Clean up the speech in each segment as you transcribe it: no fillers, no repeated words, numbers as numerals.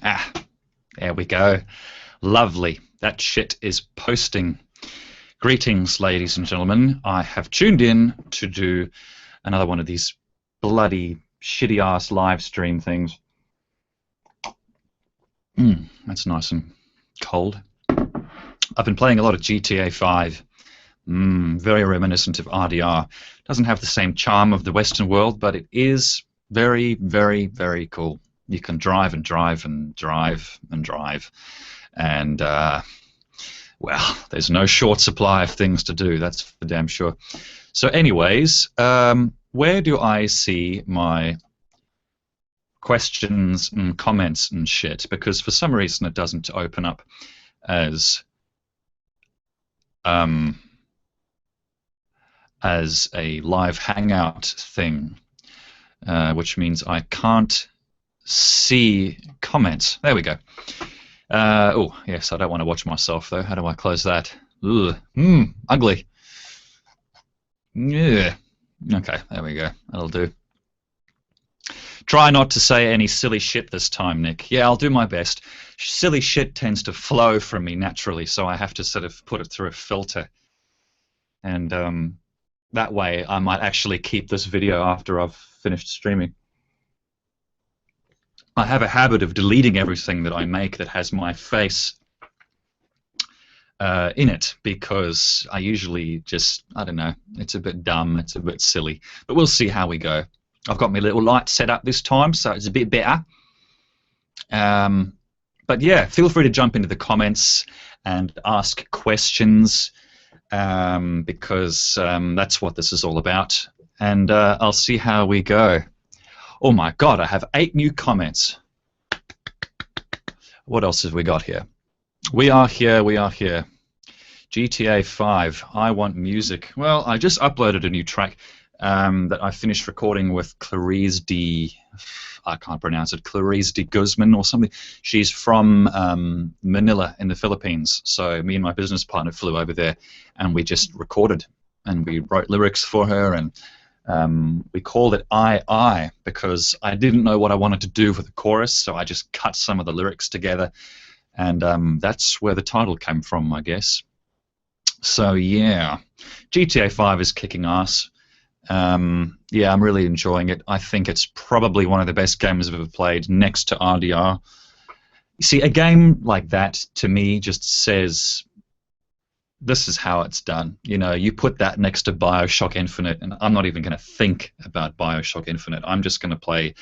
Ah, there we go. Lovely. That shit is posting. Greetings, ladies and gentlemen. I have tuned in to do another one of these bloody shitty-ass live stream things. That's nice and cold. I've been playing a lot of GTA 5. Very reminiscent of RDR. Doesn't have the same charm of the Western world, but it is very, very, very cool. You can drive and drive and drive and drive. And, well, there's no short supply of things to do, that's for damn sure. So anyways, where do I see my questions and comments and shit? Because for some reason it doesn't open up as a live hangout thing, which means I can't see comments. There we go. Oh, yes, I don't want to watch myself, though. How do I close that? Ugh. Ugly. Yeah. Okay, there we go. That'll do. Try not to say any silly shit this time, Nick. Yeah, I'll do my best. Silly shit tends to flow from me naturally, so I have to sort of put it through a filter. And that way I might actually keep this video after I've finished streaming. I have a habit of deleting everything that I make that has my face in it, because I usually just, I don't know, it's a bit dumb, it's a bit silly. But we'll see how we go. I've got my little light set up this time, so it's a bit better. But yeah, feel free to jump into the comments and ask questions, because that's what this is all about. And I'll see how we go. Oh my god, I have 8 new comments. What else have we got here? We are here, we are here. GTA 5, I want music. Well, I just uploaded a new track that I finished recording with Clarice de... I can't pronounce it, Clarice de Guzman or something. She's from Manila in the Philippines. So me and my business partner flew over there and we just recorded. And we wrote lyrics for her, and we called it I because I didn't know what I wanted to do for the chorus, so I just cut some of the lyrics together, and that's where the title came from, I guess. So yeah, GTA 5 is kicking ass. Yeah, I'm really enjoying it. I think it's probably one of the best games I've ever played, next to RDR. You see, a game like that, to me, just says, this is how it's done. You know, you put that next to BioShock Infinite, and I'm not even going to think about BioShock Infinite. I'm just going to play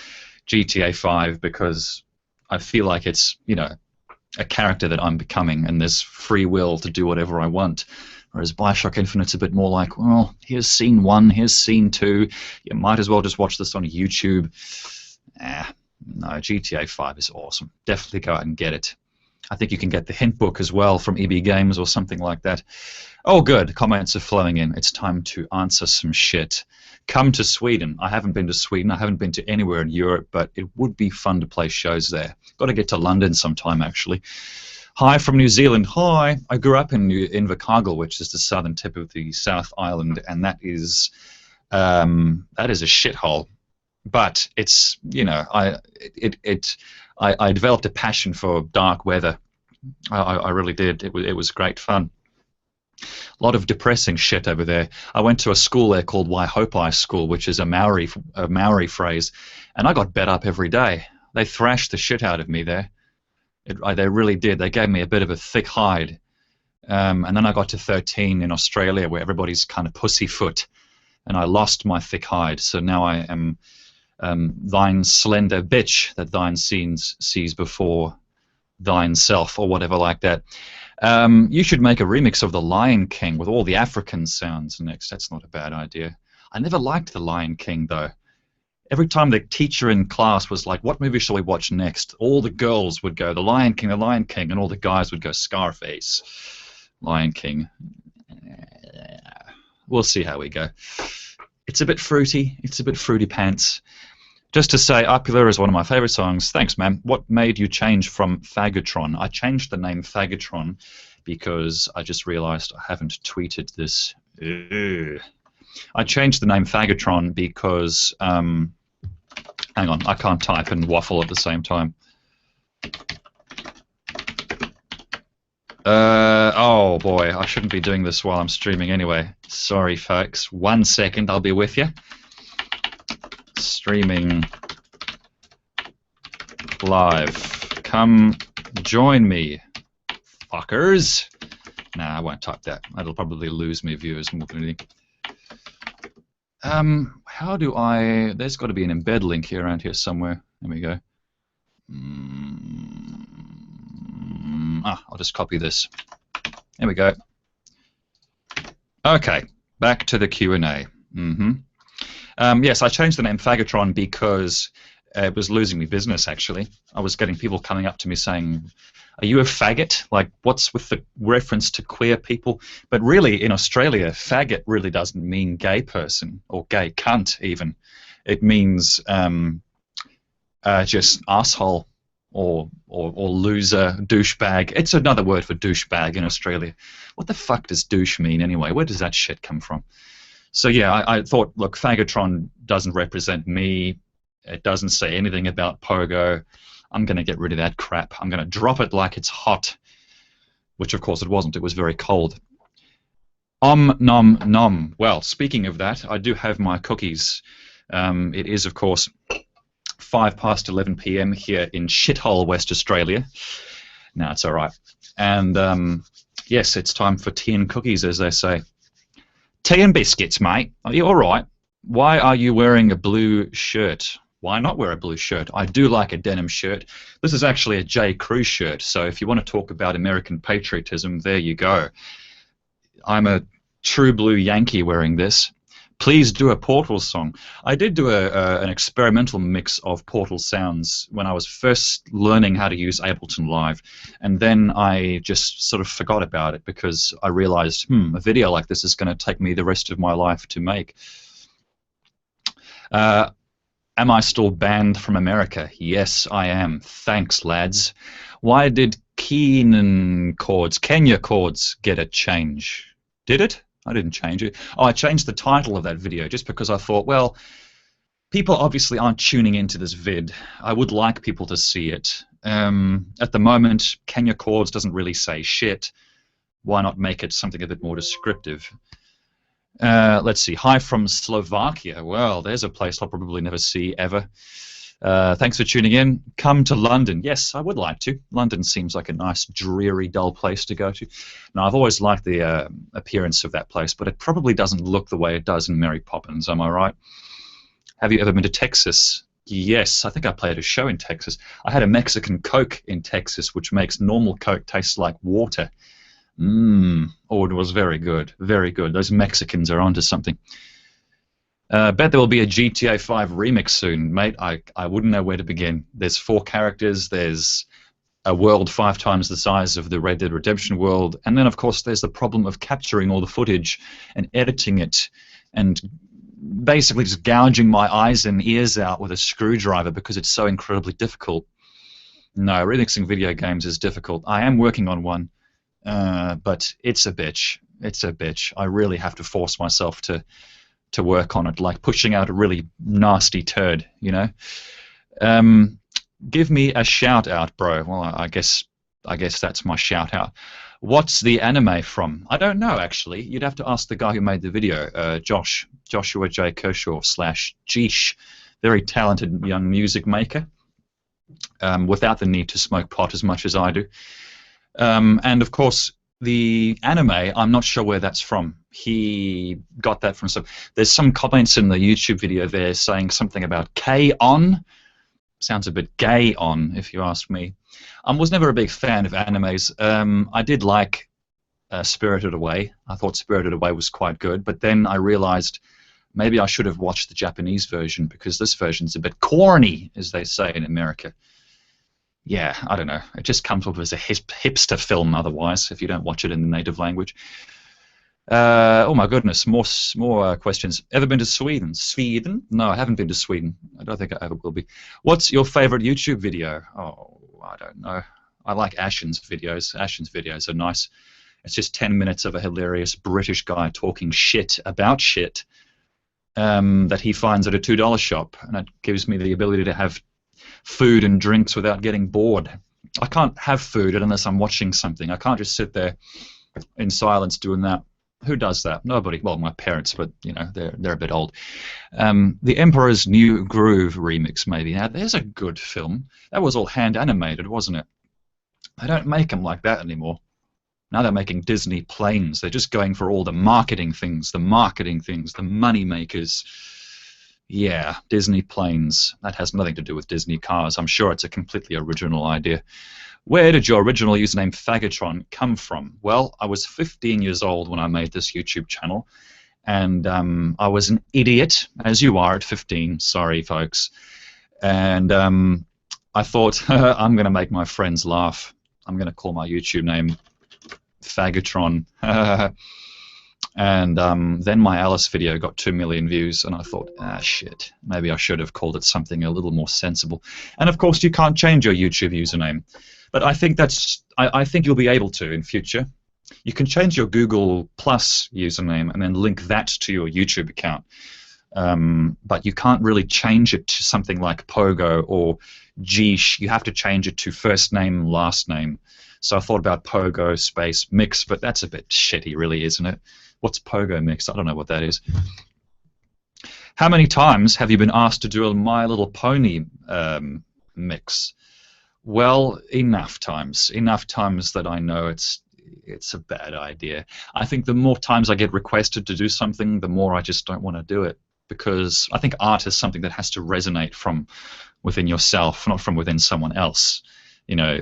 GTA 5 because I feel like it's, you know, a character that I'm becoming, and there's free will to do whatever I want. Whereas BioShock Infinite's a bit more like, well, here's scene 1, here's scene 2. You might as well just watch this on YouTube. No, GTA 5 is awesome. Definitely go out and get it. I think you can get the hint book as well from EB Games or something like that. Oh, good. Comments are flowing in. It's time to answer some shit. Come to Sweden. I haven't been to Sweden. I haven't been to anywhere in Europe, but it would be fun to play shows there. Got to get to London sometime, actually. Hi from New Zealand. Hi. I grew up in Invercargill, which is the southern tip of the South Island, and that is a shithole. But it's, you know, I developed a passion for dark weather. I really did. It was great fun. A lot of depressing shit over there. I went to a school there called Waihopai School, which is a Maori phrase, and I got bet up every day. They thrashed the shit out of me there. They really did. They gave me a bit of a thick hide. And then I got to 13 in Australia, where everybody's kind of pussyfoot, and I lost my thick hide. So now I am thine slender bitch that thine sees before thine self, or whatever like that. You should make a remix of The Lion King with all the African sounds next. That's not a bad idea. I never liked The Lion King, though. Every time the teacher in class was like, what movie shall we watch next? All the girls would go, The Lion King, and all the guys would go, Scarface, Lion King. We'll see how we go. It's a bit fruity. It's a bit fruity pants. Just to say, Popular is one of my favorite songs. Thanks, man. What made you change from Fagotron? I changed the name Fagotron because I just realized I haven't tweeted this. I changed the name Fagotron because, hang on, I can't type and waffle at the same time. Oh boy, I shouldn't be doing this while I'm streaming anyway. Sorry, folks. 1 second, I'll be with you. Streaming live. Come join me, fuckers. Nah, I won't type that. That'll probably lose me viewers more than anything. How do I... There's got to be an embed link here around here somewhere. There we go. I'll just copy this. There we go. Okay, back to the Q&A. Yes, I changed the name Faggotron because it was losing me business, actually. I was getting people coming up to me saying, are you a faggot? Like, what's with the reference to queer people? But really, in Australia, faggot really doesn't mean gay person or gay cunt, even. It means just asshole or loser, douchebag. It's another word for douchebag in Australia. What the fuck does douche mean anyway? Where does that shit come from? So yeah, I thought, look, Faggotron doesn't represent me. It doesn't say anything about Pogo. I'm going to get rid of that crap. I'm going to drop it like it's hot, which of course it wasn't. It was very cold. Nom nom. Well, speaking of that, I do have my cookies. It is, of course, 11 p.m. here in shithole West Australia. No, it's all right. And yes, it's time for tea and cookies, as they say. Tea and biscuits, mate. Are you all right? Why are you wearing a blue shirt? Why not wear a blue shirt? I do like a denim shirt. This is actually a J. Crew shirt, so if you want to talk about American patriotism, there you go. I'm a true blue Yankee wearing this. Please do a Portal song. I did do an experimental mix of Portal sounds when I was first learning how to use Ableton Live, and then I just sort of forgot about it because I realized, a video like this is going to take me the rest of my life to make. Am I still banned from America? Yes, I am. Thanks, lads. Why did Kenya chords get a change? Did it? I didn't change it. Oh, I changed the title of that video just because I thought, well, people obviously aren't tuning into this vid. I would like people to see it. At the moment, Kenya chords doesn't really say shit. Why not make it something a bit more descriptive? Let's see. Hi from Slovakia. Well, there's a place I'll probably never see ever. Thanks for tuning in. Come to London. Yes, I would like to. London seems like a nice, dreary, dull place to go to. Now, I've always liked the appearance of that place, but it probably doesn't look the way it does in Mary Poppins. Am I right? Have you ever been to Texas? Yes, I think I played a show in Texas. I had a Mexican Coke in Texas, which makes normal Coke taste like water. Oh, it was very good. Very good. Those Mexicans are onto something. Bet there will be a GTA 5 remix soon, mate. I wouldn't know where to begin. There's 4 characters. There's a world 5 times the size of the Red Dead Redemption world. And then, of course, there's the problem of capturing all the footage and editing it and basically just gouging my eyes and ears out with a screwdriver because it's so incredibly difficult. No, remixing video games is difficult. I am working on one. But it's a bitch. It's a bitch. I really have to force myself to work on it, like pushing out a really nasty turd, you know. Give me a shout out, bro. Well, I guess that's my shout out. What's the anime from? I don't know, actually. You'd have to ask the guy who made the video, Joshua J. Kershaw / Jeesh. Very talented young music maker, without the need to smoke pot as much as I do. And of course, the anime, I'm not sure where that's from. He got that from some... There's some comments in the YouTube video there saying something about K-On! Sounds a bit gay on, if you ask me. I was never a big fan of animes. I did like Spirited Away. I thought Spirited Away was quite good, but then I realized maybe I should have watched the Japanese version because this version's a bit corny, as they say in America. Yeah, I don't know. It just comes off as a hipster film otherwise, if you don't watch it in the native language. Oh my goodness, more questions. Ever been to Sweden? Sweden? No, I haven't been to Sweden. I don't think I ever will be. What's your favorite YouTube video? Oh, I don't know. I like Ashen's videos. Ashen's videos are nice. It's just 10 minutes of a hilarious British guy talking shit about shit that he finds at a $2 shop, and it gives me the ability to have food and drinks without getting bored. I can't have food unless I'm watching something. I can't just sit there in silence doing that. Who does that? Nobody. Well, my parents, but you know they're a bit old. The Emperor's New Groove remix, maybe. Now there's a good film. That was all hand animated, wasn't it? They don't make them like that anymore. Now they're making Disney planes. They're just going for all the marketing things, the money makers. Yeah, Disney planes. That has nothing to do with Disney cars. I'm sure it's a completely original idea. Where did your original username Fagatron come from? Well, I was 15 years old when I made this YouTube channel, and I was an idiot, as you are at 15. Sorry, folks. And I thought, I'm going to make my friends laugh. I'm going to call my YouTube name Fagatron. And then my Alice video got 2 million views, and I thought, shit, maybe I should have called it something a little more sensible. And of course, you can't change your YouTube username, but I think I think you'll be able to in future. You can change your Google Plus username and then link that to your YouTube account, but you can't really change it to something like Pogo or Geesh. You have to change it to first name, last name. So I thought about Pogo space mix, but that's a bit shitty, really, isn't it? What's Pogo mix? I don't know what that is. How many times have you been asked to do a My Little Pony mix? Well, enough times. Enough times that I know it's a bad idea. I think the more times I get requested to do something, the more I just don't want to do it, because I think art is something that has to resonate from within yourself, not from within someone else. You know,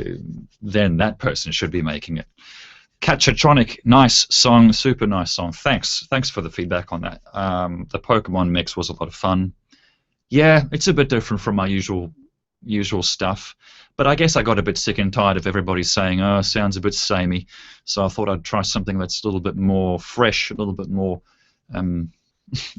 then that person should be making it. Catchatronic, nice song, super nice song. Thanks for the feedback on that. The Pokemon mix was a lot of fun. Yeah, it's a bit different from my usual stuff, but I guess I got a bit sick and tired of everybody saying, "Oh, sounds a bit samey," so I thought I'd try something that's a little bit more fresh, a little bit more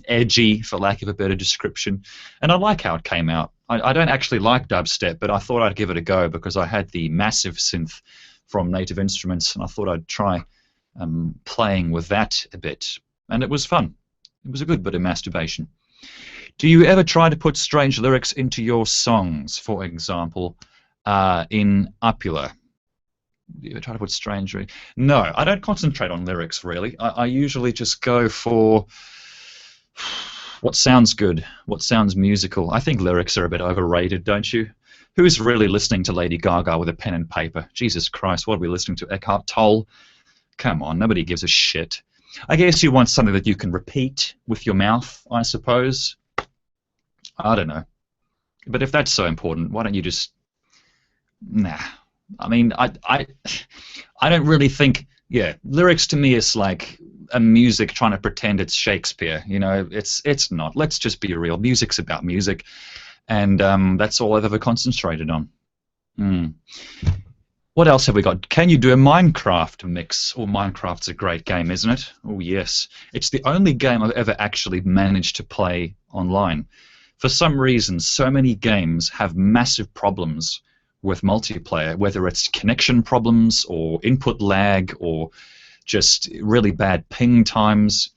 edgy, for lack of a better description. And I like how it came out. I don't actually like dubstep, but I thought I'd give it a go because I had the massive synth from Native Instruments, and I thought I'd try playing with that a bit, and it was fun. It was a good bit of masturbation. Do you ever try to put strange lyrics into your songs, for example, in Apula? Do you ever try to put strange lyrics? No, I don't concentrate on lyrics, really. I usually just go for what sounds good, what sounds musical. I think lyrics are a bit overrated, don't you? Who's really listening to Lady Gaga with a pen and paper? Jesus Christ, what are we listening to? Eckhart Tolle? Come on, nobody gives a shit. I guess you want something that you can repeat with your mouth, I suppose. I don't know. But if that's so important, why don't you just... Nah. I mean, I don't really think... Yeah, lyrics to me is like a music trying to pretend it's Shakespeare. You know, it's not. Let's just be real. Music's about music. And that's all I've ever concentrated on. What else have we got? Can you do a Minecraft mix? Oh, Minecraft's a great game, isn't it? Oh, yes. It's the only game I've ever actually managed to play online. For some reason, so many games have massive problems with multiplayer, whether it's connection problems or input lag or just really bad ping times.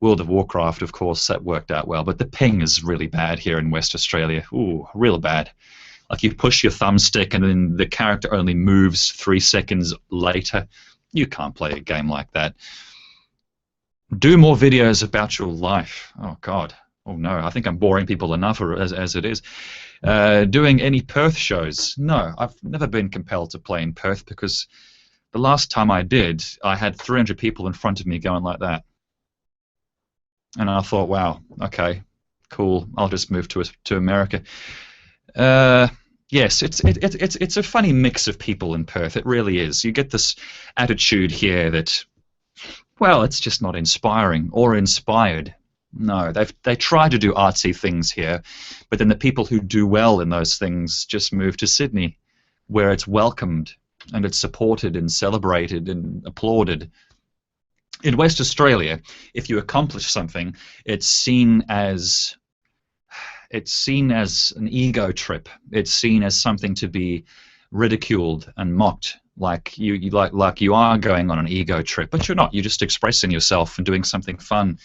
World of Warcraft, of course, that worked out well, but the ping is really bad here in West Australia. Ooh, real bad. Like you push your thumbstick and then the character only moves 3 seconds later. You can't play a game like that. Do more videos about your life. Oh, God. Oh, no. I think I'm boring people enough as it is. Doing any Perth shows? No, I've never been compelled to play in Perth because the last time I did, I had 300 people in front of me going like that. And I thought, wow, okay, cool. I'll just move to America. Yes, it's a funny mix of people in Perth. It really is. You get this attitude here that, well, it's just not inspiring or inspired. No, they try to do artsy things here, but then the people who do well in those things just move to Sydney, where it's welcomed and it's supported and celebrated and applauded. In West Australia, if you accomplish something, it's seen as an ego trip. It's seen as something to be ridiculed and mocked, like you are going on an ego trip, but you're not. You're just expressing yourself and doing something fun.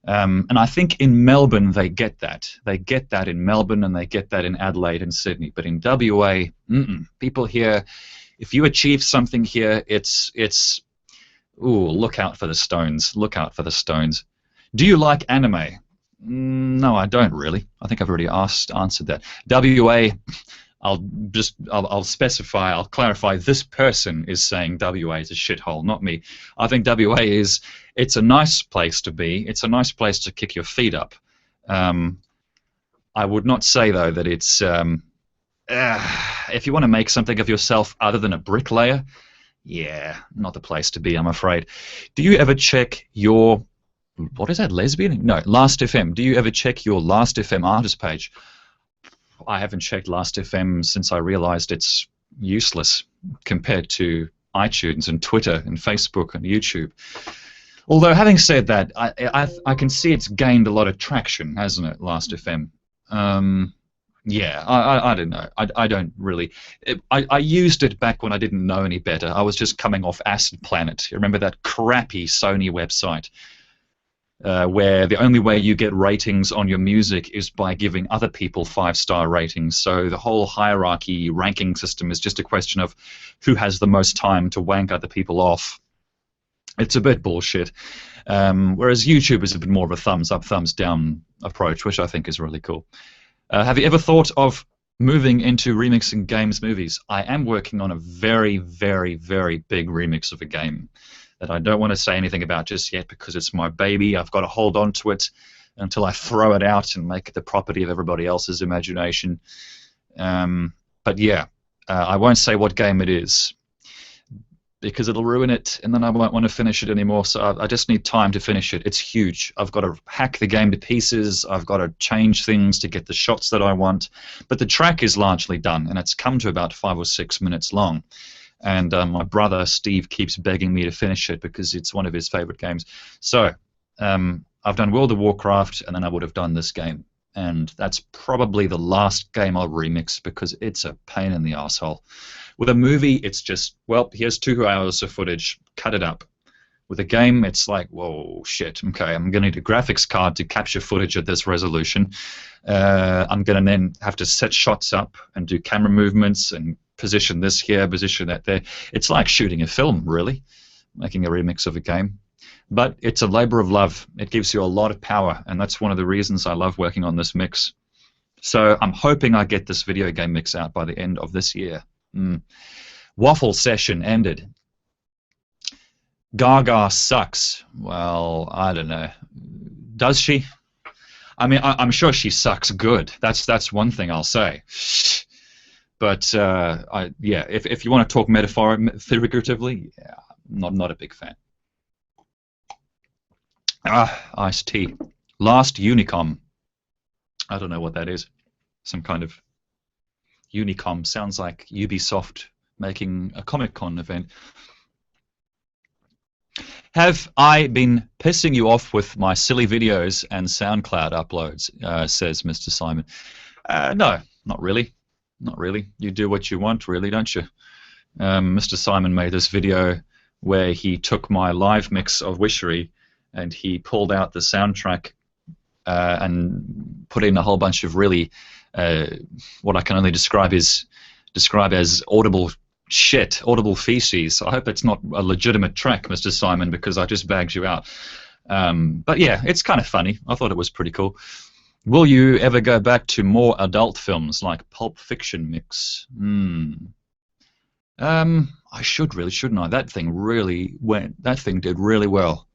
And I think in Melbourne they get that. They get that in Melbourne and they get that in Adelaide and Sydney. But in WA, people here, if you achieve something here, it's ooh, look out for the stones. Look out for the stones. Do you like anime? No, I don't really. I think I've already answered that. WA, I'll specify, I'll clarify, this person is saying WA is a shithole, not me. I think WA it's a nice place to be. It's a nice place to kick your feet up. I would not say, though, that it's, if you want to make something of yourself other than a bricklayer, yeah, not the place to be, I'm afraid. Do you ever check your, what is that, lesbian? No, Last FM. Do you ever check your Last FM artist page? I haven't checked Last FM since I realized it's useless compared to iTunes and Twitter and Facebook and YouTube. Although, having said that, I can see it's gained a lot of traction, hasn't it, Last FM? Yeah, I don't know. I don't really. I used it back when I didn't know any better. I was just coming off Acid Planet. You remember that crappy Sony website where the only way you get ratings on your music is by giving other people 5-star ratings. So the whole hierarchy ranking system is just a question of who has the most time to wank other people off. It's a bit bullshit. Whereas YouTube is a bit more of a thumbs up, thumbs down approach, which I think is really cool. Have you ever thought of moving into remixing games, movies? I am working on a very, very, very big remix of a game that I don't want to say anything about just yet because it's my baby. I've got to hold on to it until I throw it out and make it the property of everybody else's imagination. But yeah, I won't say what game it is because it'll ruin it and then I won't want to finish it anymore. So I just need time to finish it. It's huge. I've got to hack the game to pieces. I've got to change things to get the shots that I want. But the track is largely done and it's come to about 5 or 6 minutes long. And my brother Steve keeps begging me to finish it because it's one of his favorite games. So I've done World of Warcraft and then I would have done this game. And that's probably the last game I'll remix because it's a pain in the asshole. With a movie, it's just, well, here's 2 hours of footage, cut it up. With a game, it's like, whoa, shit, okay, I'm going to need a graphics card to capture footage at this resolution. I'm going to then have to set shots up and do camera movements and position this here, position that there. It's like shooting a film, really, making a remix of a game. But it's a labor of love. It gives you a lot of power, and that's one of the reasons I love working on this mix. So I'm hoping I get this video game mix out by the end of this year. Waffle session ended. Gaga sucks. Well, I don't know. Does she? I mean, I'm sure she sucks good. That's one thing I'll say. But yeah, if you want to talk figuratively, yeah, not a big fan. Iced tea. Last Unicom. I don't know what that is. Some kind of Unicom. Sounds like Ubisoft making a Comic-Con event. Have I been pissing you off with my silly videos and SoundCloud uploads, says Mr. Simon. No, not really. Not really. You do what you want, really, don't you? Mr. Simon made this video where he took my live mix of Wishery and he pulled out the soundtrack and put in a whole bunch of really what I can only describe as audible shit, audible feces. I hope it's not a legitimate track, Mr. Simon, because I just bagged you out. But yeah, it's kind of funny. I thought it was pretty cool. Will you ever go back to more adult films like Pulp Fiction mix? I should really, shouldn't I? That thing did really well.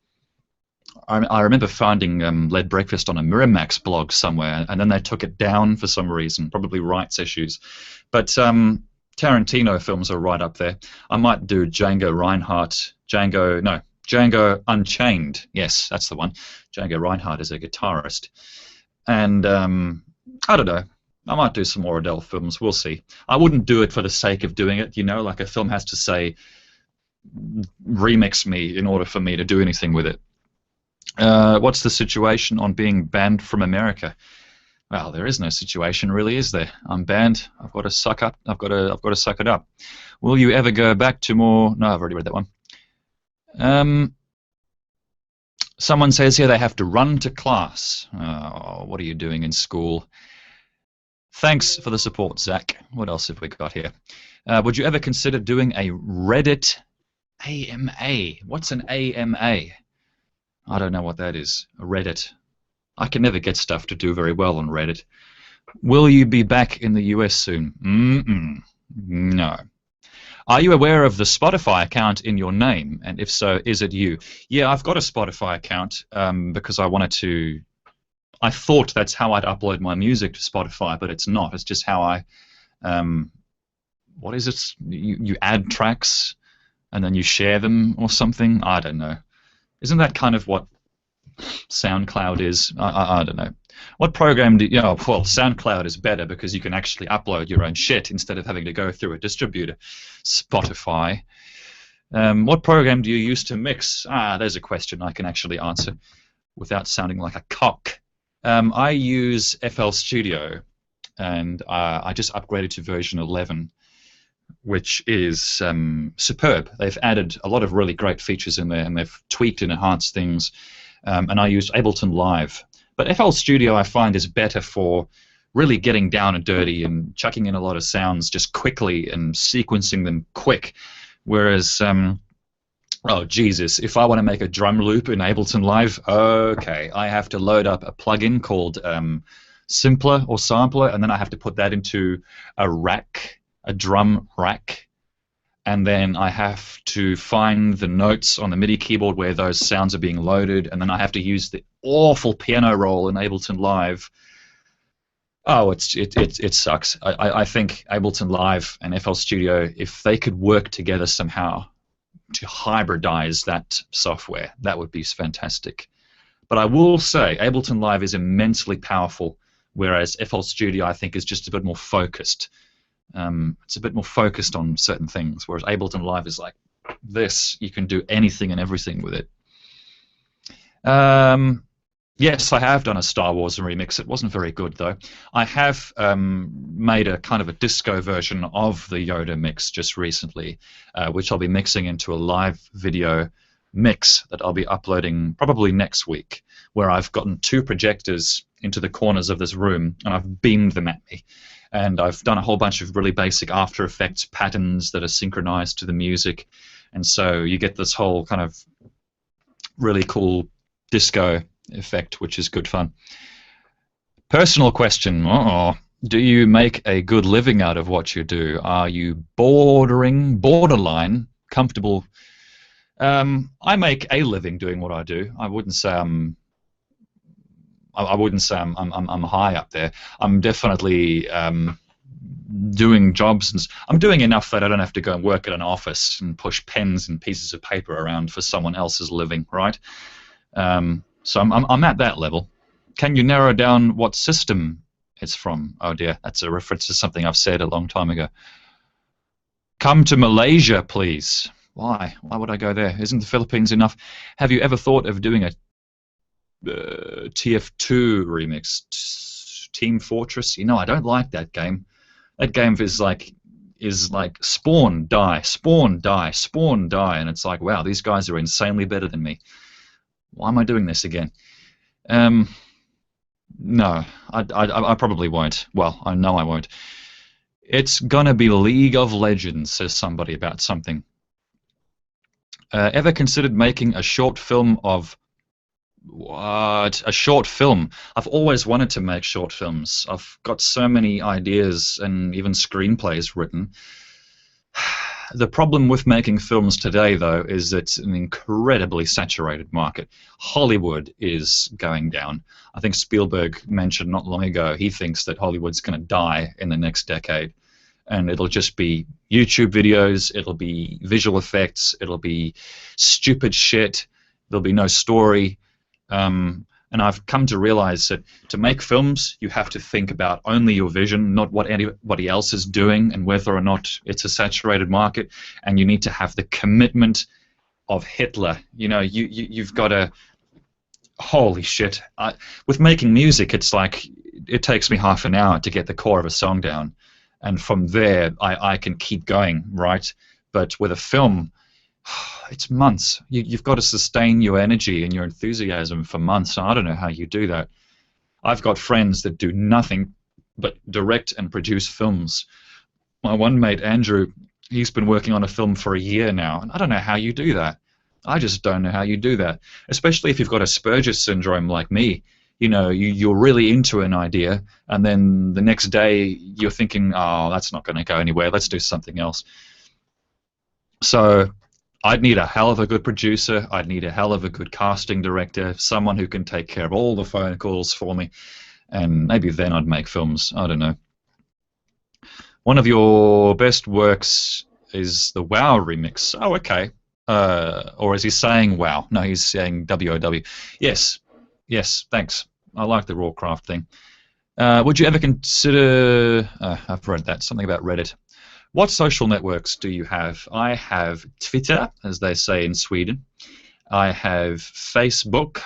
I remember finding Lead Breakfast on a Miramax blog somewhere, and then they took it down for some reason, probably rights issues. But Tarantino films are right up there. I might do Django Unchained. Yes, that's the one. Django Reinhardt is a guitarist. And I don't know. I might do some more adult films. We'll see. I wouldn't do it for the sake of doing it, you know, like a film has to say, remix me in order for me to do anything with it. What's the situation on being banned from America? Well, there is no situation, really, is there? I'm banned. I've got to suck up. I've got to suck it up. Will you ever go back to more? No, I've already read that one. Someone says here they have to run to class. Oh, what are you doing in school? Thanks for the support, Zach. What else have we got here? Would you ever consider doing a Reddit AMA? What's an AMA? I don't know what that is. A Reddit. I can never get stuff to do very well on Reddit. Will you be back in the US soon? No. Are you aware of the Spotify account in your name? And if so, is it you? Yeah, I've got a Spotify account because I wanted to. I thought that's how I'd upload my music to Spotify, but it's not. It's just how I. What is it? You add tracks and then you share them or something? I don't know. Isn't that kind of what SoundCloud is? I don't know. What program do you know? Well, SoundCloud is better because you can actually upload your own shit instead of having to go through a distributor. Spotify. What program do you use to mix? There's a question I can actually answer without sounding like a cock. I use FL Studio, and I just upgraded to version 11, which is superb. They've added a lot of really great features in there, and they've tweaked and enhanced things. And I used Ableton Live. But FL Studio I find is better for really getting down and dirty and chucking in a lot of sounds just quickly and sequencing them quick. Whereas, oh Jesus, if I want to make a drum loop in Ableton Live, okay, I have to load up a plugin called Simpler or Sampler, and then I have to put that into a rack, a drum rack. And then I have to find the notes on the MIDI keyboard where those sounds are being loaded, and then I have to use the awful piano roll in Ableton Live. Oh, it sucks. I think Ableton Live and FL Studio, if they could work together somehow to hybridize that software, that would be fantastic. But I will say Ableton Live is immensely powerful, whereas FL Studio I think is just a bit more focused. It's a bit more focused on certain things, whereas Ableton Live is like this. You can do anything and everything with it. Yes, I have done a Star Wars remix. It wasn't very good, though. I have made a kind of a disco version of the Yoda mix just recently, which I'll be mixing into a live video mix that I'll be uploading probably next week, where I've gotten 2 projectors into the corners of this room, and I've beamed them at me. And I've done a whole bunch of really basic After Effects patterns that are synchronized to the music. And so you get this whole kind of really cool disco effect, which is good fun. Personal question. Do you make a good living out of what you do? Are you borderline comfortable? I make a living doing what I do. I wouldn't say I'm high up there. I'm definitely doing jobs, and I'm doing enough that I don't have to go and work at an office and push pens and pieces of paper around for someone else's living, right? So I'm at that level. Can you narrow down what system it's from? Oh dear, that's a reference to something I've said a long time ago. Come to Malaysia, please. Why? Why would I go there? Isn't the Philippines enough? Have you ever thought of doing a TF2 remix, Team Fortress? You know, I don't like that game. That game is like spawn, die, spawn, die, spawn, die, and it's like, wow, these guys are insanely better than me. Why am I doing this again? No, I probably won't. Well, I know I won't. It's gonna be League of Legends, says somebody about something. Ever considered making a short film of what? A short film? I've always wanted to make short films. I've got so many ideas and even screenplays written. The problem with making films today, though, is it's an incredibly saturated market. Hollywood is going down. I think Spielberg mentioned not long ago he thinks that Hollywood's going to die in the next decade. And it'll just be YouTube videos, it'll be visual effects, it'll be stupid shit, there'll be no story. And I've come to realize that to make films, you have to think about only your vision, not what anybody else is doing and whether or not it's a saturated market. And you need to have the commitment of Hitler. You know, you've got to... Holy shit. With making music, it's like it takes me half an hour to get the core of a song down. And from there, I can keep going, right? But with a film, It's months. You've got to sustain your energy and your enthusiasm for months. I don't know how you do that. I've got friends that do nothing but direct and produce films. My one mate, Andrew, he's been working on a film for a year now, and I don't know how you do that. I just don't know how you do that, especially if you've got Asperger's syndrome like me. You know, you're really into an idea, and then the next day you're thinking, oh, that's not going to go anywhere, let's do something else. So I'd need a hell of a good producer, I'd need a hell of a good casting director, someone who can take care of all the phone calls for me, and maybe then I'd make films. I don't know. One of your best works is the WoW remix. Oh, okay. Or is he saying WoW? No, he's saying WOW. Yes, yes, thanks. I like the Rawcraft thing. Would you ever consider... I've read that, something about Reddit. What social networks do you have? I have Twitter, as they say in Sweden. I have Facebook.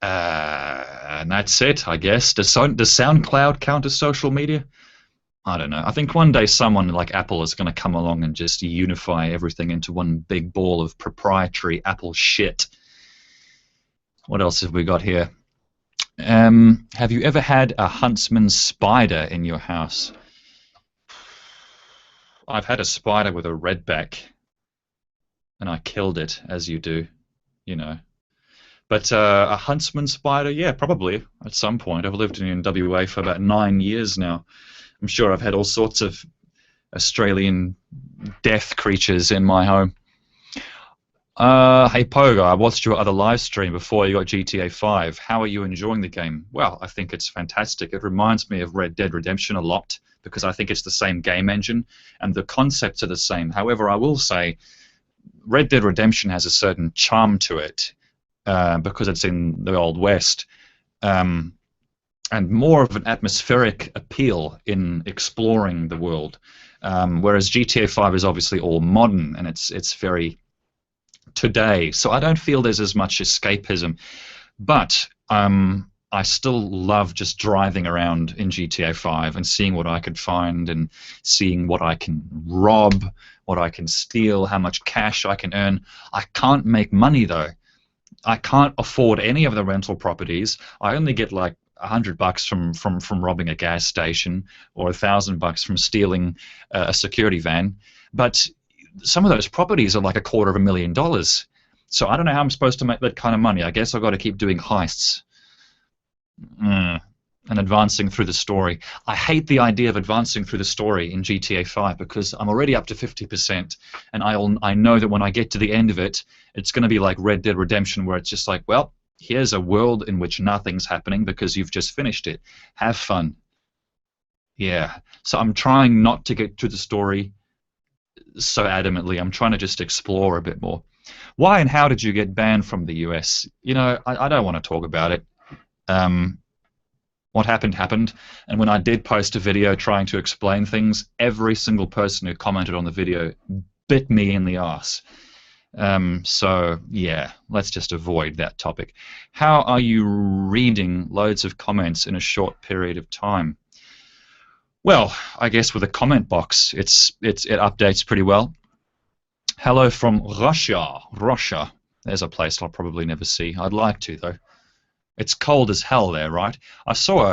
And that's it, I guess. Does SoundCloud count as social media? I don't know. I think one day someone like Apple is going to come along and just unify everything into one big ball of proprietary Apple shit. What else have we got here? Have you ever had a huntsman spider in your house? I've had a spider with a redback, and I killed it, as you do, you know. But a huntsman spider, yeah, probably at some point. I've lived in WA for about 9 years now. I'm sure I've had all sorts of Australian death creatures in my home. Hey Pogo, I watched your other live stream before you got GTA 5. How are you enjoying the game? Well, I think it's fantastic. It reminds me of Red Dead Redemption a lot because I think it's the same game engine and the concepts are the same. However, I will say Red Dead Redemption has a certain charm to it because it's in the Old West. And more of an atmospheric appeal in exploring the world, whereas GTA 5 is obviously all modern and it's very today. So I don't feel there's as much escapism, but I still love just driving around in GTA 5 and seeing what I could find and seeing what I can rob, what I can steal, how much cash I can earn. I can't make money though. I can't afford any of the rental properties. I only get like $100 from robbing a gas station or $1,000 from stealing a security van, but some of those properties are like $250,000. So I don't know how I'm supposed to make that kind of money. I guess I've got to keep doing heists and advancing through the story. I hate the idea of advancing through the story in GTA 5 because I'm already up to 50%, and I know that when I get to the end of it, it's going to be like Red Dead Redemption, where it's just like, well, here's a world in which nothing's happening because you've just finished it. Have fun. Yeah. So I'm trying not to get to the story so adamantly. I'm trying to just explore a bit more. Why and how did you get banned from the US? You know, I don't want to talk about it. What happened happened, and when I did post a video trying to explain things, every single person who commented on the video bit me in the ass. So, yeah, let's just avoid that topic. How are you reading loads of comments in a short period of time? Well, I guess with a comment box, it updates pretty well. Hello from Russia. Russia. There's a place I'll probably never see. I'd like to, though. It's cold as hell there, right? I saw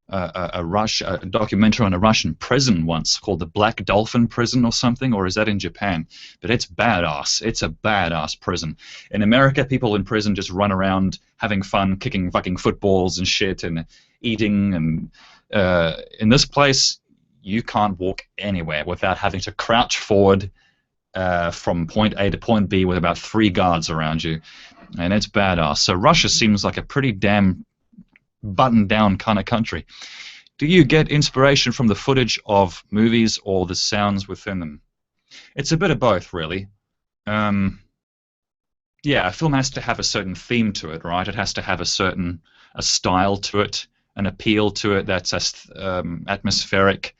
a documentary on a Russian prison once called the Black Dolphin Prison or something, or is that in Japan? But it's badass. It's a badass prison. In America, people in prison just run around having fun, kicking fucking footballs and shit and eating. And in this place, you can't walk anywhere without having to crouch forward from point A to point B with about 3 guards around you. And it's badass. So Russia seems like a pretty damn buttoned-down kind of country. Do you get inspiration from the footage of movies or the sounds within them? It's a bit of both, really. Yeah, a film has to have a certain theme to it, right? It has to have a style to it, an appeal to it that's atmospheric.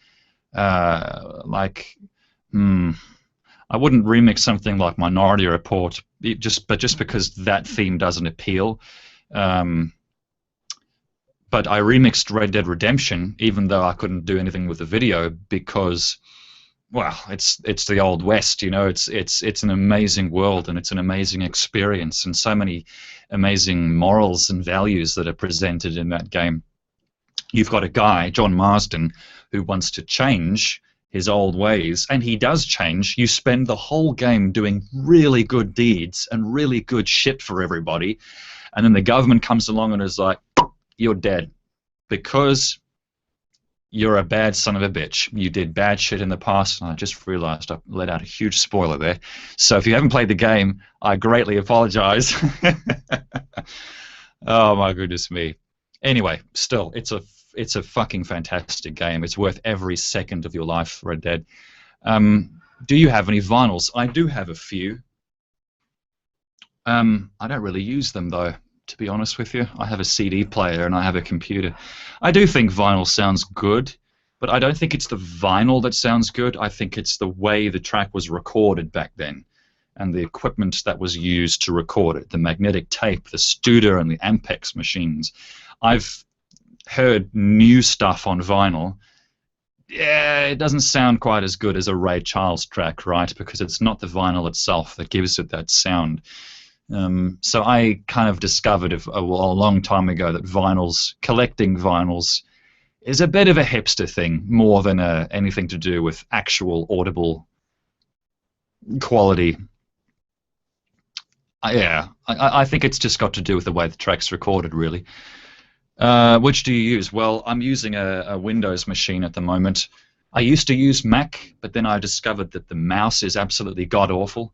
I wouldn't remix something like Minority Report just because that theme doesn't appeal. But I remixed Red Dead Redemption, even though I couldn't do anything with the video, because well, it's the old west, you know. It's an amazing world, and it's an amazing experience, and so many amazing morals and values that are presented in that game. You've got a guy, John Marsden, who wants to change his old ways, and he does change. You spend the whole game doing really good deeds and really good shit for everybody, and then the government comes along and is like, "You're dead because you're a bad son of a bitch. You did bad shit in the past." And I just realized I let out a huge spoiler there. So if you haven't played the game, I greatly apologize. Oh my goodness me. Anyway, still, it's a fucking fantastic game. It's worth every second of your life, Red Dead. Do you have any vinyls? I do have a few. I don't really use them though, to be honest with you. I have a CD player and I have a computer. I do think vinyl sounds good, but I don't think it's the vinyl that sounds good. I think it's the way the track was recorded back then and the equipment that was used to record it, the magnetic tape, the Studer and the Ampex machines. I've heard new stuff on vinyl. Yeah, it doesn't sound quite as good as a Ray Charles track, right? Because it's not the vinyl itself that gives it that sound. So I kind of discovered a long time ago that collecting vinyls, is a bit of a hipster thing more than anything to do with actual audible quality. Yeah, I think it's just got to do with the way the track's recorded, really. Which do you use? Well, I'm using a Windows machine at the moment. I used to use Mac, but then I discovered that the mouse is absolutely god-awful.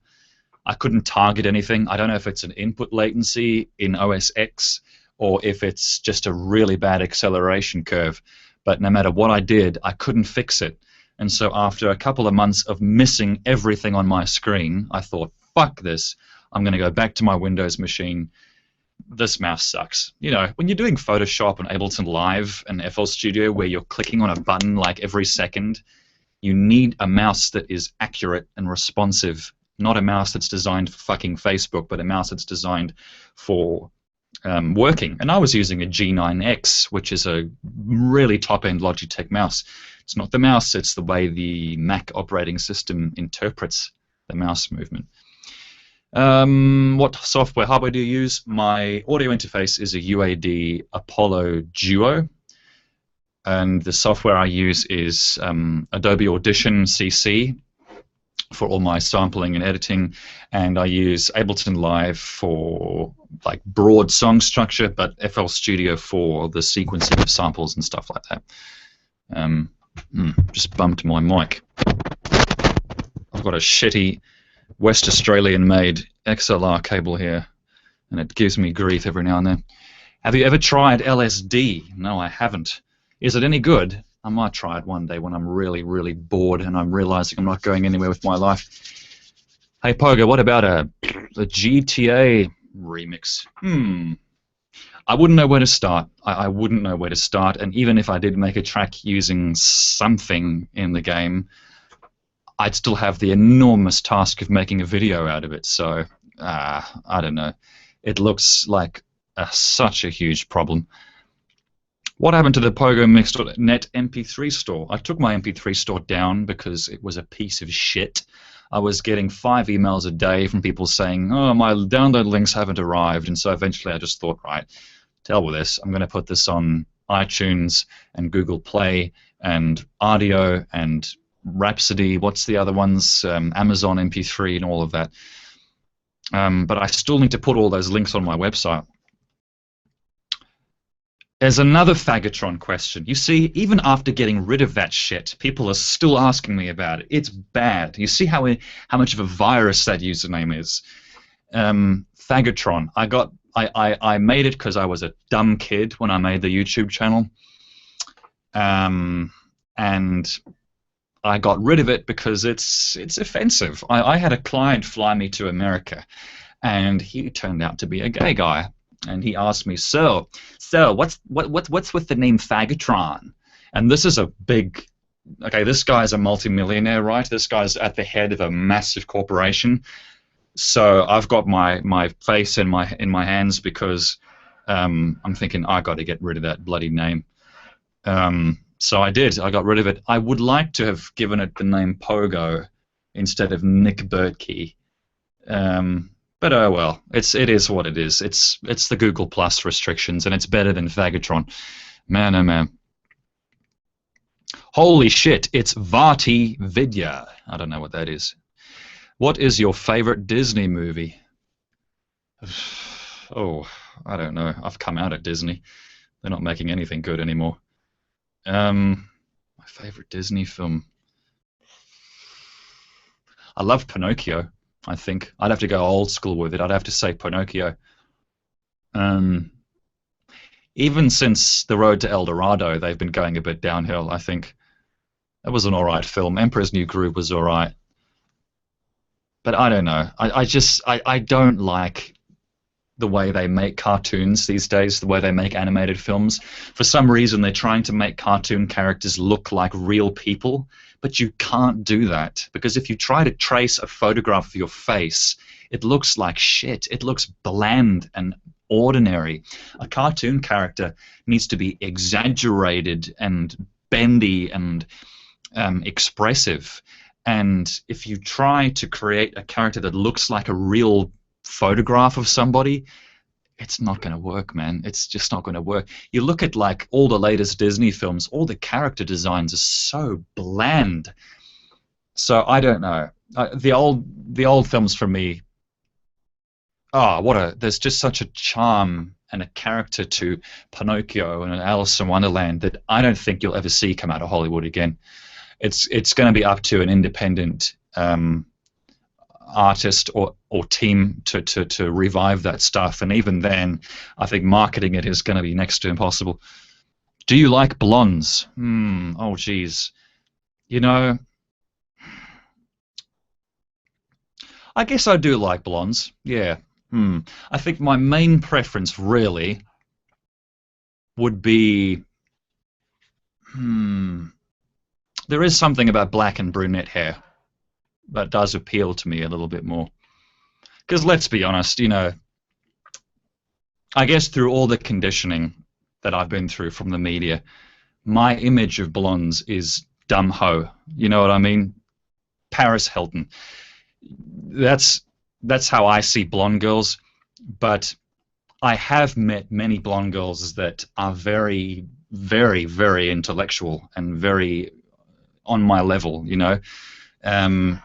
I couldn't target anything. I don't know if it's an input latency in OS X or if it's just a really bad acceleration curve. But no matter what I did, I couldn't fix it. And so after a couple of months of missing everything on my screen, I thought, fuck this. I'm going to go back to my Windows machine. This mouse sucks. You know, when you're doing Photoshop and Ableton Live and FL Studio where you're clicking on a button like every second, you need a mouse that is accurate and responsive. Not a mouse that's designed for fucking Facebook, but a mouse that's designed for working. And I was using a G9X, which is a really top-end Logitech mouse. It's not the mouse, it's the way the Mac operating system interprets the mouse movement. What software, hardware do you use? My audio interface is a UAD Apollo Duo. And the software I use is Adobe Audition CC for all my sampling and editing, and I use Ableton Live for like broad song structure, but FL Studio for the sequencing of samples and stuff like that. Just bumped my mic. I've got a shitty West Australian-made XLR cable here, and it gives me grief every now and then. Have you ever tried LSD? No, I haven't. Is it any good? I might try it one day when I'm really, really bored and I'm realizing I'm not going anywhere with my life. Hey, Pogo, what about a GTA remix? I wouldn't know where to start. I wouldn't know where to start, and even if I did make a track using something in the game, I'd still have the enormous task of making a video out of it, so I don't know. It looks like such a huge problem. What happened to the Pogo Mix.net MP3 store? I took my MP3 store down because it was a piece of shit. I was getting 5 emails a day from people saying, oh, my download links haven't arrived, and so eventually I just thought, right, to hell with this. I'm going to put this on iTunes and Google Play and Audio and Rhapsody, what's the other ones, Amazon MP3 and all of that. But I still need to put all those links on my website. There's another Faggotron question. You see, even after getting rid of that shit, people are still asking me about it. It's bad. You see how much of a virus that username is. Faggotron. I made it because I was a dumb kid when I made the YouTube channel. And I got rid of it because it's offensive. I had a client fly me to America, and he turned out to be a gay guy. And he asked me, so what's with the name Faggotron? And this is a big, okay, this guy's a multimillionaire, right? This guy's at the head of a massive corporation. So I've got my face in my hands because I'm thinking I got to get rid of that bloody name. So I did. I got rid of it. I would like to have given it the name Pogo instead of Nick Bertkey. But oh well, it is what it is. It's the Google Plus restrictions, and it's better than Fagatron. Man, oh man. Holy shit! It's Vati Vidya. I don't know what that is. What is your favorite Disney movie? Oh, I don't know. I've come out at Disney. They're not making anything good anymore. My favorite Disney film. I love Pinocchio. I think I'd have to go old school with it. I'd have to say Pinocchio. Um, Even since The Road to El Dorado, they've been going a bit downhill. I think that was an alright film. Emperor's New Groove was alright, but I don't know. I don't like the way they make cartoons these days, the way they make animated films. For some reason, they're trying to make cartoon characters look like real people, but you can't do that, because if you try to trace a photograph of your face, it looks like shit. It looks bland and ordinary. A cartoon character needs to be exaggerated and bendy and expressive. And if you try to create a character that looks like a real photograph of somebody, it's not going to work, man. It's just not going to work. You look at like all the latest Disney films, all the character designs are so bland. So I don't know. The old films for me. Oh, there's just such a charm and a character to Pinocchio and Alice in Wonderland that I don't think you'll ever see come out of Hollywood again. It's going to be up to an independent artist or team to revive that stuff, and even then, I think marketing it is going to be next to impossible. Do you like blondes? Oh, geez. You know, I guess I do like blondes. Yeah. I think my main preference really would be. There is something about black and brunette hair that does appeal to me a little bit more. Because let's be honest, I guess through all the conditioning that I've been through from the media, my image of blondes is dumb hoe. You know what I mean? Paris Hilton. That's how I see blonde girls. But I have met many blonde girls that are very, very, very intellectual and very on my level,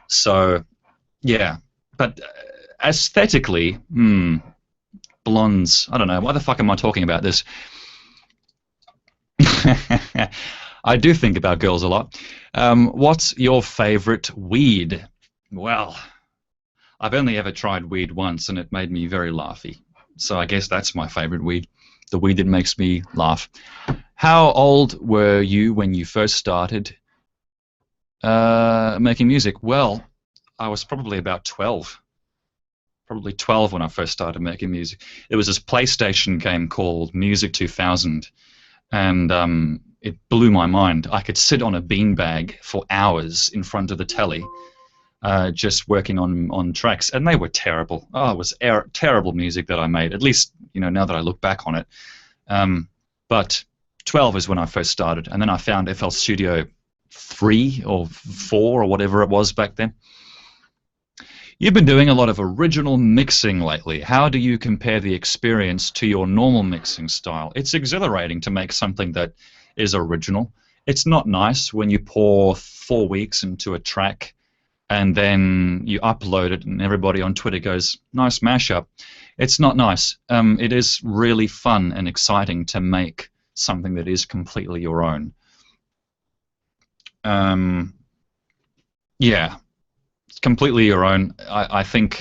So, yeah. But aesthetically, blondes, I don't know. Why the fuck am I talking about this? I do think about girls a lot. What's your favorite weed? Well, I've only ever tried weed once, and it made me very laughy. So I guess that's my favorite weed, the weed that makes me laugh. How old were you when you first started making music? Well, I was probably about 12. Probably 12 when I first started making music. There was this PlayStation game called Music 2000, and it blew my mind. I could sit on a beanbag for hours in front of the telly, just working on tracks, and they were terrible. Oh, it was terrible music that I made, at least now that I look back on it. But 12 is when I first started, and then I found FL Studio 3 or 4 or whatever it was back then. You've been doing a lot of original mixing lately. How do you compare the experience to your normal mixing style? It's exhilarating to make something that is original. It's not nice when you pour 4 weeks into a track and then you upload it and everybody on Twitter goes, nice mashup. It's not nice. It is really fun and exciting to make something that is completely your own. Yeah, it's completely your own. I think,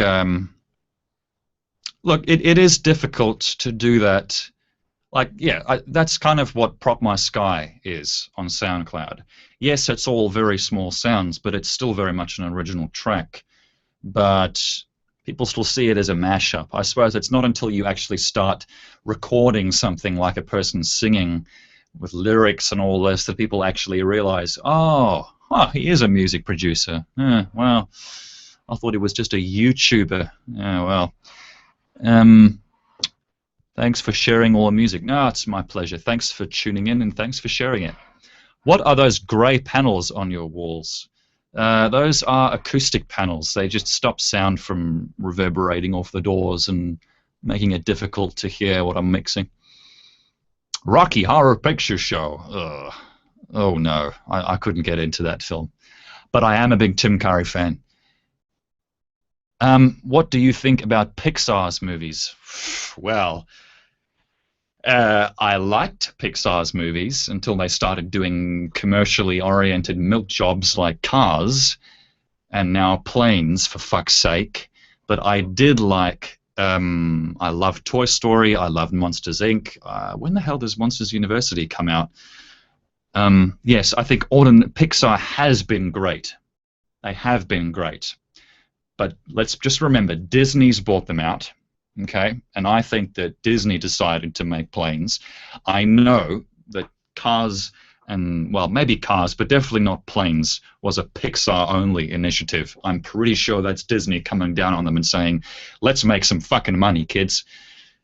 look, it is difficult to do that. Like, yeah, that's kind of what Prop My Sky is on SoundCloud. Yes, it's all very small sounds, but it's still very much an original track. But people still see it as a mashup. I suppose it's not until you actually start recording something like a person singing with lyrics and all this that people actually realize, oh, he is a music producer. Well, I thought he was just a YouTuber. Yeah, well. Thanks for sharing all the music. No, it's my pleasure. Thanks for tuning in and thanks for sharing it. What are those grey panels on your walls? Those are acoustic panels. They just stop sound from reverberating off the doors and making it difficult to hear what I'm mixing. Rocky Horror Picture Show. Ugh. Oh no, I couldn't get into that film. But I am a big Tim Curry fan. What do you think about Pixar's movies? Well, I liked Pixar's movies until they started doing commercially oriented milk jobs like Cars and now Planes, for fuck's sake. But I did like, I loved Toy Story, I loved Monsters, Inc. When the hell does Monsters University come out? Yes, I think Pixar has been great. They have been great. But let's just remember, Disney's bought them out. Okay, and I think that Disney decided to make Planes. I know that Cars and, well, maybe Cars, but definitely not Planes, was a Pixar-only initiative. I'm pretty sure that's Disney coming down on them and saying, let's make some fucking money, kids.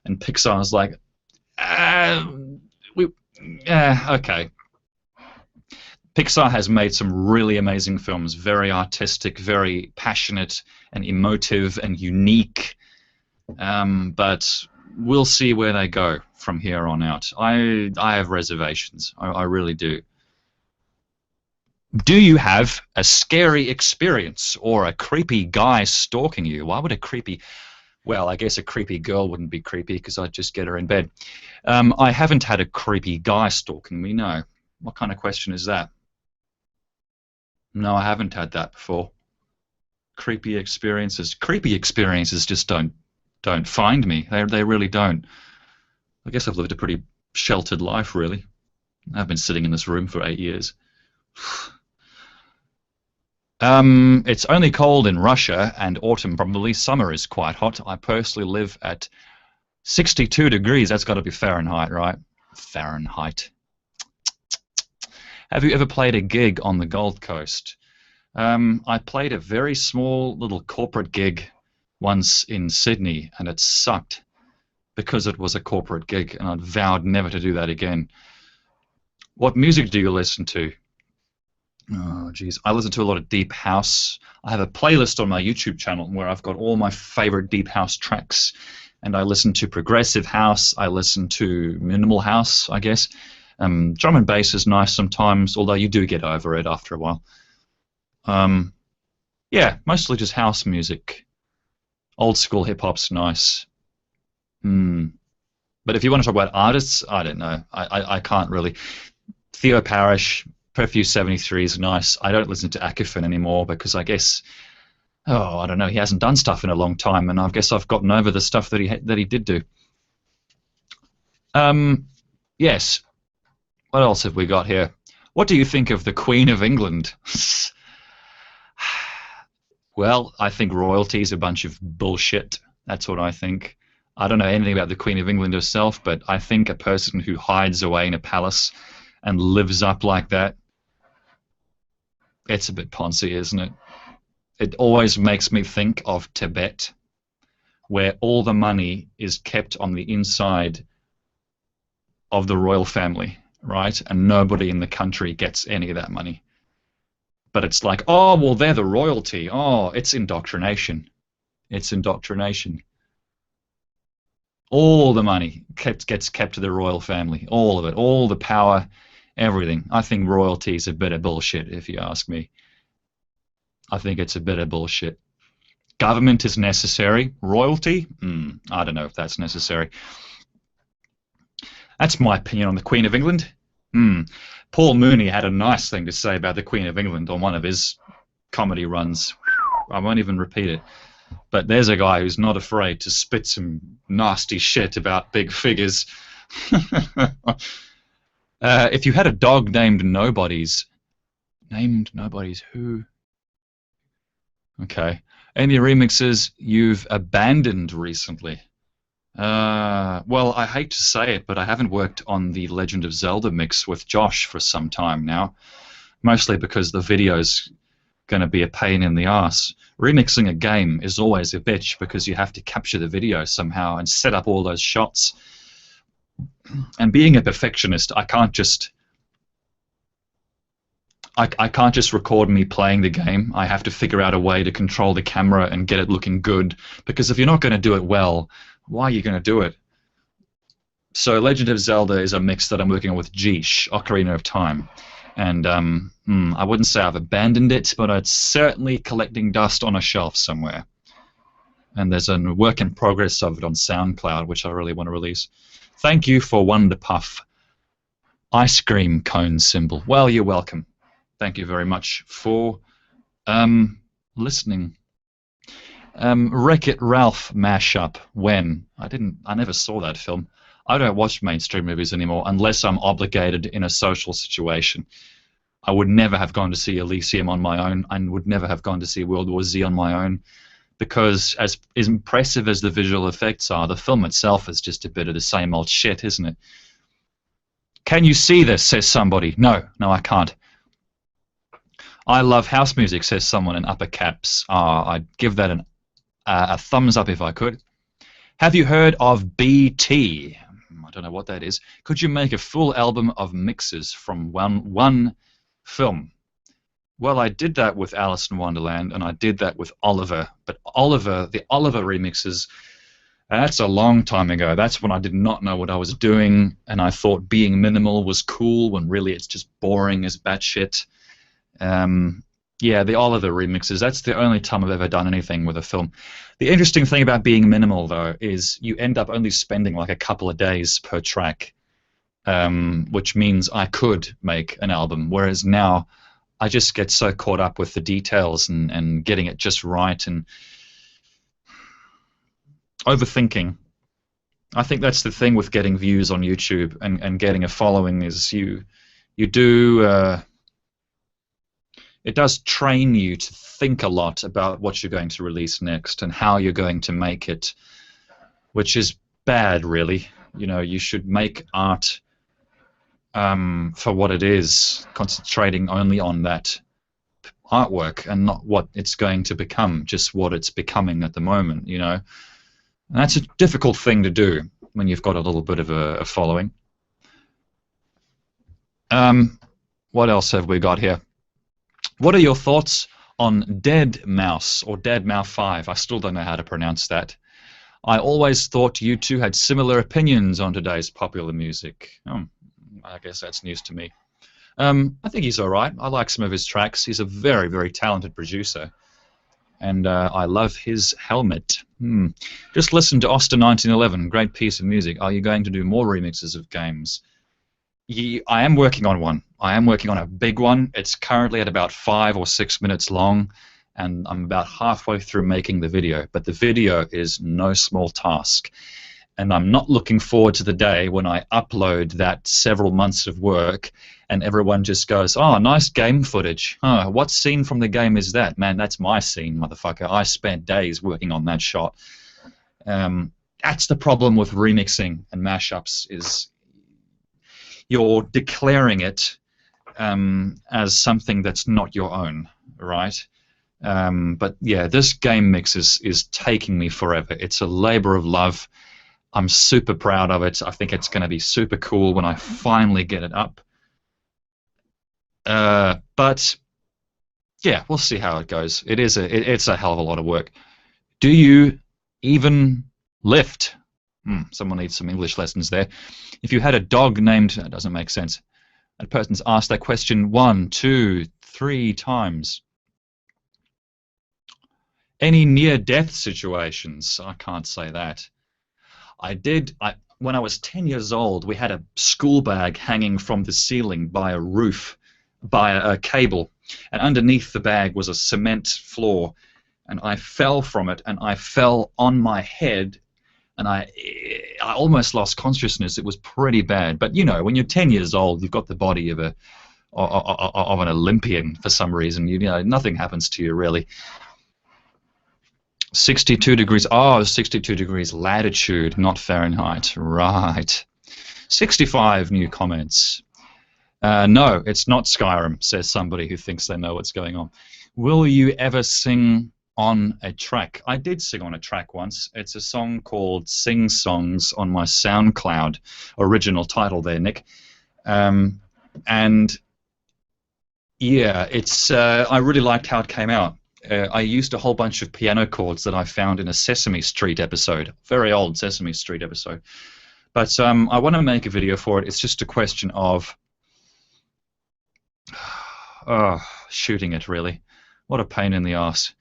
And Pixar's like, okay. Pixar has made some really amazing films, very artistic, very passionate and emotive and unique. But we'll see where they go from here on out. I have reservations. I really do. Do you have a scary experience or a creepy guy stalking you? Why would a creepy... Well, I guess a creepy girl wouldn't be creepy because I'd just get her in bed. I haven't had a creepy guy stalking me, no. What kind of question is that? No, I haven't had that before. Creepy experiences. Creepy experiences just don't find me. They really don't. I guess I've lived a pretty sheltered life, really. I've been sitting in this room for 8 years. It's only cold in Russia, and autumn, probably summer, is quite hot. I personally live at 62 degrees. That's got to be Fahrenheit, right? Fahrenheit. Have you ever played a gig on the Gold Coast? I played a very small little corporate gig once in Sydney, and it sucked because it was a corporate gig, and I'd vowed never to do that again. What music do you listen to? Oh, geez. I listen to a lot of deep house. I have a playlist on my YouTube channel where I've got all my favorite deep house tracks, and I listen to progressive house. I listen to minimal house, I guess. Drum and bass is nice sometimes, although you do get over it after a while. Yeah, mostly just house music. Old school hip hop's nice. But if you want to talk about artists, I don't know. I can't really. Theo Parrish, Perfuse 73 is nice. I don't listen to Akifin anymore because I guess, I don't know, he hasn't done stuff in a long time, and I guess I've gotten over the stuff that he did do. Yes. What else have we got here? What do you think of the Queen of England? Well, I think royalty is a bunch of bullshit. That's what I think. I don't know anything about the Queen of England herself, but I think a person who hides away in a palace and lives up like that, it's a bit poncy, isn't it? It always makes me think of Tibet, where all the money is kept on the inside of the royal family, right? And nobody in the country gets any of that money. But it's like, oh, well, they're the royalty. Oh, it's indoctrination. It's indoctrination. All the money gets kept to the royal family. All of it. All the power, everything. I think royalty is a bit of bullshit, if you ask me. I think it's a bit of bullshit. Government is necessary. Royalty? I don't know if that's necessary. That's my opinion on the Queen of England. Paul Mooney had a nice thing to say about the Queen of England on one of his comedy runs. I won't even repeat it. But there's a guy who's not afraid to spit some nasty shit about big figures. If you had a dog named Nobodies... Named Nobodies who? Okay. Any remixes you've abandoned recently? Well, I hate to say it, but I haven't worked on the Legend of Zelda mix with Josh for some time now, mostly because the video's going to be a pain in the ass. Remixing a game is always a bitch because you have to capture the video somehow and set up all those shots. And being a perfectionist, I can't just I can't just record me playing the game. I have to figure out a way to control the camera and get it looking good. Because if you're not going to do it well, why are you going to do it? So Legend of Zelda is a mix that I'm working on with Geesh, Ocarina of Time. And I wouldn't say I've abandoned it, but it's certainly collecting dust on a shelf somewhere. And there's a work in progress of it on SoundCloud, which I really want to release. Thank you for Wonder Puff ice cream cone symbol. Well, you're welcome. Thank you very much for listening. Wreck-It Ralph mashup. When? I never saw that film. I don't watch mainstream movies anymore unless I'm obligated in a social situation. I would never have gone to see Elysium on my own. I would never have gone to see World War Z on my own, because as impressive as the visual effects are, the film itself is just a bit of the same old shit, isn't it? Can you see this, says somebody. No, I can't. I love house music, says someone in upper caps. I'd give that a thumbs up if I could. Have you heard of BT? I don't know what that is. Could you make a full album of mixes from one film? Well, I did that with Alice in Wonderland, and I did that with Oliver. But the Oliver remixes, that's a long time ago. That's when I did not know what I was doing, and I thought being minimal was cool, when really it's just boring as batshit. Yeah, the Oliver remixes, that's the only time I've ever done anything with a film. The interesting thing about being minimal, though, is you end up only spending like a couple of days per track, which means I could make an album, whereas now I just get so caught up with the details and getting it just right and overthinking. I think that's the thing with getting views on YouTube and getting a following, is you do... it does train you to think a lot about what you're going to release next and how you're going to make it, which is bad, really. You know, you should make art for what it is, concentrating only on that artwork and not what it's going to become, just what it's becoming at the moment, you know. And that's a difficult thing to do when you've got a little bit of a following. What else have we got here? What are your thoughts on Dead Mouse or Dead Mouse 5? I still don't know how to pronounce that. I always thought you two had similar opinions on today's popular music. Oh, I guess that's news to me. I think he's all right. I like some of his tracks. He's a very, very talented producer. And I love his helmet. Just listen to Austin 1911. Great piece of music. Are you going to do more remixes of games? I am working on one. I am working on a big one. It's currently at about 5 or 6 minutes long, and I'm about halfway through making the video. But the video is no small task. And I'm not looking forward to the day when I upload that several months of work and everyone just goes, oh, nice game footage. Huh, what scene from the game is that? Man, that's my scene, motherfucker. I spent days working on that shot. That's the problem with remixing and mashups, is you're declaring it as something that's not your own, right? But yeah, this game mix is taking me forever. It's a labor of love. I'm super proud of it. I think it's going to be super cool when I finally get it up. But yeah, we'll see how it goes. It's a hell of a lot of work. Do you even lift? Someone needs some English lessons there. If you had a dog named... That doesn't make sense. That person's asked that question 1, 2, 3 times. Any near-death situations? I can't say that. When I was 10 years old, we had a school bag hanging from the ceiling by a roof, by a cable, and underneath the bag was a cement floor, and I fell from it, and I fell on my head, and I almost lost consciousness. It was pretty bad. But you know, when you're 10 years old, you've got the body of an Olympian for some reason. You know, nothing happens to you really. 62 degrees. Oh, 62 degrees latitude, not Fahrenheit. Right. 65 new comments. No, it's not Skyrim, says somebody who thinks they know what's going on. Will you ever sing on a track? I did sing on a track once. It's a song called Sing Songs on my SoundCloud. Original title there, Nick. And Yeah, it's. I really liked how it came out. I used a whole bunch of piano chords that I found in a Sesame Street episode, very old Sesame Street episode. But I want to make a video for it. It's just a question of oh, shooting it, really. What a pain in the ass.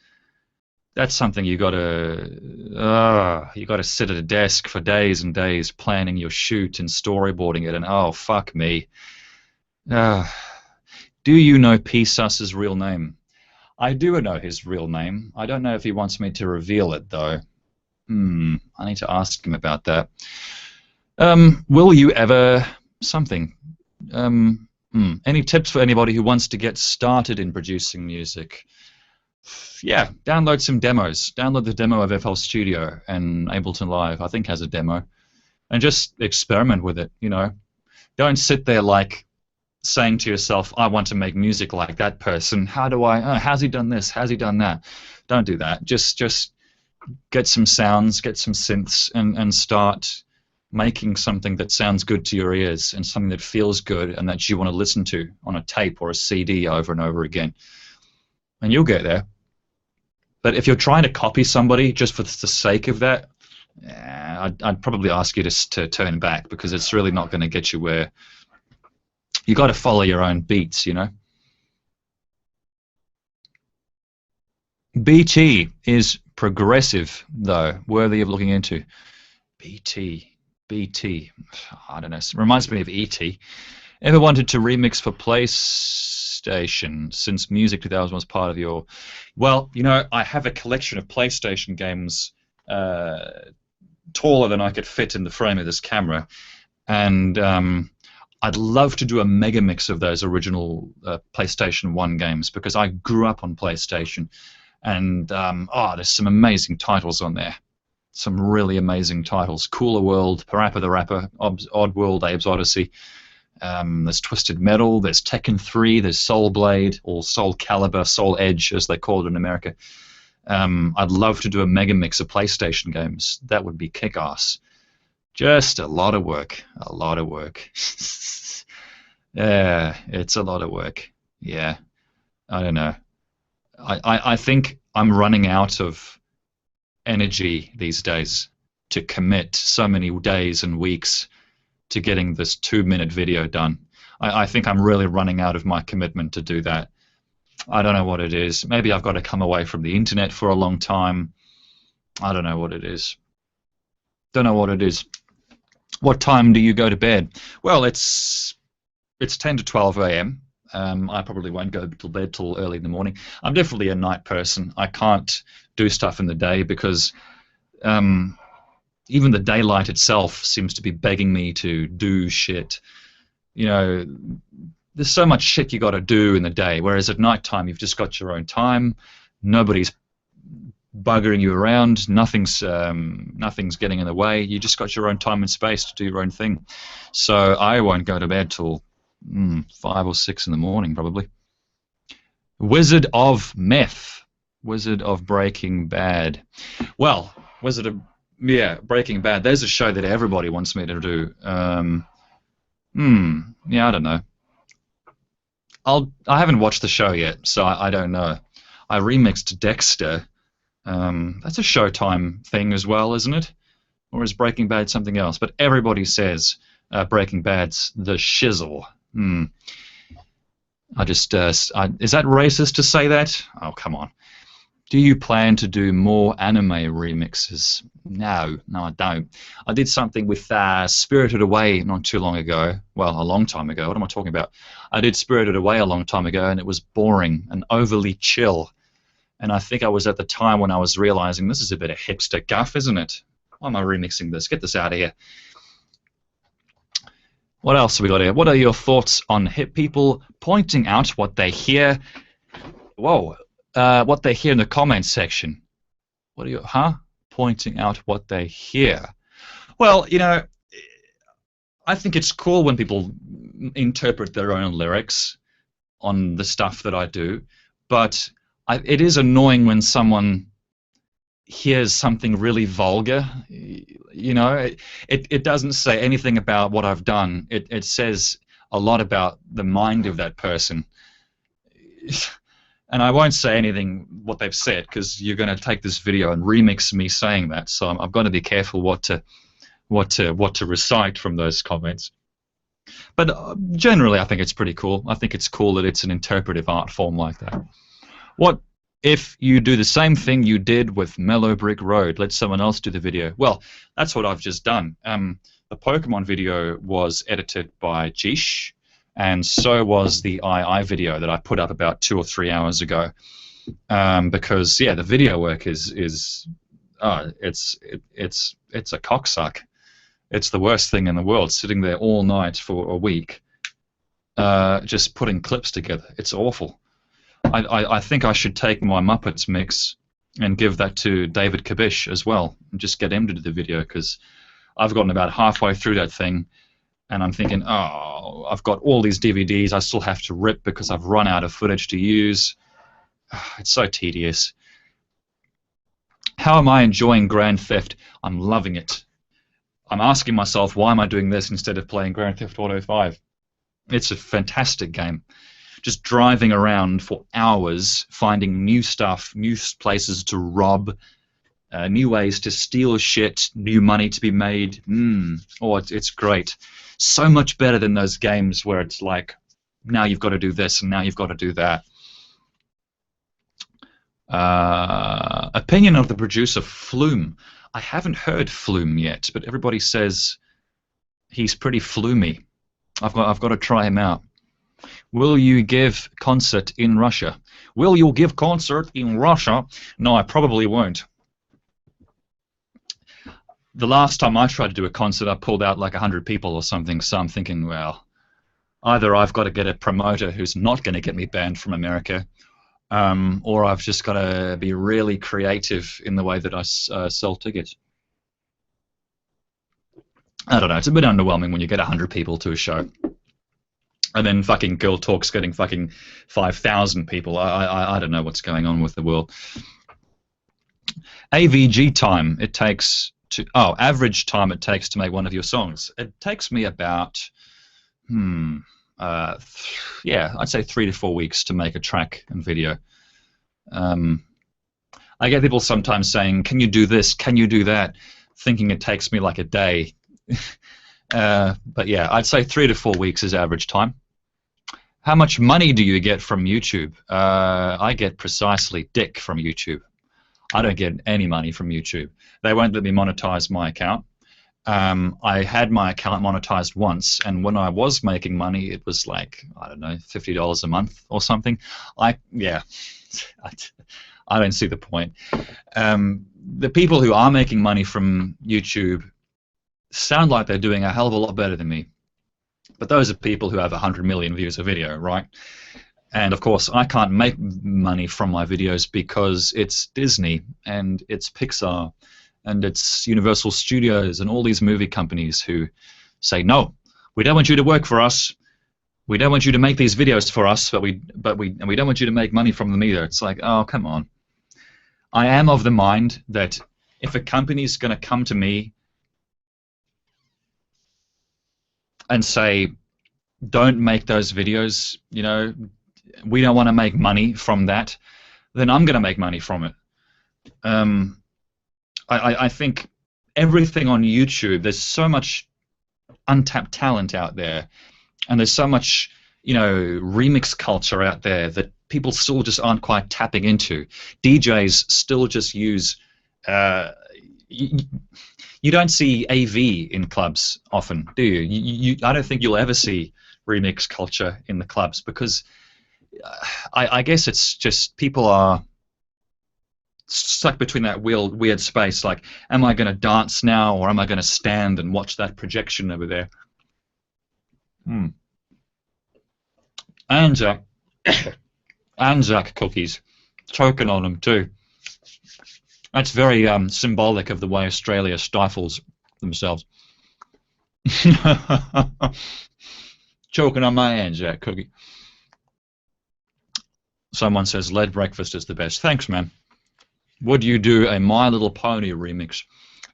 That's something you got to sit at a desk for days and days planning your shoot and storyboarding it, and oh fuck me. Uh, do you know P. Suss's real name? I do know his real name. I don't know if he wants me to reveal it though. I need to ask him about that. Will you ever something? Any tips for anybody who wants to get started in producing music? Yeah, download some demos. Download the demo of FL Studio, and Ableton Live, I think, has a demo, and just experiment with it. Don't sit there like saying to yourself, "I want to make music like that person. How do I? How's he done this? How's he done that?" Don't do that. Just get some sounds, get some synths, and start making something that sounds good to your ears and something that feels good and that you want to listen to on a tape or a CD over and over again, and you'll get there. But if you're trying to copy somebody just for the sake of that, I'd probably ask you to turn back, because it's really not going to get you where. You got to follow your own beats, BT is progressive, though, worthy of looking into. BT, I don't know. It reminds me of ET. Ever wanted to remix for PlayStation, since Music 2000 was part of your... Well, I have a collection of PlayStation games taller than I could fit in the frame of this camera, and I'd love to do a mega mix of those original PlayStation 1 games, because I grew up on PlayStation, and there's some amazing titles on there. Some really amazing titles. Cooler World, Parappa the Rapper, Odd World, Abe's Odyssey. There's Twisted Metal, there's Tekken 3, there's Soul Blade, or Soul Calibur, Soul Edge, as they call it in America. I'd love to do a mega mix of PlayStation games. That would be kick-ass. Just a lot of work. A lot of work. Yeah, it's a lot of work. Yeah, I don't know. I think I'm running out of energy these days to commit so many days and weeks to getting this 2-minute video done. I think I'm really running out of my commitment to do that. I don't know what it is. Maybe I've got to come away from the internet for a long time. I don't know what it is. Don't know what it is. What time do you go to bed? Well, it's 10 to 12 a.m. I probably won't go to bed till early in the morning. I'm definitely a night person. I can't do stuff in the day because even the daylight itself seems to be begging me to do shit. There's so much shit you got to do in the day, whereas at night time you've just got your own time. Nobody's buggering you around. Nothing's getting in the way. You just got your own time and space to do your own thing. So I won't go to bed till 5 or 6 in the morning probably. Wizard of Meth. Wizard of Breaking Bad. Well, Breaking Bad. There's a show that everybody wants me to do. Yeah, I don't know. I haven't watched the show yet, so I don't know. I remixed Dexter. That's a Showtime thing as well, isn't it? Or is Breaking Bad something else? But everybody says Breaking Bad's the shizzle. Is that racist to say that? Oh, come on. Do you plan to do more anime remixes? No, I don't. I did something with Spirited Away not too long ago. Well, a long time ago. What am I talking about? I did Spirited Away a long time ago, and it was boring and overly chill. And I think I was at the time when I was realizing this is a bit of hipster guff, isn't it? Why am I remixing this? Get this out of here. What else have we got here? What are your thoughts on hip people pointing out what they hear? Whoa. What they hear in the comments section. What are you, pointing out what they hear? Well, I think it's cool when people interpret their own lyrics on the stuff that I do, but it is annoying when someone hears something really vulgar. It doesn't say anything about what I've done. It says a lot about the mind of that person. and I won't say anything what they've said because you're going to take this video and remix me saying that. So I've got to be careful what to recite from those comments. But generally, I think it's pretty cool. I think it's cool that it's an interpretive art form like that. What if you do the same thing you did with Mellow Brick Road? Let someone else do the video. Well, that's what I've just done. The Pokemon video was edited by Jish, and so was the II video that I put up about 2 or 3 hours ago. Because yeah, the video work is it's a cocksuck. It's the worst thing in the world, sitting there all night for a week, just putting clips together. It's awful. I think I should take my Muppets mix and give that to David Kabish as well, and just get him to do the video, because I've gotten about halfway through that thing, and I'm thinking, oh, I've got all these DVDs I still have to rip because I've run out of footage to use. It's so tedious. How am I enjoying Grand Theft? I'm loving it. I'm asking myself, why am I doing this instead of playing Grand Theft Auto 5? It's a fantastic game. Just driving around for hours, finding new stuff, new places to rob, new ways to steal shit, new money to be made. Oh, it's great. So much better than those games where it's like, now you've got to do this and now you've got to do that. Opinion of the producer Flume. I haven't heard Flume yet, but everybody says he's pretty flumy. I've got to try him out. Will you give concert in Russia? Will you give concert in Russia? No, I probably won't. The last time I tried to do a concert, I pulled out like 100 people or something, so I'm thinking, well, either I've got to get a promoter who's not going to get me banned from America, or I've just got to be really creative in the way that I sell tickets. I don't know, it's a bit underwhelming when you get 100 people to a show. And then fucking Girl Talk's getting fucking 5,000 people. I don't know what's going on with the world. AVG time it takes to... Oh, average time it takes to make one of your songs. It takes me about... yeah, I'd say 3 to 4 weeks to make a track and video. I get people sometimes saying, can you do this, can you do that, thinking it takes me like a day. But yeah, I'd say 3 to 4 weeks is average time. How much money do you get from YouTube? I get precisely dick from YouTube. I don't get any money from YouTube. They won't let me monetize my account. I had my account monetized once, and when I was making money, it was like, I don't know, $50 a month or something. I don't see the point. The people who are making money from YouTube sound like they're doing a hell of a lot better than me. But those are people who have 100 million views a video, right? And of course, I can't make money from my videos because it's Disney and it's Pixar and it's Universal Studios and all these movie companies who say, no, we don't want you to work for us. We don't want you to make these videos for us, and we don't want you to make money from them either. It's like, oh, come on. I am of the mind that if a company's going to come to me and say, don't make those videos, you know, we don't want to make money from that, then I'm going to make money from it. I think everything on YouTube, there's so much untapped talent out there, and there's so much, you know, remix culture out there that people still just aren't quite tapping into. DJs still just use... You don't see AV in clubs often, do you? I don't think you'll ever see remix culture in the clubs because I guess it's just people are stuck between that weird space. Like, am I going to dance now or am I going to stand and watch that projection over there? Anzac cookies, choking on them too. That's very symbolic of the way Australia stifles themselves. Choking on my Anzac cookie. Someone says lead breakfast is the best. Thanks, man. Would you do a My Little Pony remix?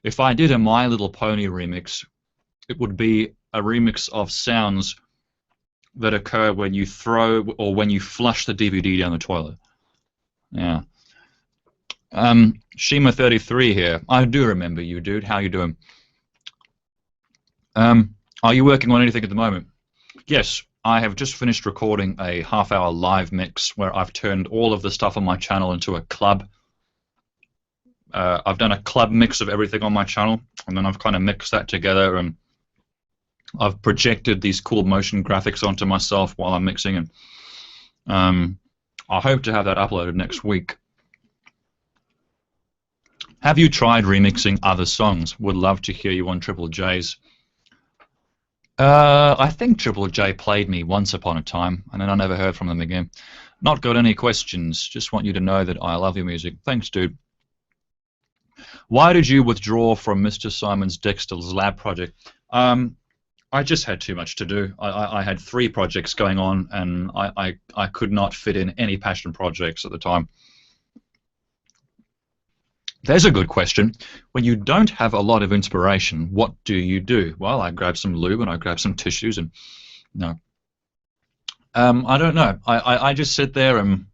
If I did a My Little Pony remix, it would be a remix of sounds that occur when you throw or when you flush the DVD down the toilet. Yeah. Shima33 here. I do remember you, dude. How you doing? Are you working on anything at the moment? Yes, I have just finished recording a half-hour live mix where I've turned all of the stuff on my channel into a club. I've done a club mix of everything on my channel, and then I've kind of mixed that together, and I've projected these cool motion graphics onto myself while I'm mixing, and I hope to have that uploaded next week. Have you tried remixing other songs? Would love to hear you on Triple J's. I think Triple J played me once upon a time, and then I never heard from them again. Not got any questions. Just want you to know that I love your music. Thanks, dude. Why did you withdraw from Mr. Simon's Dexter's Lab project? I just had too much to do. I had 3 projects going on, and I could not fit in any passion projects at the time. There's a good question. When you don't have a lot of inspiration, what do you do? Well, I grab some lube and I grab some tissues and no. I don't know. I just sit there and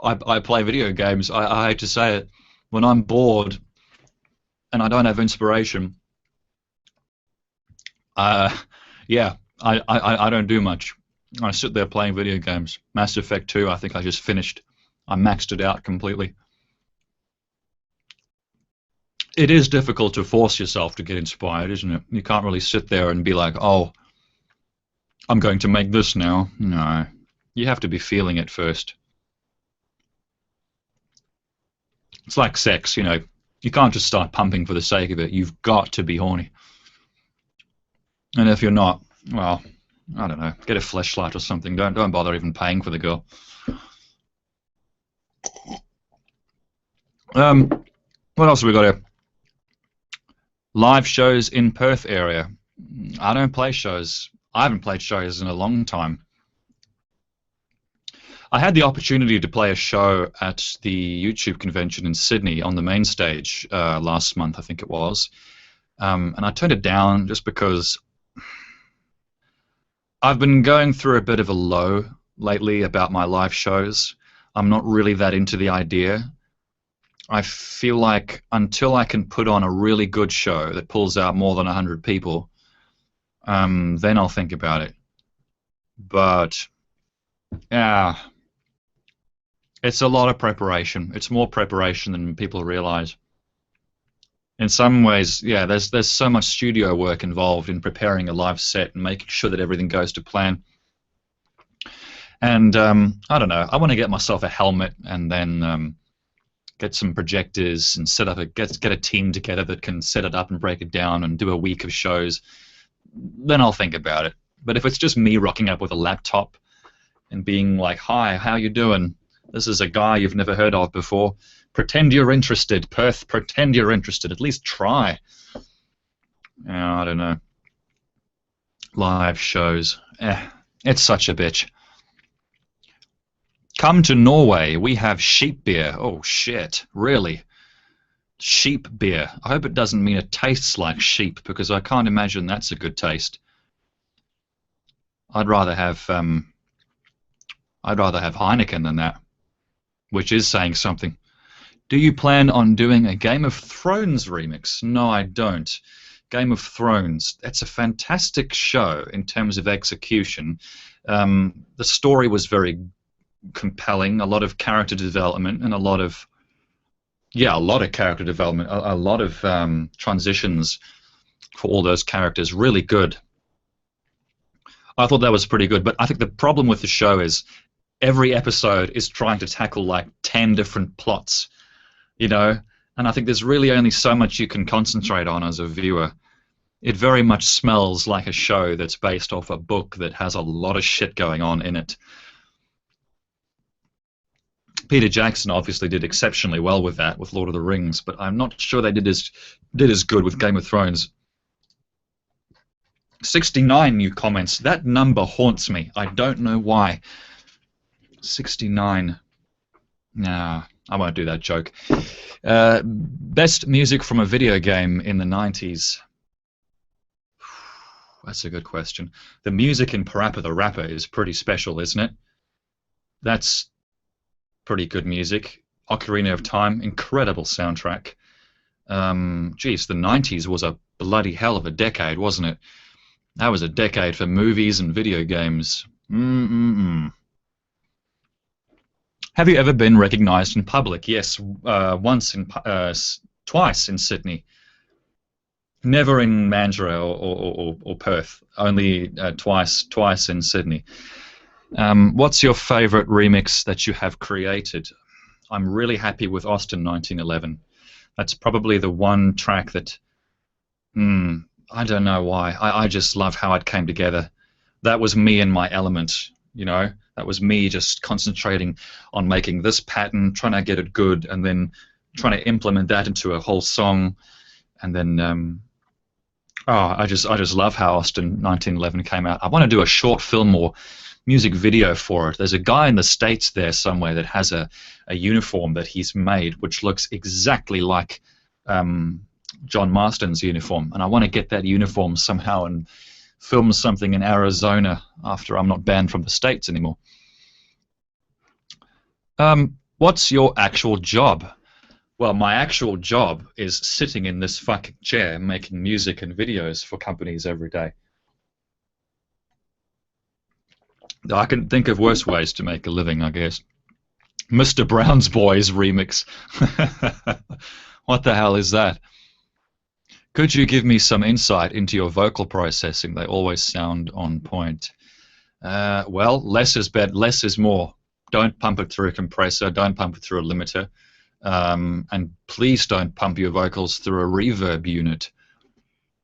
I play video games. I hate to say it. When I'm bored and I don't have inspiration, yeah, I don't do much. I sit there playing video games. Mass Effect 2, I think I just finished. I maxed it out completely. It is difficult to force yourself to get inspired, isn't it? You can't really sit there and be like, oh, I'm going to make this now. No. You have to be feeling it first. It's like sex, you know. You can't just start pumping for the sake of it. You've got to be horny. And if you're not, well, I don't know, get a fleshlight or something. Don't bother even paying for the girl. What else have we got here? Live shows in Perth area. I don't play shows. I haven't played shows in a long time. I had the opportunity to play a show at the YouTube convention in Sydney on the main stage last month, I think it was. And I turned it down just because I've been going through a bit of a low lately about my live shows. I'm not really that into the idea. I feel like until I can put on a really good show that pulls out more than 100 people, then I'll think about it. But, yeah, it's a lot of preparation. It's more preparation than people realize. In some ways, yeah, there's so much studio work involved in preparing a live set and making sure that everything goes to plan. And, I don't know, I want to get myself a helmet and then get some projectors and set up get a team together that can set it up and break it down and do a week of shows. Then I'll think about it. But if it's just me rocking up with a laptop and being like, "Hi, how you doing? This is a guy you've never heard of before. Pretend you're interested, Perth. Pretend you're interested. At least try." I don't know. Live shows. It's such a bitch. Come to Norway. We have sheep beer. Oh, shit. Really? Sheep beer. I hope it doesn't mean it tastes like sheep, because I can't imagine that's a good taste. I'd rather have Heineken than that, which is saying something. Do you plan on doing a Game of Thrones remix? No, I don't. Game of Thrones, that's a fantastic show in terms of execution. The story was very compelling, a lot of character development, and a lot of character development, a lot of transitions for all those characters. Really good. I thought that was pretty good, but I think the problem with the show is every episode is trying to tackle like 10 different plots, you know, and I think there's really only so much you can concentrate on as a viewer. It very much smells like a show that's based off a book that has a lot of shit going on in it. Peter Jackson obviously did exceptionally well with that, with Lord of the Rings, but I'm not sure they did as good with Game of Thrones. 69 new comments. That number haunts me. I don't know why. 69. Nah, I won't do that joke. Best music from a video game in the 90s. That's a good question. The music in Parappa the Rapper is pretty special, isn't it? That's pretty good music. Ocarina of Time, incredible soundtrack. Geez, the 90s was a bloody hell of a decade, wasn't it? That was a decade for movies and video games. Mm-mm-mm. Have you ever been recognised in public? Yes, twice in Sydney. Never in Mandurah or Perth. Only twice in Sydney. What's your favourite remix that you have created? I'm really happy with Austin 1911. That's probably the one track that, I don't know why. I just love how it came together. That was me in my element, you know. That was me just concentrating on making this pattern, trying to get it good, and then trying to implement that into a whole song. And then, I just love how Austin 1911 came out. I want to do a short film or music video for it. There's a guy in the States there somewhere that has a uniform that he's made which looks exactly like John Marston's uniform, and I want to get that uniform somehow and film something in Arizona after I'm not banned from the States anymore. What's your actual job? Well, my actual job is sitting in this fucking chair making music and videos for companies every day. I can think of worse ways to make a living, I guess. Mr. Brown's Boys remix. What the hell is that? Could you give me some insight into your vocal processing? They always sound on point. Well, less is better, less is more. Don't pump it through a compressor, don't pump it through a limiter, and please don't pump your vocals through a reverb unit.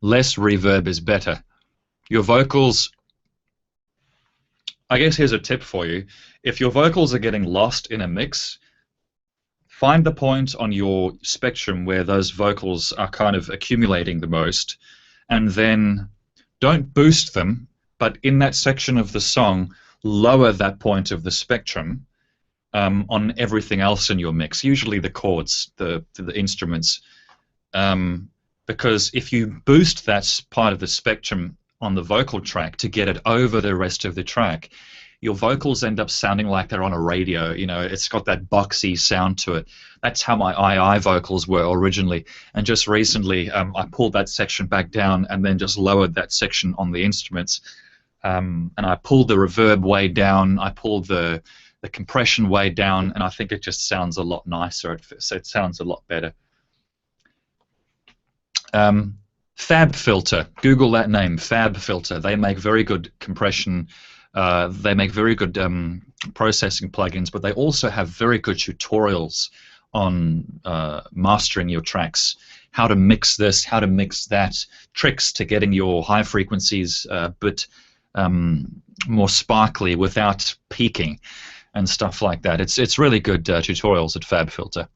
Less reverb is better. Your vocals, I guess here's a tip for you. If your vocals are getting lost in a mix, find the point on your spectrum where those vocals are kind of accumulating the most, and then don't boost them, but in that section of the song, lower that point of the spectrum on everything else in your mix, usually the chords, the instruments, because if you boost that part of the spectrum on the vocal track to get it over the rest of the track, your vocals end up sounding like they're on a radio. You know, it's got that boxy sound to it. That's how my II vocals were originally, and just recently I pulled that section back down and then just lowered that section on the instruments, and I pulled the reverb way down, I pulled the compression way down, and I think it just sounds a lot nicer. It sounds a lot better. Fab Filter. Google that name, Fab Filter. They make very good compression. They make very good processing plugins, but they also have very good tutorials on mastering your tracks, how to mix this, how to mix that, tricks to getting your high frequencies a bit more sparkly without peaking, and stuff like that. It's really good tutorials at Fab Filter.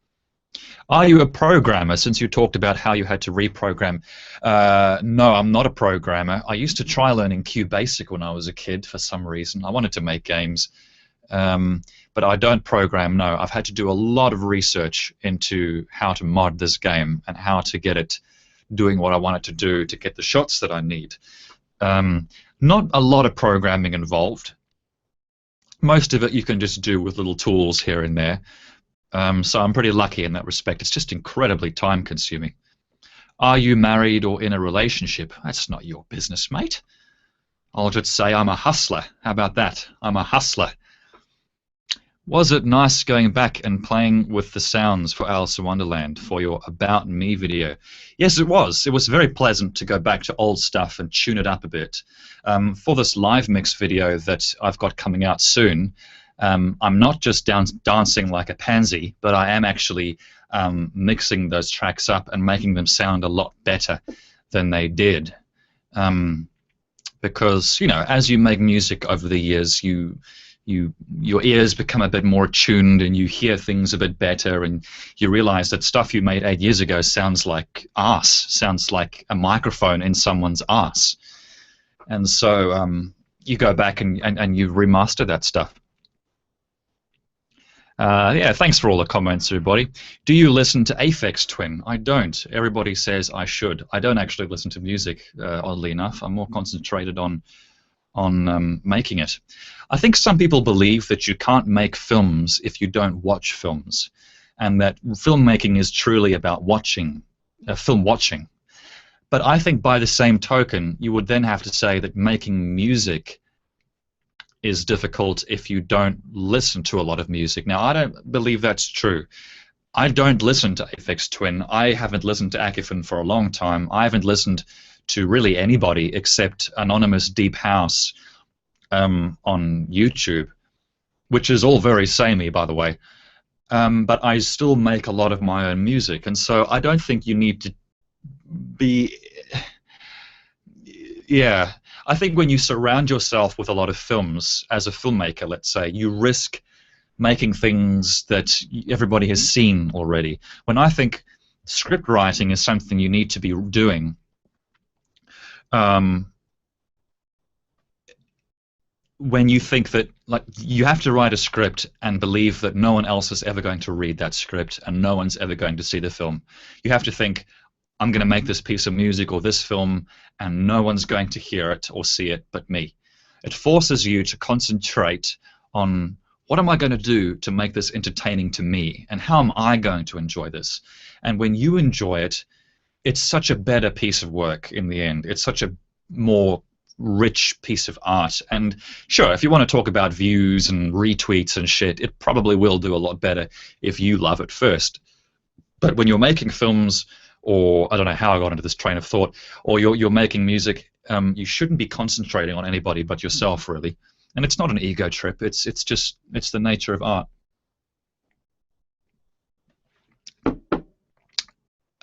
Are you a programmer, since you talked about how you had to reprogram? No, I'm not a programmer. I used to try learning QBasic when I was a kid for some reason. I wanted to make games, but I don't program, no. I've had to do a lot of research into how to mod this game and how to get it doing what I want it to do to get the shots that I need. Not a lot of programming involved. Most of it you can just do with little tools here and there. So I'm pretty lucky in that respect. It's just incredibly time-consuming. Are you married or in a relationship? That's not your business, mate. I'll just say I'm a hustler. How about that? I'm a hustler. Was it nice going back and playing with the sounds for Alice in Wonderland for your About Me video? Yes, it was. It was very pleasant to go back to old stuff and tune it up a bit. For this live mix video that I've got coming out soon, I'm not just dancing like a pansy, but I am actually mixing those tracks up and making them sound a lot better than they did. Because, you know, as you make music over the years, your ears become a bit more attuned and you hear things a bit better, and you realize that stuff you made 8 years ago sounds like arse, sounds like a microphone in someone's arse. And so you go back and you remaster that stuff. Yeah, thanks for all the comments, everybody. Do you listen to Aphex Twin? I don't. Everybody says I should. I don't actually listen to music, oddly enough. I'm more concentrated on making it. I think some people believe that you can't make films if you don't watch films, and that filmmaking is truly about watching, film watching. But I think by the same token, you would then have to say that making music is difficult if you don't listen to a lot of music. Now, I don't believe that's true. I don't listen to Aphex Twin. I haven't listened to Akifin for a long time. I haven't listened to really anybody except Anonymous Deep House on YouTube, which is all very samey, by the way. But I still make a lot of my own music, and so I don't think you need to be... Yeah, I think when you surround yourself with a lot of films as a filmmaker, let's say, you risk making things that everybody has seen already. When I think script writing is something you need to be doing, when you think that, like, you have to write a script and believe that no one else is ever going to read that script and no one's ever going to see the film. You have to think, I'm going to make this piece of music or this film and no one's going to hear it or see it but me. It forces you to concentrate on what am I going to do to make this entertaining to me and how am I going to enjoy this. And when you enjoy it, it's such a better piece of work in the end. It's such a more rich piece of art. And sure, if you want to talk about views and retweets and shit, it probably will do a lot better if you love it first. But when you're making films, or I don't know how I got into this train of thought, or you're making music, you shouldn't be concentrating on anybody but yourself, really. And it's not an ego trip. It's the nature of art.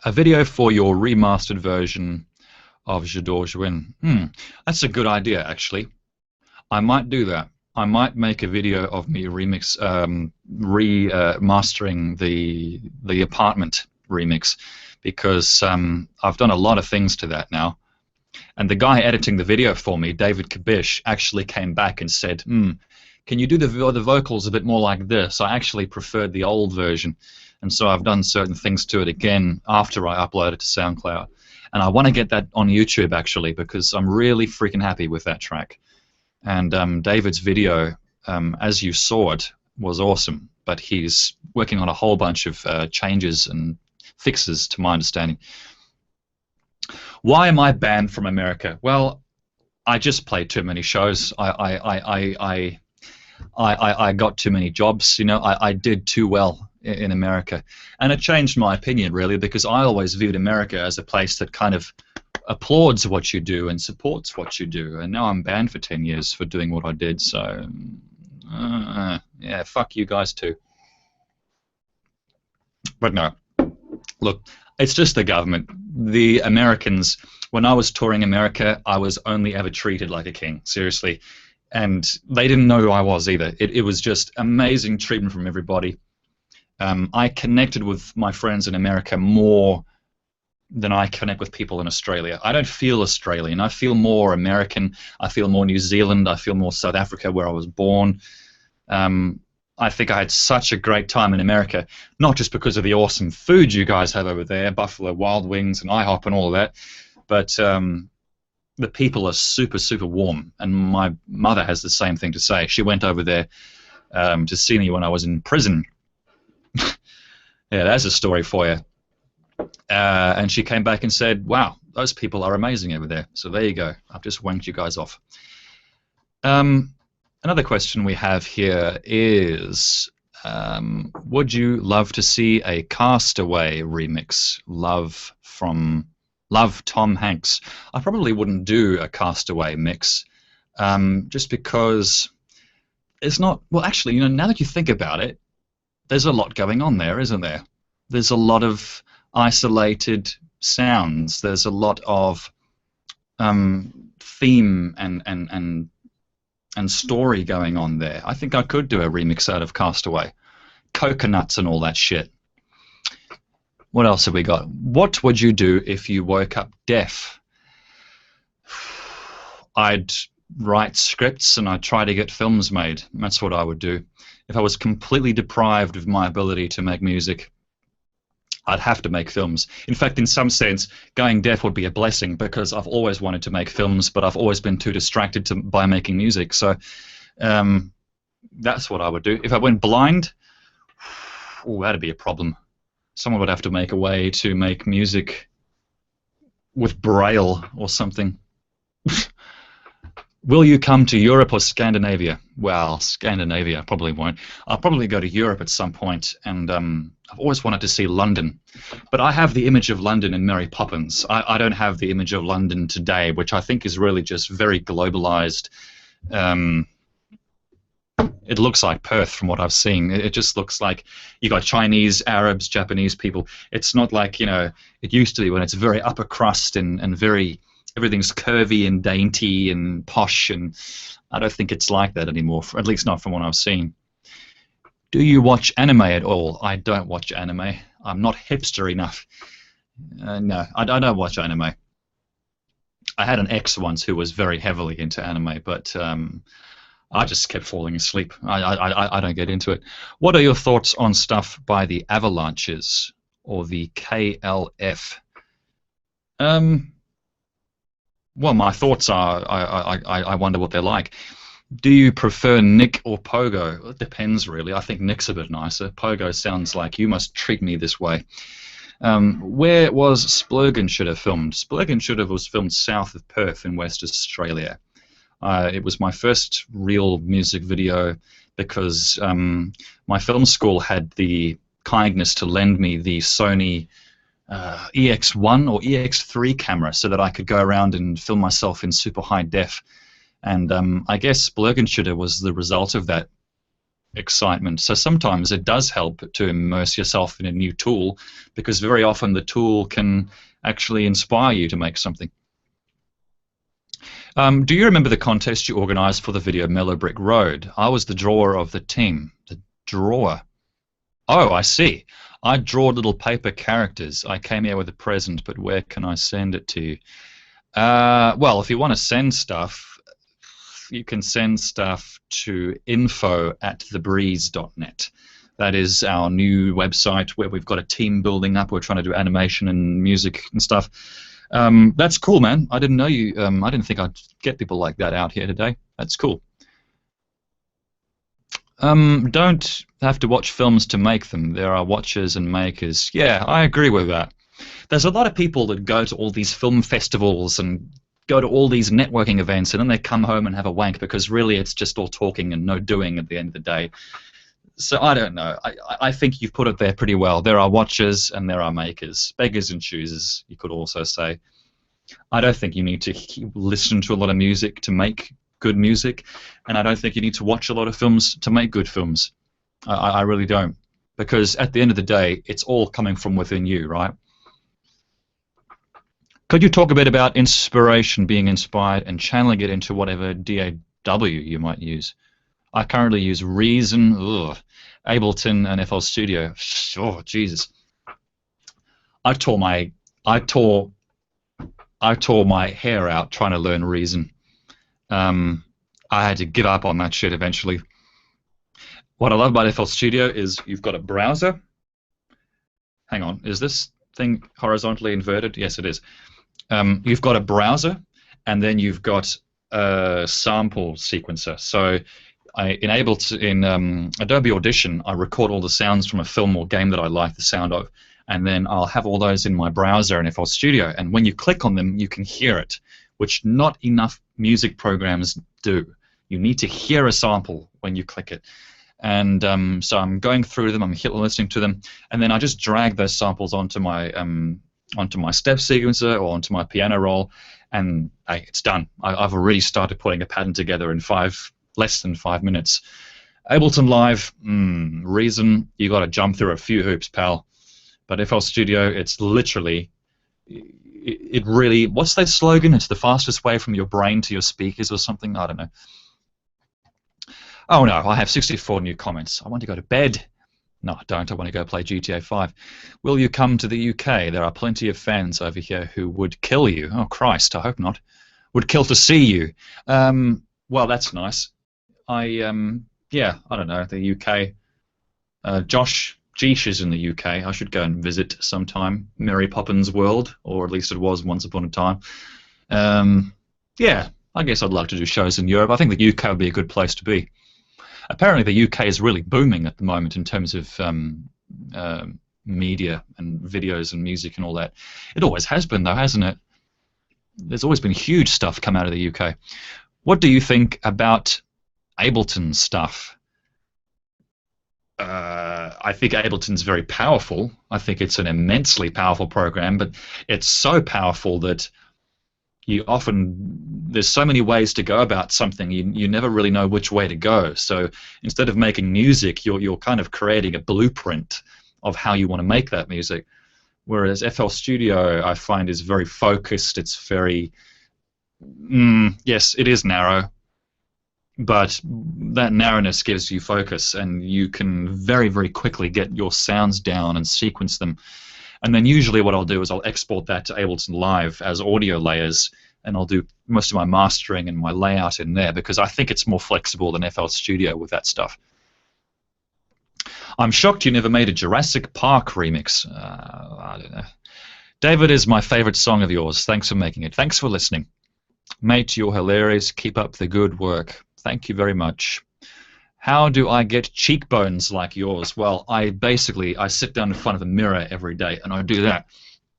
A video for your remastered version of J'adore Jouin. That's a good idea, actually. I might do that. I might make a video of me remastering the Apartment remix, because I've done a lot of things to that now. And the guy editing the video for me, David Kabish, actually came back and said, can you do the vocals a bit more like this? I actually preferred the old version. And so I've done certain things to it again after I upload it to SoundCloud. And I want to get that on YouTube, actually, because I'm really freaking happy with that track. And David's video, as you saw it, was awesome. But he's working on a whole bunch of changes and fixes, to my understanding. Why am I banned from America? Well, I just played too many shows. I got too many jobs. You know, I did too well in America, and it changed my opinion, really, because I always viewed America as a place that kind of applauds what you do and supports what you do. And now I'm banned for 10 years for doing what I did. So, yeah, fuck you guys too. But no. Look, it's just the government. The Americans, when I was touring America, I was only ever treated like a king, seriously. And they didn't know who I was either. It was just amazing treatment from everybody. I connected with my friends in America more than I connect with people in Australia. I don't feel Australian. I feel more American. I feel more New Zealand. I feel more South Africa, where I was born. I think I had such a great time in America, not just because of the awesome food you guys have over there, Buffalo Wild Wings and IHOP and all of that, but the people are super, super warm. And my mother has the same thing to say. She went over there to see me when I was in prison. Yeah, that's a story for you. And she came back and said, wow, those people are amazing over there. So there you go. I've just wanked you guys off. Another question we have here is, would you love to see a Castaway remix? Love Tom Hanks. I probably wouldn't do a Castaway mix, just because it's not, well, actually, you know, now that you think about it, there's a lot going on there, isn't there? There's a lot of isolated sounds. There's a lot of theme and story going on there. I think I could do a remix out of Castaway. Coconuts and all that shit. What else have we got? What would you do if you woke up deaf? I'd write scripts and I'd try to get films made. That's what I would do. if I was completely deprived of my ability to make music, I'd have to make films. In fact, in some sense, going deaf would be a blessing because I've always wanted to make films, but I've always been too distracted by making music. So um, that's what I would do. If I went blind, oh, that'd be a problem. Someone would have to make a way to make music with Braille or something. Will you come to Europe or Scandinavia? Well, Scandinavia, I probably won't. I'll probably go to Europe at some point, and I've always wanted to see London. But I have the image of London in Mary Poppins. I don't have the image of London today, which I think is really just very globalized. It looks like Perth from what I've seen. It just looks like you got Chinese, Arabs, Japanese people. It's not like, it used to be when it's very upper crust and very... everything's curvy and dainty and posh, and I don't think it's like that anymore, at least not from what I've seen. Do you watch anime at all? I don't watch anime. I'm not hipster enough. No, I don't watch anime. I had an ex once who was very heavily into anime, but I just kept falling asleep. I don't get into it. What are your thoughts on stuff by the Avalanches or the KLF? Well, my thoughts are, I wonder what they're like. Do you prefer Nick or Pogo? Well, it depends, really. I think Nick's a bit nicer. Pogo sounds like you must treat me this way. Where was Splurgenschutter filmed? Splurgenschutter was filmed south of Perth in West Australia. It was my first real music video because my film school had the kindness to lend me the Sony EX1 or EX3 camera so that I could go around and film myself in super high def. And I guess Splurgenschutter was the result of that excitement. So sometimes it does help to immerse yourself in a new tool because very often the tool can actually inspire you to make something. Do you remember the contest you organised for the video Mellow Brick Road? I was the drawer of the team. The drawer. Oh, I see. I draw little paper characters. I came here with a present, but where can I send it to? Well, if you want to send stuff, you can send stuff to info@thebreeze.net. That is our new website where we've got a team building up. We're trying to do animation and music and stuff. That's cool, man. I didn't know you. I didn't think I'd get people like that out here today. That's cool. Don't have to watch films to make them. There are watchers and makers. Yeah, I agree with that. There's a lot of people that go to all these film festivals and go to all these networking events and then they come home and have a wank because really it's just all talking and no doing at the end of the day. So I don't know. I think you've put it there pretty well. There are watchers and there are makers. Beggars and choosers, you could also say. I don't think you need to listen to a lot of music to make good music, and I don't think you need to watch a lot of films to make good films. I really don't. Because at the end of the day, it's all coming from within you, right? Could you talk a bit about inspiration, being inspired, and channeling it into whatever DAW you might use? I currently use Reason, Ableton, and FL Studio. Oh, Jesus! I tore my hair out trying to learn Reason. I had to give up on that shit eventually. What I love about FL Studio is you've got a browser. Hang on, is this thing horizontally inverted? Yes, it is. You've got a browser, and then you've got a sample sequencer. So in Adobe Audition, I record all the sounds from a film or game that I like the sound of, and then I'll have all those in my browser in FL Studio, and when you click on them, you can hear it, which not enough music programs do. You need to hear a sample when you click it. And so I'm going through them, I'm listening to them, and then I just drag those samples onto my step sequencer or onto my piano roll, and hey, it's done. I've already started putting a pattern together in less than 5 minutes. Ableton Live, Reason, you got to jump through a few hoops, pal. But FL Studio, it's literally, it really, what's that slogan? It's the fastest way from your brain to your speakers or something? I don't know. Oh no, I have 64 new comments. I want to go to bed. No, I don't. I want to go play GTA 5. Will you come to the UK? There are plenty of fans over here who would kill you. Oh, Christ, I hope not. Would kill to see you. Well, that's nice. Yeah, I don't know, the UK. Josh is in the UK. I should go and visit sometime. Mary Poppins World, or at least it was once upon a time. Um, yeah, I guess I'd like to do shows in Europe. I think the UK would be a good place to be. Apparently, the UK is really booming at the moment in terms of uh, media and videos and music and all that. It always has been, though, hasn't it? There's always been huge stuff come out of the UK. What do you think about Ableton stuff? I think Ableton's very powerful. I think it's an immensely powerful program, but it's so powerful that you often there's so many ways to go about something. You never really know which way to go. So instead of making music, you're kind of creating a blueprint of how you want to make that music. Whereas FL Studio, I find, is very focused. It's very yes, it is narrow, but that narrowness gives you focus, and you can very, very quickly get your sounds down and sequence them. And then usually what I'll do is I'll export that to Ableton Live as audio layers, and I'll do most of my mastering and my layout in there because I think it's more flexible than FL Studio with that stuff. I'm shocked you never made a Jurassic Park remix. I don't know. David is my favorite song of yours. Thanks for making it. Thanks for listening. Mate, you're hilarious. Keep up the good work. Thank you very much. How do I get cheekbones like yours? Well, I sit down in front of a mirror every day, and I do that.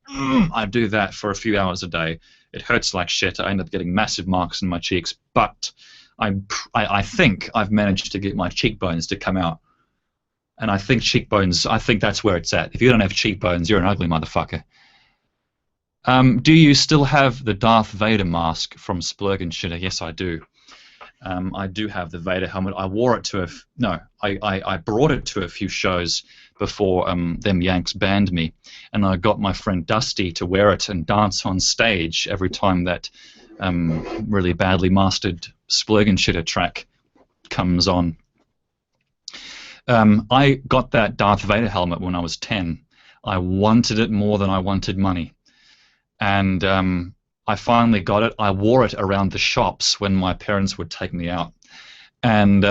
I do that for a few hours a day. It hurts like shit. I end up getting massive marks in my cheeks, but I think I've managed to get my cheekbones to come out. And I think that's where it's at. If you don't have cheekbones, you're an ugly motherfucker. Do you still have the Darth Vader mask from Splurg and Shitter? Yes, I do. I do have the Vader helmet. I wore it to I brought it to a few shows before them Yanks banned me, and I got my friend Dusty to wear it and dance on stage every time that really badly mastered Splurg and Shitter track comes on. I got that Darth Vader helmet when I was 10. I wanted it more than I wanted money. And I finally got it. I wore it around the shops when my parents would take me out. And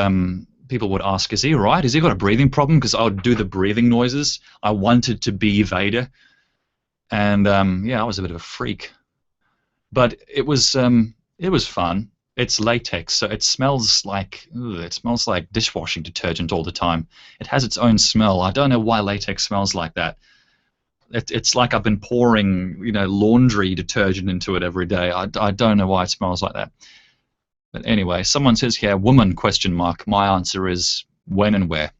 people would ask, is he all right? Has he got a breathing problem? Because I would do the breathing noises. I wanted to be Vader. And yeah, I was a bit of a freak. But it was fun. It's latex, so it smells like dishwashing detergent all the time. It has its own smell. I don't know why latex smells like that. It's like I've been pouring, laundry detergent into it every day. I don't know why it smells like that. But anyway, someone says here, woman, question mark. My answer is when and where.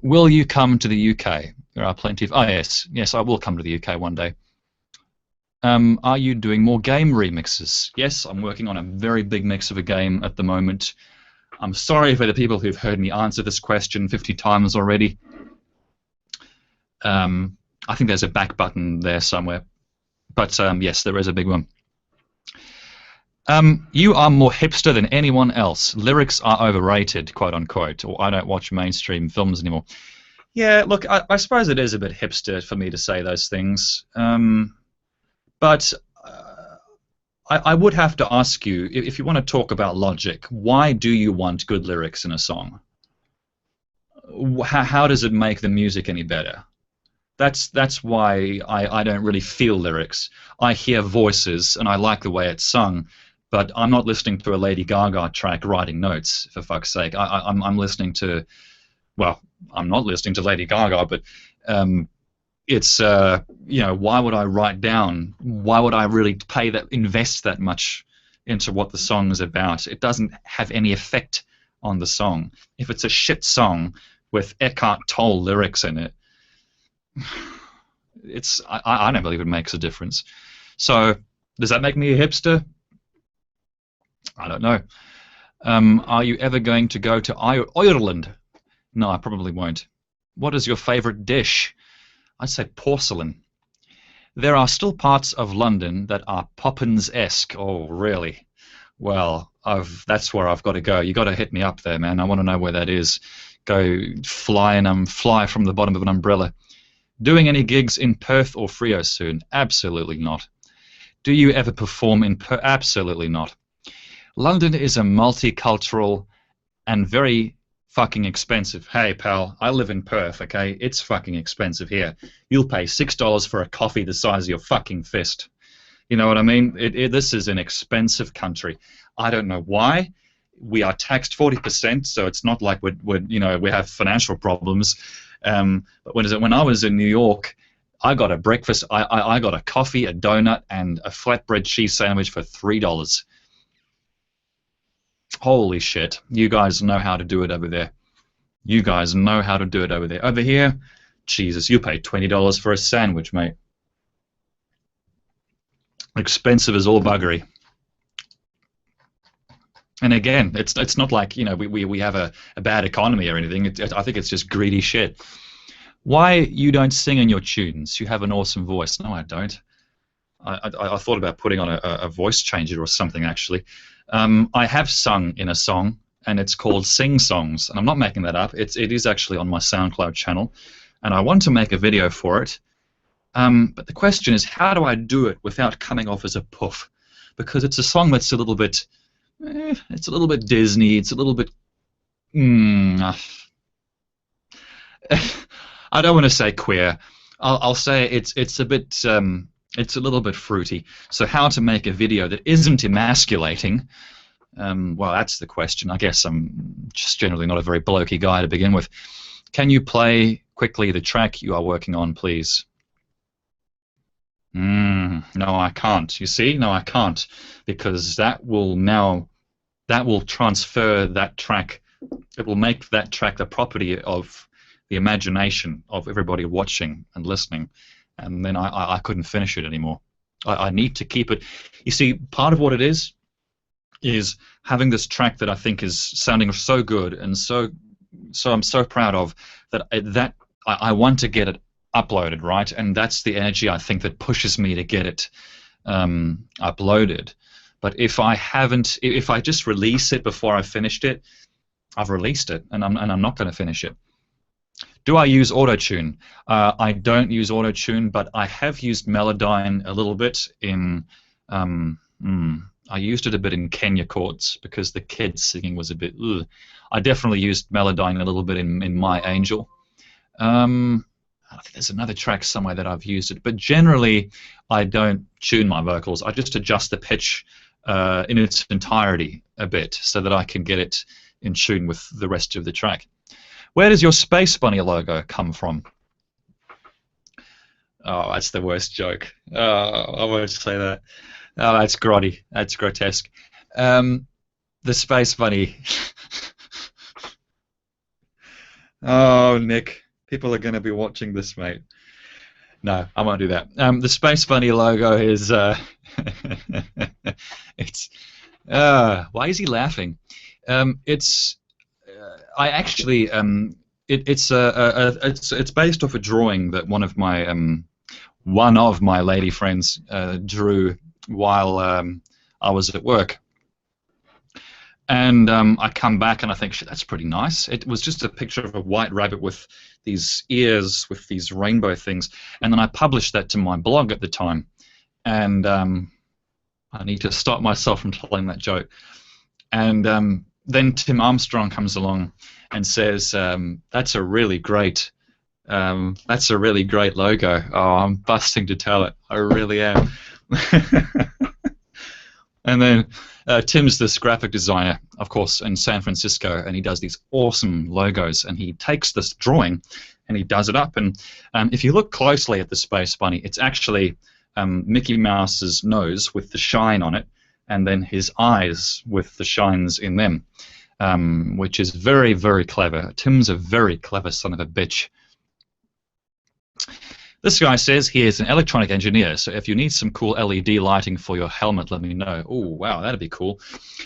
Will you come to the UK? There are plenty of... Oh, yes, I will come to the UK one day. Are you doing more game remixes? Yes, I'm working on a very big mix of a game at the moment. I'm sorry for the people who've heard me answer this question 50 times already. I think there's a back button there somewhere. But yes, there is a big one. You are more hipster than anyone else. Lyrics are overrated, quote unquote, or I don't watch mainstream films anymore. Yeah, look, I suppose it is a bit hipster for me to say those things. But I would have to ask you, if you want to talk about logic, why do you want good lyrics in a song? How does it make the music any better? That's why I don't really feel lyrics. I hear voices and I like the way it's sung, but I'm not listening to a Lady Gaga track writing notes, for fuck's sake. I'm listening to, well, I'm not listening to Lady Gaga, but it's why would I write down? Why would I really invest that much into what the song is about? It doesn't have any effect on the song. If it's a shit song with Eckhart Tolle lyrics in it, I don't believe it makes a difference. So does that make me a hipster? I don't know. Are you ever going to go to Ireland? No, I probably won't. What is your favorite dish? I'd say porcelain. There are still parts of London that are Poppins-esque. Oh, really? Well, that's where I've got to go. You got to hit me up there, man. I want to know where that is. Go fly from the bottom of an umbrella. Doing any gigs in Perth or Freo soon? Absolutely not. Do you ever perform in Perth? Absolutely not. London is a multicultural and very fucking expensive. Hey, pal, I live in Perth, okay? It's fucking expensive here. You'll pay $6 for a coffee the size of your fucking fist. You know what I mean? This is an expensive country. I don't know why. We are taxed 40%, so it's not like we have financial problems. But when I was in New York, I got a breakfast. I got a coffee, a donut, and a flatbread cheese sandwich for $3. Holy shit! You guys know how to do it over there. You guys know how to do it over there. Over here, Jesus, you pay $20 for a sandwich, mate. Expensive as all buggery. And again, it's not like we have a bad economy or anything. I think it's just greedy shit. Why you don't sing in your tunes? You have an awesome voice. No, I don't. I thought about putting on a voice changer or something, actually. I have sung in a song, and it's called Sing Songs, and I'm not making that up. It is actually on my SoundCloud channel, and I want to make a video for it. But the question is, how do I do it without coming off as a poof? Because it's a song that's a little bit, it's a little bit Disney. It's a little bit. I don't want to say queer. I'll say it's a bit. It's a little bit fruity. So how to make a video that isn't emasculating? Well, that's the question. I guess I'm just generally not a very blokey guy to begin with. Can you play quickly the track you are working on, please? No, I can't. You see? No, I can't, because that will transfer that track. It will make that track the property of the imagination of everybody watching and listening, and then I couldn't finish it anymore. I need to keep it. You see, part of what it is having this track that I think is sounding so good and so I'm so proud of that I want to get it uploaded, right? And that's the energy I think that pushes me to get it uploaded. But if I just release it before I've finished it, I've released it, and I'm not going to finish it. Do I use auto-tune? I don't use auto-tune, but I have used Melodyne a little bit in. I used it a bit in Kenya chords because the kids singing was a bit. Ugh. I definitely used Melodyne a little bit in My Angel. I think there's another track somewhere that I've used it, but generally I don't tune my vocals. I just adjust the pitch in its entirety a bit so that I can get it in tune with the rest of the track. Where does your Space Bunny logo come from? Oh, that's the worst joke. Oh, I won't say that. Oh, that's grotty. That's grotesque. The Space Bunny. Oh, Nick. People are going to be watching this, mate. No, I won't do that. The Space Bunny logo is... it's... why is he laughing? I actually... it's based off a drawing that one of my lady friends drew while I was at work. And I come back and I think, shit, that's pretty nice. It was just a picture of a white rabbit with these ears with these rainbow things. And then I published that to my blog at the time. And I need to stop myself from telling that joke. And then Tim Armstrong comes along and says, that's a really great logo. Oh, I'm busting to tell it. I really am. And then Tim's this graphic designer, of course, in San Francisco, and he does these awesome logos. And he takes this drawing and he does it up. And if you look closely at the Space Bunny, it's actually Mickey Mouse's nose with the shine on it, and then his eyes with the shines in them, which is very, very clever. Tim's a very clever son of a bitch. This guy says he is an electronic engineer, so if you need some cool LED lighting for your helmet, let me know. Oh, wow, that'd be cool.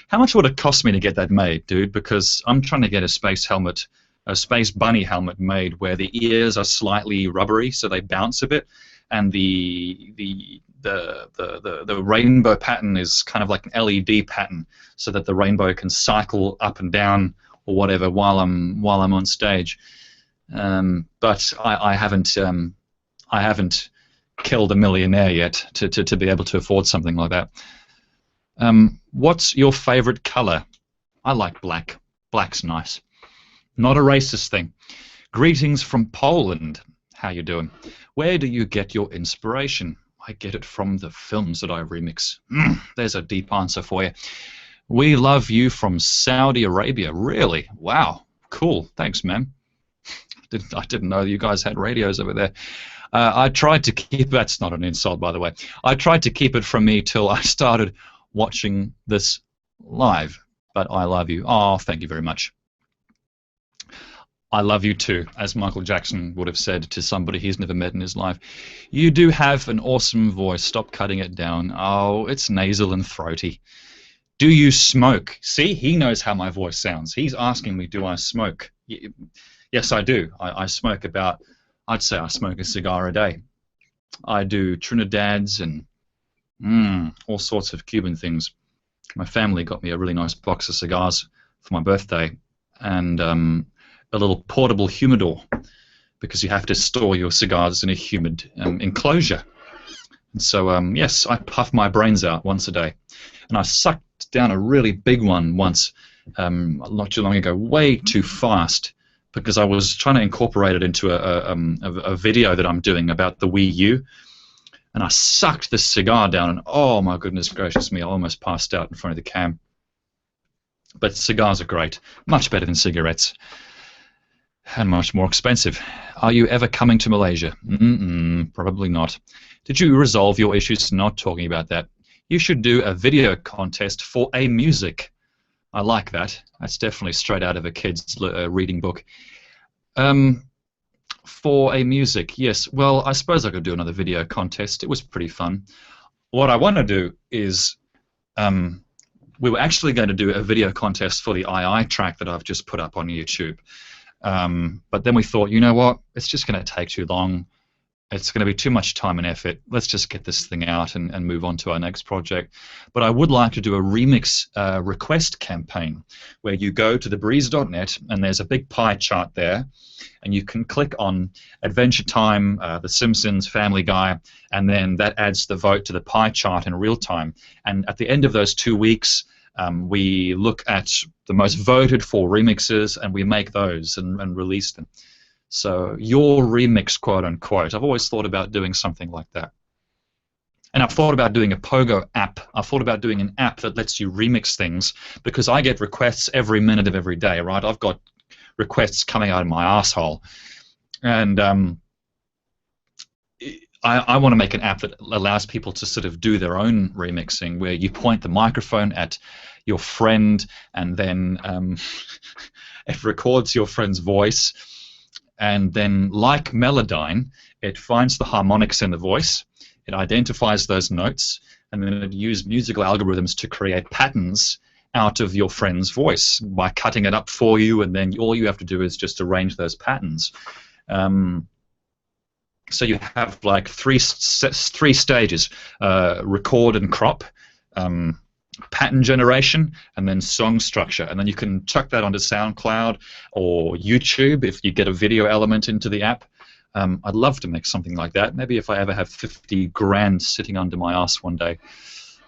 How much would it cost me to get that made, dude? Because I'm trying to get a Space Bunny helmet made where the ears are slightly rubbery, so they bounce a bit, and the rainbow pattern is kind of like an LED pattern, so that the rainbow can cycle up and down or whatever while I'm on stage. But I haven't killed a millionaire yet to be able to afford something like that. What's your favorite color? I like black. Black's nice. Not a racist thing. Greetings from Poland. How you doing? Where do you get your inspiration? I get it from the films that I remix. There's a deep answer for you. We love you from Saudi Arabia. Really? Wow. Cool. Thanks, man. I didn't know you guys had radios over there. I tried to keep... That's not an insult, by the way. I tried to keep it from me till I started watching this live. But I love you. Oh, thank you very much. I love you too, as Michael Jackson would have said to somebody he's never met in his life. You do have an awesome voice. Stop cutting it down. Oh, it's nasal and throaty. Do you smoke? See, he knows how my voice sounds. He's asking me, do I smoke? Yes, I do. I smoke about, I'd say I smoke a cigar a day. I do Trinidad's and all sorts of Cuban things. My family got me a really nice box of cigars for my birthday, and a little portable humidor, because you have to store your cigars in a humid enclosure. And so, yes, I puff my brains out once a day. And I sucked down a really big one once, not too long ago, way too fast, because I was trying to incorporate it into a video that I'm doing about the Wii U. And I sucked the cigar down, and oh my goodness gracious me, I almost passed out in front of the cam. But cigars are great, much better than cigarettes. And much more expensive. Are you ever coming to Malaysia? Probably not. Did you resolve your issues not talking about that? You should do a video contest for a music. I like that. That's definitely straight out of a kid's reading book. For a music, yes. Well, I suppose I could do another video contest. It was pretty fun. What I want to do is... we were actually going to do a video contest for the II track that I've just put up on YouTube. But then we thought, you know what, it's just going to take too long. It's going to be too much time and effort. Let's just get this thing out and move on to our next project. But I would like to do a remix request campaign where you go to thebreeze.net and there's a big pie chart there, and you can click on Adventure Time, The Simpsons, Family Guy, and then that adds the vote to the pie chart in real time. And at the end of those 2 weeks, we look at the most voted for remixes and we make those and release them. So your remix, quote unquote, I've always thought about doing something like that. And I've thought about doing a Pogo app. I've thought about doing an app that lets you remix things, because I get requests every minute of every day, right? I've got requests coming out of my asshole. And I want to make an app that allows people to sort of do their own remixing, where you point the microphone at your friend and then it records your friend's voice, and then, like Melodyne, it finds the harmonics in the voice, it identifies those notes, and then it uses musical algorithms to create patterns out of your friend's voice by cutting it up for you, and then all you have to do is just arrange those patterns. So you have like three stages: record and crop, pattern generation, and then song structure. And then you can chuck that onto SoundCloud or YouTube if you get a video element into the app. I'd love to make something like that. Maybe if I ever have 50 grand sitting under my ass one day,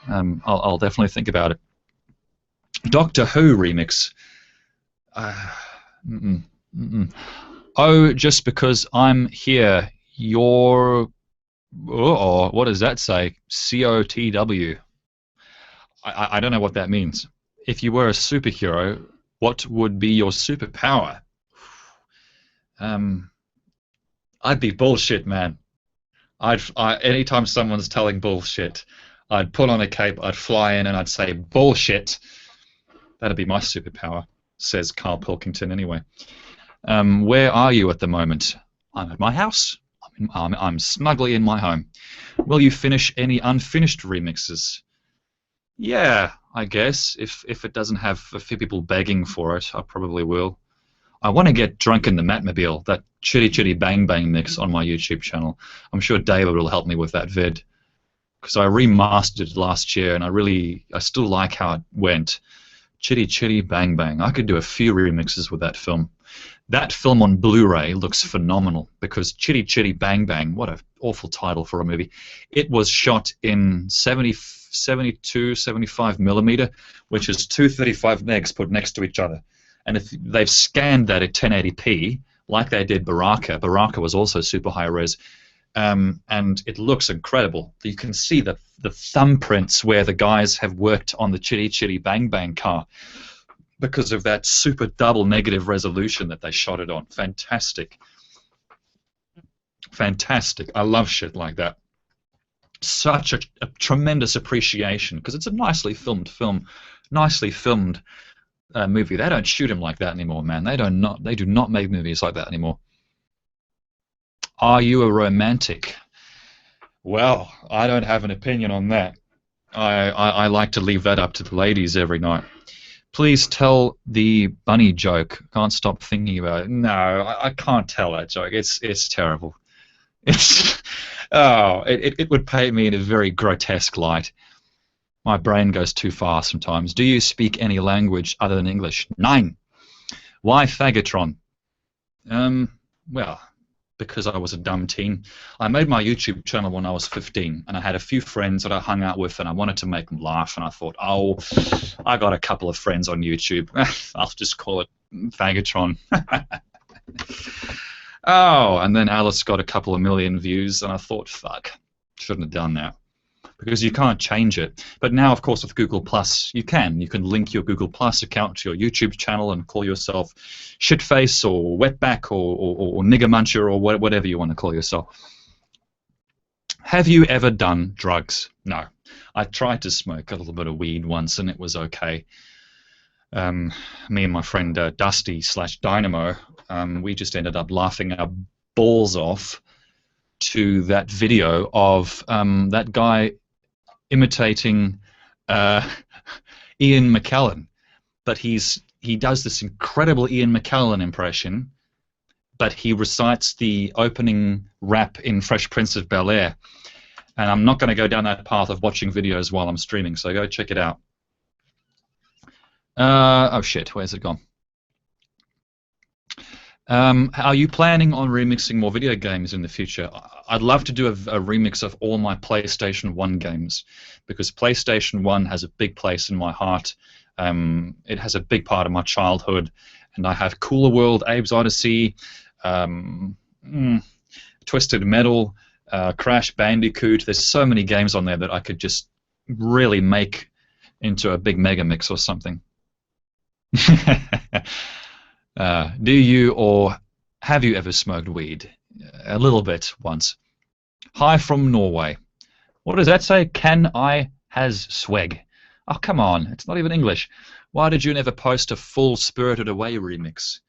I'll definitely think about it. Doctor Who remix. Oh, just because I'm here. Your, what does that say? COTW. I don't know what that means. If you were a superhero, what would be your superpower? I'd be bullshit, man. Anytime someone's telling bullshit, I'd put on a cape, I'd fly in, and I'd say bullshit. That'd be my superpower, says Carl Pilkington anyway. Where are you at the moment? I'm at my house. I'm snugly in my home. Will you finish any unfinished remixes? Yeah, I guess. If it doesn't have a few people begging for it, I probably will. I want to get Drunk in the Matmobile, that Chitty Chitty Bang Bang mix on my YouTube channel. I'm sure David will help me with that vid, because I remastered it last year and I still like how it went. Chitty Chitty Bang Bang. I could do a few remixes with that film. That film on Blu-ray looks phenomenal, because Chitty Chitty Bang Bang, what an awful title for a movie. It was shot in 72, 75 millimeter, which is two 35 megs put next to each other. and if they've scanned that at 1080p, like they did Baraka. Baraka was also super high res, and it looks incredible. You can see the thumbprints where the guys have worked on the Chitty Chitty Bang Bang car because of that super double negative resolution that they shot it on. Fantastic. Fantastic. I love shit like that. Such a tremendous appreciation, because it's a nicely filmed film, nicely filmed movie. They don't shoot him like that anymore, man. They do not make movies like that anymore. Are you a romantic? Well, I don't have an opinion on that. I like to leave that up to the ladies every night. Please tell the bunny joke. Can't stop thinking about it. No, I can't tell that joke. It's terrible. It's it would paint me in a very grotesque light. My brain goes too far sometimes. Do you speak any language other than English? Nein. Why Faggotron? Well, because I was a dumb teen. I made my YouTube channel when I was 15, and I had a few friends that I hung out with, and I wanted to make them laugh, and I thought, oh, I got a couple of friends on YouTube. I'll just call it Faggotron. Oh, and then Alice got a couple of million views, and I thought, fuck, shouldn't have done that. Because you can't change it. But now, of course, with Google Plus, you can. You can link your Google Plus account to your YouTube channel and call yourself Shitface or Wetback or Nigger Muncher or whatever you want to call yourself. Have you ever done drugs? No. I tried to smoke a little bit of weed once, and it was okay. Me and my friend Dusty/Dynamo, we just ended up laughing our balls off to that video of that guy imitating Ian McKellen, but he does this incredible Ian McKellen impression, but he recites the opening rap in Fresh Prince of Bel-Air, and I'm not going to go down that path of watching videos while I'm streaming, so go check it out. Oh shit, where's it gone? Are you planning on remixing more video games in the future? I'd love to do a remix of all my PlayStation 1 games, because PlayStation 1 has a big place in my heart. It has a big part of my childhood, and I have Cooler World, Abe's Odyssey, Twisted Metal, Crash Bandicoot. There's so many games on there that I could just really make into a big mega mix or something. Do you or have you ever smoked weed? A little bit once. Hi from Norway. What does that say? Can I has swag? Oh, come on. It's not even English. Why did you never post a full Spirited Away remix?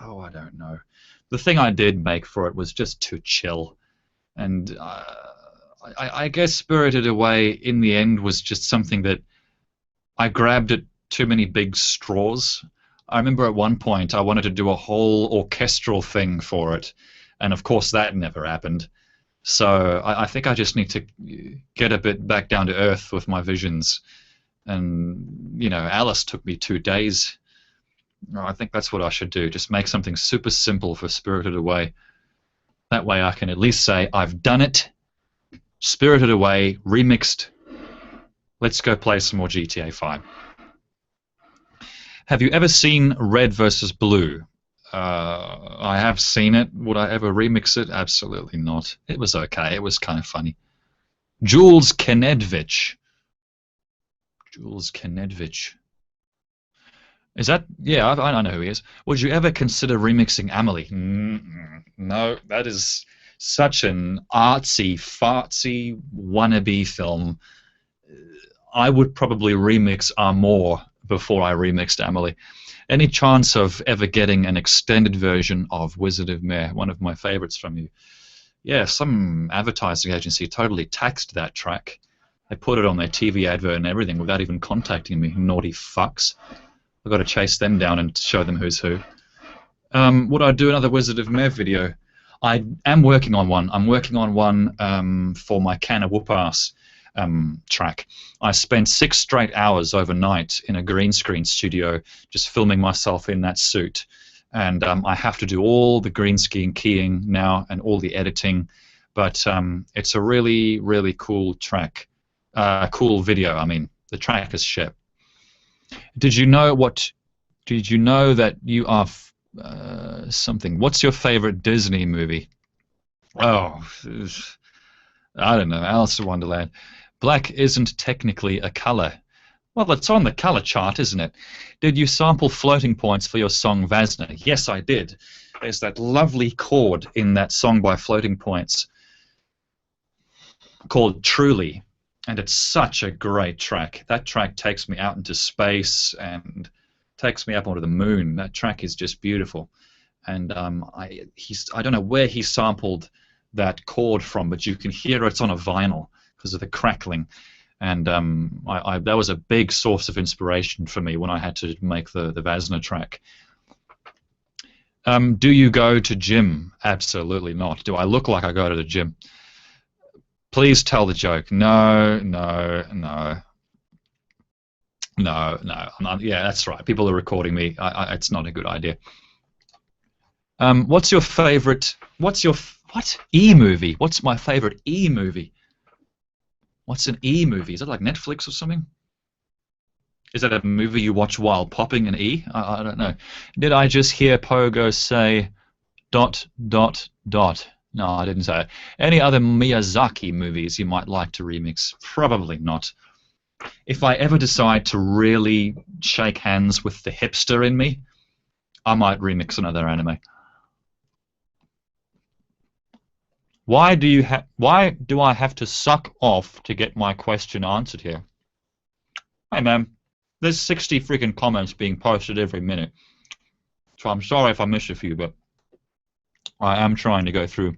Oh, I don't know. The thing I did make for it was just too chill. And I guess Spirited Away in the end was just something that I grabbed at too many big straws. I remember at one point I wanted to do a whole orchestral thing for it, and of course that never happened. So I think I just need to get a bit back down to earth with my visions. And, you know, Alice took me 2 days. I think that's what I should do, just make something super simple for Spirited Away. That way I can at least say, I've done it, Spirited Away, remixed, let's go play some more GTA 5. Have you ever seen Red versus Blue? I have seen it. Would I ever remix it? Absolutely not. It was okay. It was kind of funny. Jules Kenedvich. Jules Kenedvich. Is that... Yeah, I know who he is. Would you ever consider remixing Amelie? No, that is such an artsy, fartsy, wannabe film. I would probably remix Amour before I remixed Amelie. Any chance of ever getting an extended version of Wizard of Mer, one of my favorites from you? Yeah, some advertising agency totally taxed that track. They put it on their TV advert and everything without even contacting me. Naughty fucks. I've got to chase them down and show them who's who. Would I do another Wizard of Mer video? I am working on one. I'm working on one for my Can of Whoop Ass track. I spent 6 straight hours overnight in a green screen studio just filming myself in that suit, and I have to do all the green screen keying now and all the editing, but it's a really, really cool track, cool video. I mean, the track is shit. Did you know what Did you know that you are something? What's your favorite Disney movie? Oh, I don't know. Alice in Wonderland. Black isn't technically a color. Well, it's on the color chart, isn't it? Did you sample floating points for your song Vasna? Yes, I did. There's that lovely chord in that song by Floating Points called Truly, and it's such a great track. That track takes me out into space and takes me up onto the moon. That track is just beautiful. And I don't know where he sampled that chord from, but you can hear it's on a vinyl because of the crackling. And that was a big source of inspiration for me when I had to make the Vasna track. Do you go to gym? Absolutely not. Do I look like I go to the gym? Please tell the joke. No, no, no. No, no. I'm not, yeah, that's right. People are recording me. It's not a good idea. What's your favorite? What e-movie? What's my favorite e-movie? What's an e-movie? Is it like Netflix or something? Is that a movie you watch while popping an E? I don't know. Did I just hear Pogo say ... No, I didn't say it. Any other Miyazaki movies you might like to remix? Probably not. If I ever decide to really shake hands with the hipster in me, I might remix another anime. Why do I have to suck off to get my question answered here? Hey man, there's 60 freaking comments being posted every minute. So I'm sorry if I miss a few, but I am trying to go through.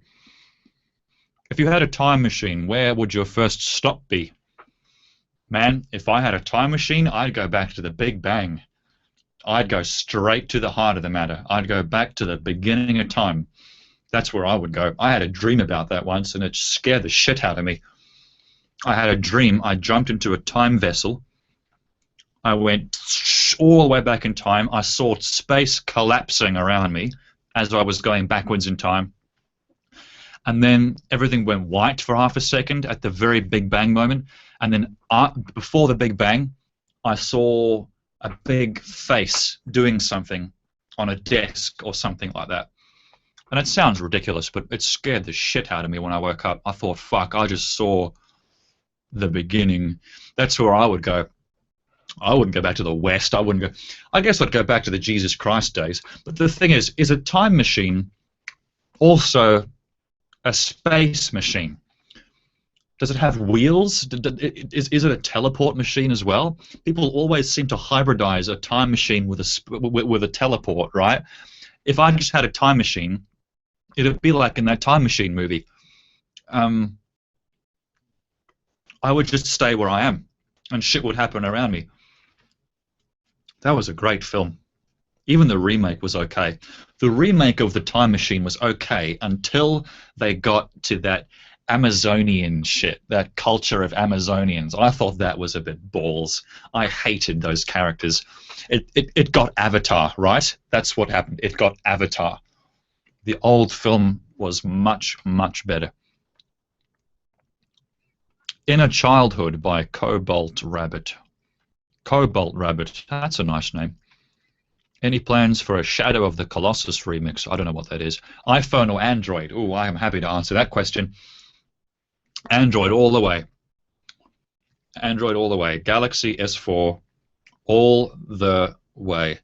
If you had a time machine, where would your first stop be? Man, if I had a time machine, I'd go back to the Big Bang. I'd go straight to the heart of the matter. I'd go back to the beginning of time. That's where I would go. I had a dream about that once, and it scared the shit out of me. I had a dream. I jumped into a time vessel. I went all the way back in time. I saw space collapsing around me as I was going backwards in time. And then everything went white for half a second at the very Big Bang moment. And then before the Big Bang, I saw a big face doing something on a desk or something like that. And it sounds ridiculous, but it scared the shit out of me when I woke up. I thought, fuck, I just saw the beginning. That's where I would go. I wouldn't go back to the West. I guess I'd go back to the Jesus Christ days. But the thing is a time machine also a space machine? Does it have wheels? Is it a teleport machine as well? People always seem to hybridize a time machine with a teleport, right? If I just had a time machine, it'd be like in that Time Machine movie. I would just stay where I am, and shit would happen around me. That was a great film. Even the remake was okay. The remake of the Time Machine was okay until they got to that Amazonian shit, that culture of Amazonians. I thought that was a bit balls. I hated those characters. It got Avatar, right? That's what happened. It got Avatar. The old film was much, much better. Inner Childhood by Cobalt Rabbit. Cobalt Rabbit, that's a nice name. Any plans for a Shadow of the Colossus remix? I don't know what that is. iPhone or Android? Ooh, I am happy to answer that question. Android all the way. Android all the way. Galaxy S4 all the way.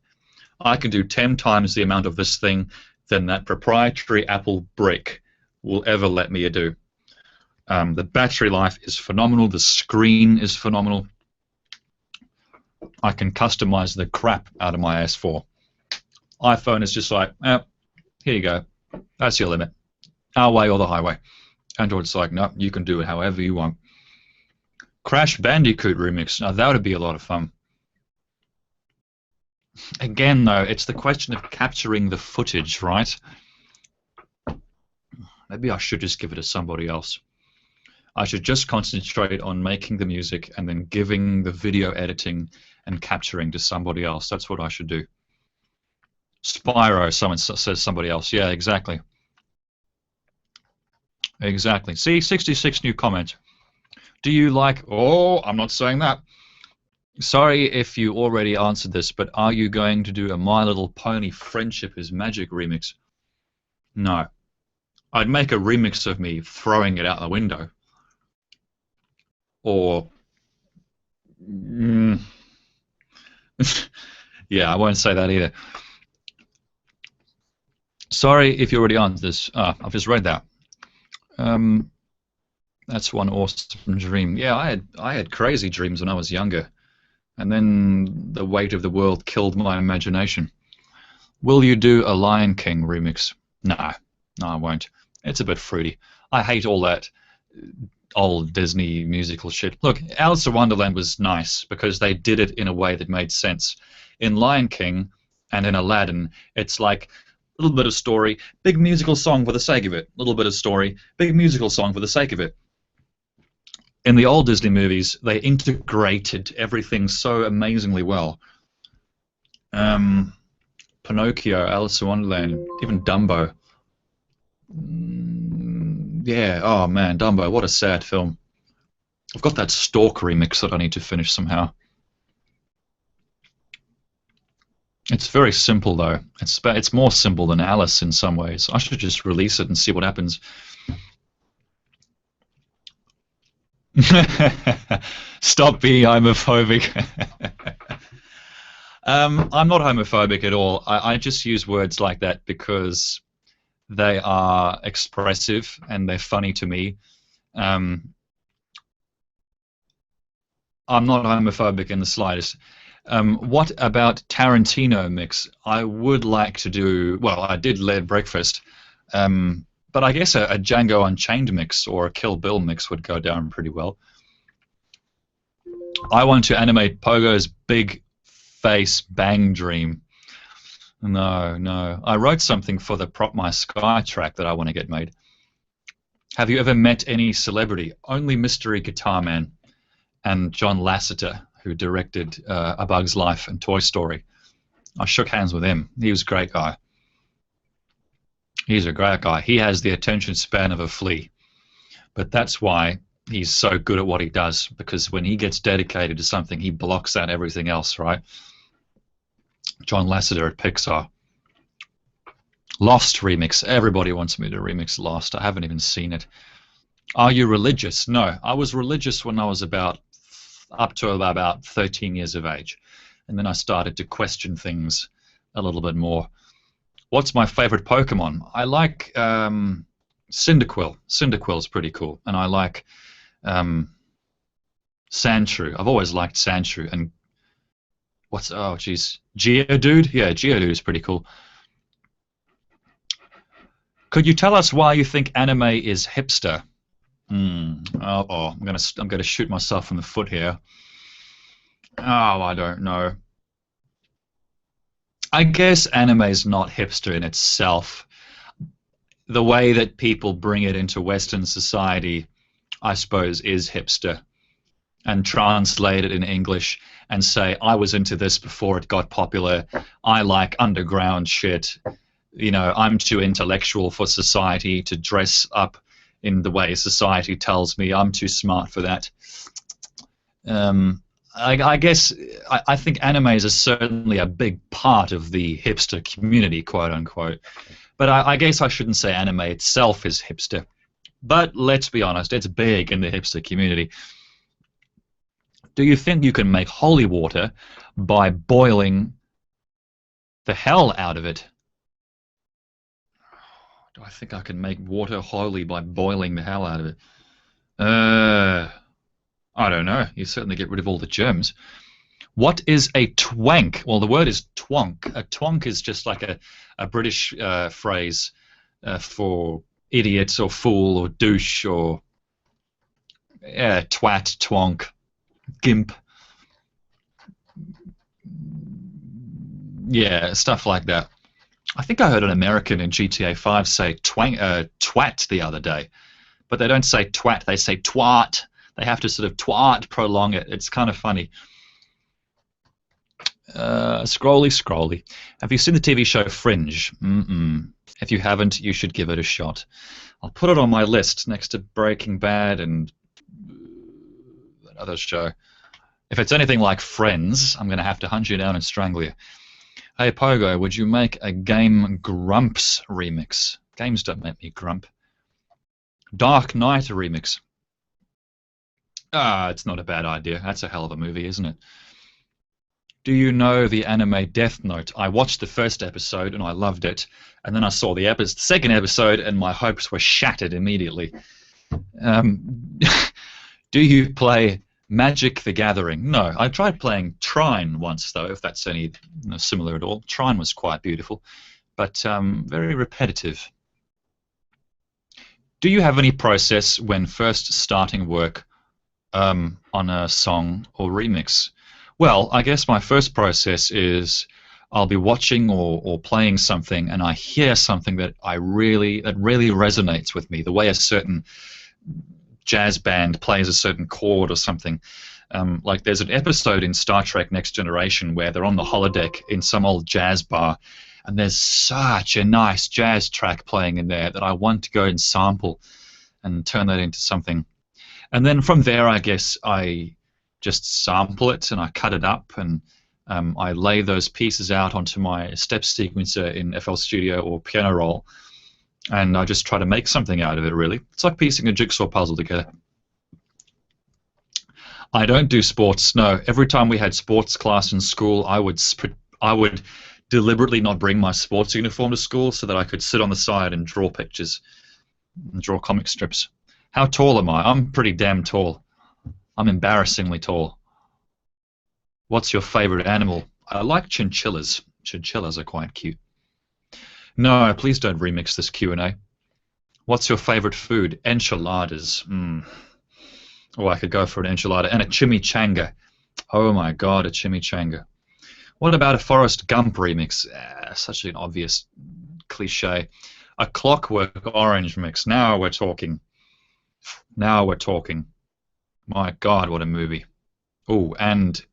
I can do 10 times the amount of this thing than that proprietary Apple brick will ever let me do. The battery life is phenomenal. The screen is phenomenal. I can customize the crap out of my S4. iPhone is just like, here you go. That's your limit. Our way or the highway. Android's like, no, you can do it however you want. Crash Bandicoot remix. Now, that would be a lot of fun. Again, though, it's the question of capturing the footage, right? Maybe I should just give it to somebody else. I should just concentrate on making the music and then giving the video editing and capturing to somebody else. That's what I should do. Spyro, someone says somebody else. Yeah, exactly. Exactly. See, 66 new comments. Do you like... Oh, I'm not saying that. Sorry if you already answered this, but are you going to do a My Little Pony Friendship is Magic remix? No. I'd make a remix of me throwing it out the window. Or, mm, yeah, I won't say that either. Sorry if you already answered this. Ah, I've just read that. Um, that's one awesome dream. Yeah, I had crazy dreams when I was younger, and then the weight of the world killed my imagination. Will you do a Lion King remix? No, no, I won't. It's a bit fruity. I hate all that old Disney musical shit. Look, Alice in Wonderland was nice because they did it in a way that made sense. In Lion King and in Aladdin, it's like a little bit of story, big musical song for the sake of it. Little bit of story, big musical song for the sake of it. In the old Disney movies, they integrated everything so amazingly well. Um, Pinocchio, Alice in Wonderland, even Dumbo. Yeah, oh man, Dumbo, what a sad film. I've got that Stork remix that I need to finish somehow. It's very simple though. It's more simple than Alice in some ways. I should just release it and see what happens. Stop being homophobic. I'm not homophobic at all. I just use words like that because they are expressive and they're funny to me. Um, I'm not homophobic in the slightest. What about Tarantino mix? I would like to do. Well, I did Lead Breakfast, but I guess a Django Unchained mix or a Kill Bill mix would go down pretty well. I want to animate Pogo's big face bang dream. No, no. I wrote something for the Prop My Sky track that I want to get made. Have you ever met any celebrity? Only Mystery Guitar Man and John Lasseter, who directed A Bug's Life and Toy Story. I shook hands with him. He was a great guy. He's a great guy. He has the attention span of a flea. But that's why he's so good at what he does, because when he gets dedicated to something, he blocks out everything else, right? John Lasseter at Pixar. Lost remix. Everybody wants me to remix Lost. I haven't even seen it. Are you religious? No. I was religious when I was up to about 13 years of age. And then I started to question things a little bit more. What's my favorite Pokemon? I like Cyndaquil. Cyndaquil's pretty cool. And I like Sandshrew. I've always liked Sandshrew. And oh, geez. Geodude? Yeah, Geodude is pretty cool. Could you tell us why you think anime is hipster? I'm gonna shoot myself in the foot here. Oh, I don't know. I guess anime is not hipster in itself. The way that people bring it into Western society, I suppose, is hipster. And translate it in English and say, I was into this before it got popular. I like underground shit. You know, I'm too intellectual for society to dress up in the way society tells me. I'm too smart for that. I guess I think animes are certainly a big part of the hipster community, quote unquote. But I guess I shouldn't say anime itself is hipster. But let's be honest, it's big in the hipster community. Do you think you can make holy water by boiling the hell out of it? Do I think I can make water holy by boiling the hell out of it? I don't know. You certainly get rid of all the germs. What is a twank? Well, the word is twonk. A twonk is just like a British phrase for idiot or fool or douche or twat, twonk, gimp. Yeah, stuff like that. I think I heard an American in GTA 5 say twat the other day, but they don't say twat, they say twat. They have to sort of twat, prolong it. It's kind of funny. Scrolly. Have you seen the TV show Fringe? If you haven't, you should give it a shot. I'll put it on my list next to Breaking Bad and that other show. If it's anything like Friends, I'm going to have to hunt you down and strangle you. Hey, Pogo, would you make a Game Grumps remix? Games don't make me grump. Dark Knight remix. Ah, it's not a bad idea. That's a hell of a movie, isn't it? Do you know the anime Death Note? I watched the first episode and I loved it, and then I saw the second episode and my hopes were shattered immediately. Do you play Magic the Gathering? No, I tried playing Trine once, though, if that's any similar at all. Trine was quite beautiful, but very repetitive. Do you have any process when first starting work on a song or remix? Well, I guess my first process is I'll be watching or playing something, and I hear something that really resonates with me. The way a certain jazz band plays a certain chord or something. Like there's an episode in Star Trek Next Generation where they're on the holodeck in some old jazz bar, and there's such a nice jazz track playing in there that I want to go and sample and turn that into something. And then from there, I guess I just sample it and I cut it up and I lay those pieces out onto my step sequencer in FL Studio or Piano Roll, and I just try to make something out of it, really. It's like piecing a jigsaw puzzle together. I don't do sports, no. Every time we had sports class in school, I would deliberately not bring my sports uniform to school so that I could sit on the side and draw pictures and draw comic strips. How tall am I? I'm pretty damn tall. I'm embarrassingly tall. What's your favorite animal? I like chinchillas. Chinchillas are quite cute. No, please don't remix this Q&A. What's your favorite food? Enchiladas. Oh, I could go for an enchilada. And a chimichanga. Oh my god, a chimichanga. What about a Forrest Gump remix? Such an obvious cliche. A Clockwork Orange mix. Now we're talking. Now we're talking. My god, what a movie. Oh, and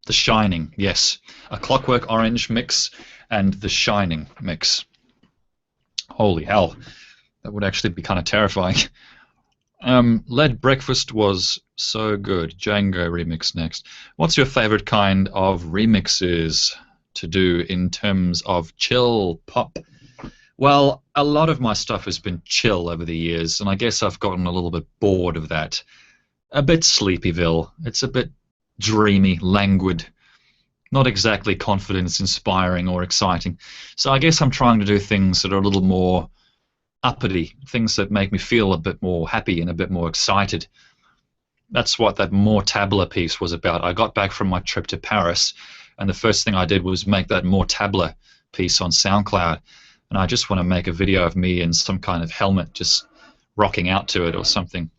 The Shining, yes. A Clockwork Orange mix and The Shining mix. Holy hell. That would actually be kind of terrifying. Lead Breakfast was so good. Django remix next. What's your favorite kind of remixes to do in terms of chill pop? Well, a lot of my stuff has been chill over the years, and I guess I've gotten a little bit bored of that. A bit Sleepyville. It's a bit dreamy, languid, not exactly confidence-inspiring or exciting. So I guess I'm trying to do things that are a little more uppity, things that make me feel a bit more happy and a bit more excited. That's what that More Tabla piece was about. I got back from my trip to Paris, and the first thing I did was make that More Tabla piece on SoundCloud. And I just want to make a video of me in some kind of helmet just rocking out to it or something.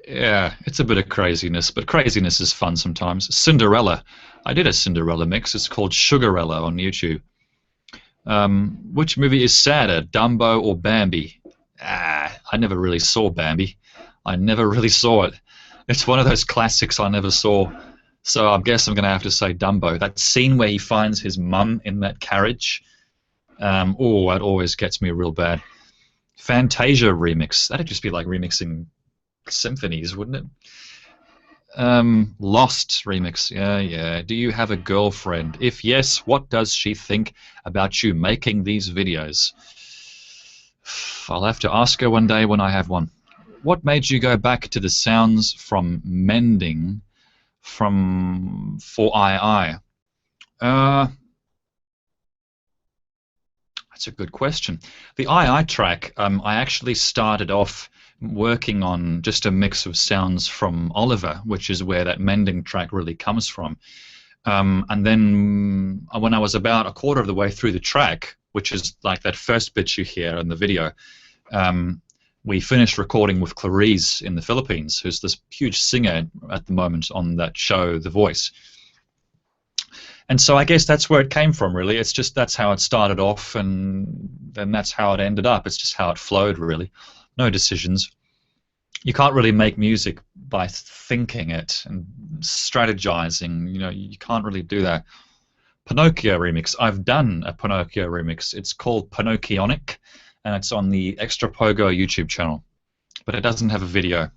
Yeah, it's a bit of craziness, but craziness is fun sometimes. Cinderella. I did a Cinderella mix. It's called Sugarella on YouTube. Which movie is sadder, Dumbo or Bambi? I never really saw Bambi. I never really saw it. It's one of those classics I never saw. So I guess I'm going to have to say Dumbo. That scene where he finds his mum in that carriage, oh, that always gets me real bad. Fantasia remix. That'd just be like remixing symphonies, wouldn't it? Lost remix. Yeah. Do you have a girlfriend? If yes, what does she think about you making these videos? I'll have to ask her one day when I have one. What made you go back to the sounds from Mending for II? That's a good question. The II track, I actually started off working on just a mix of sounds from Oliver, which is where that Mending track really comes from. And then when I was about a quarter of the way through the track, which is like that first bit you hear in the video, we finished recording with Clarice in the Philippines, who's this huge singer at the moment on that show, The Voice. And so I guess that's where it came from, really. It's just that's how it started off, and then that's how it ended up. It's just how it flowed, really. No decisions. You can't really make music by thinking it and strategizing. You know, you can't really do that. Pinocchio remix. I've done a Pinocchio remix. It's called Pinocchionic, and it's on the Extra Pogo YouTube channel. but it doesn't have a video.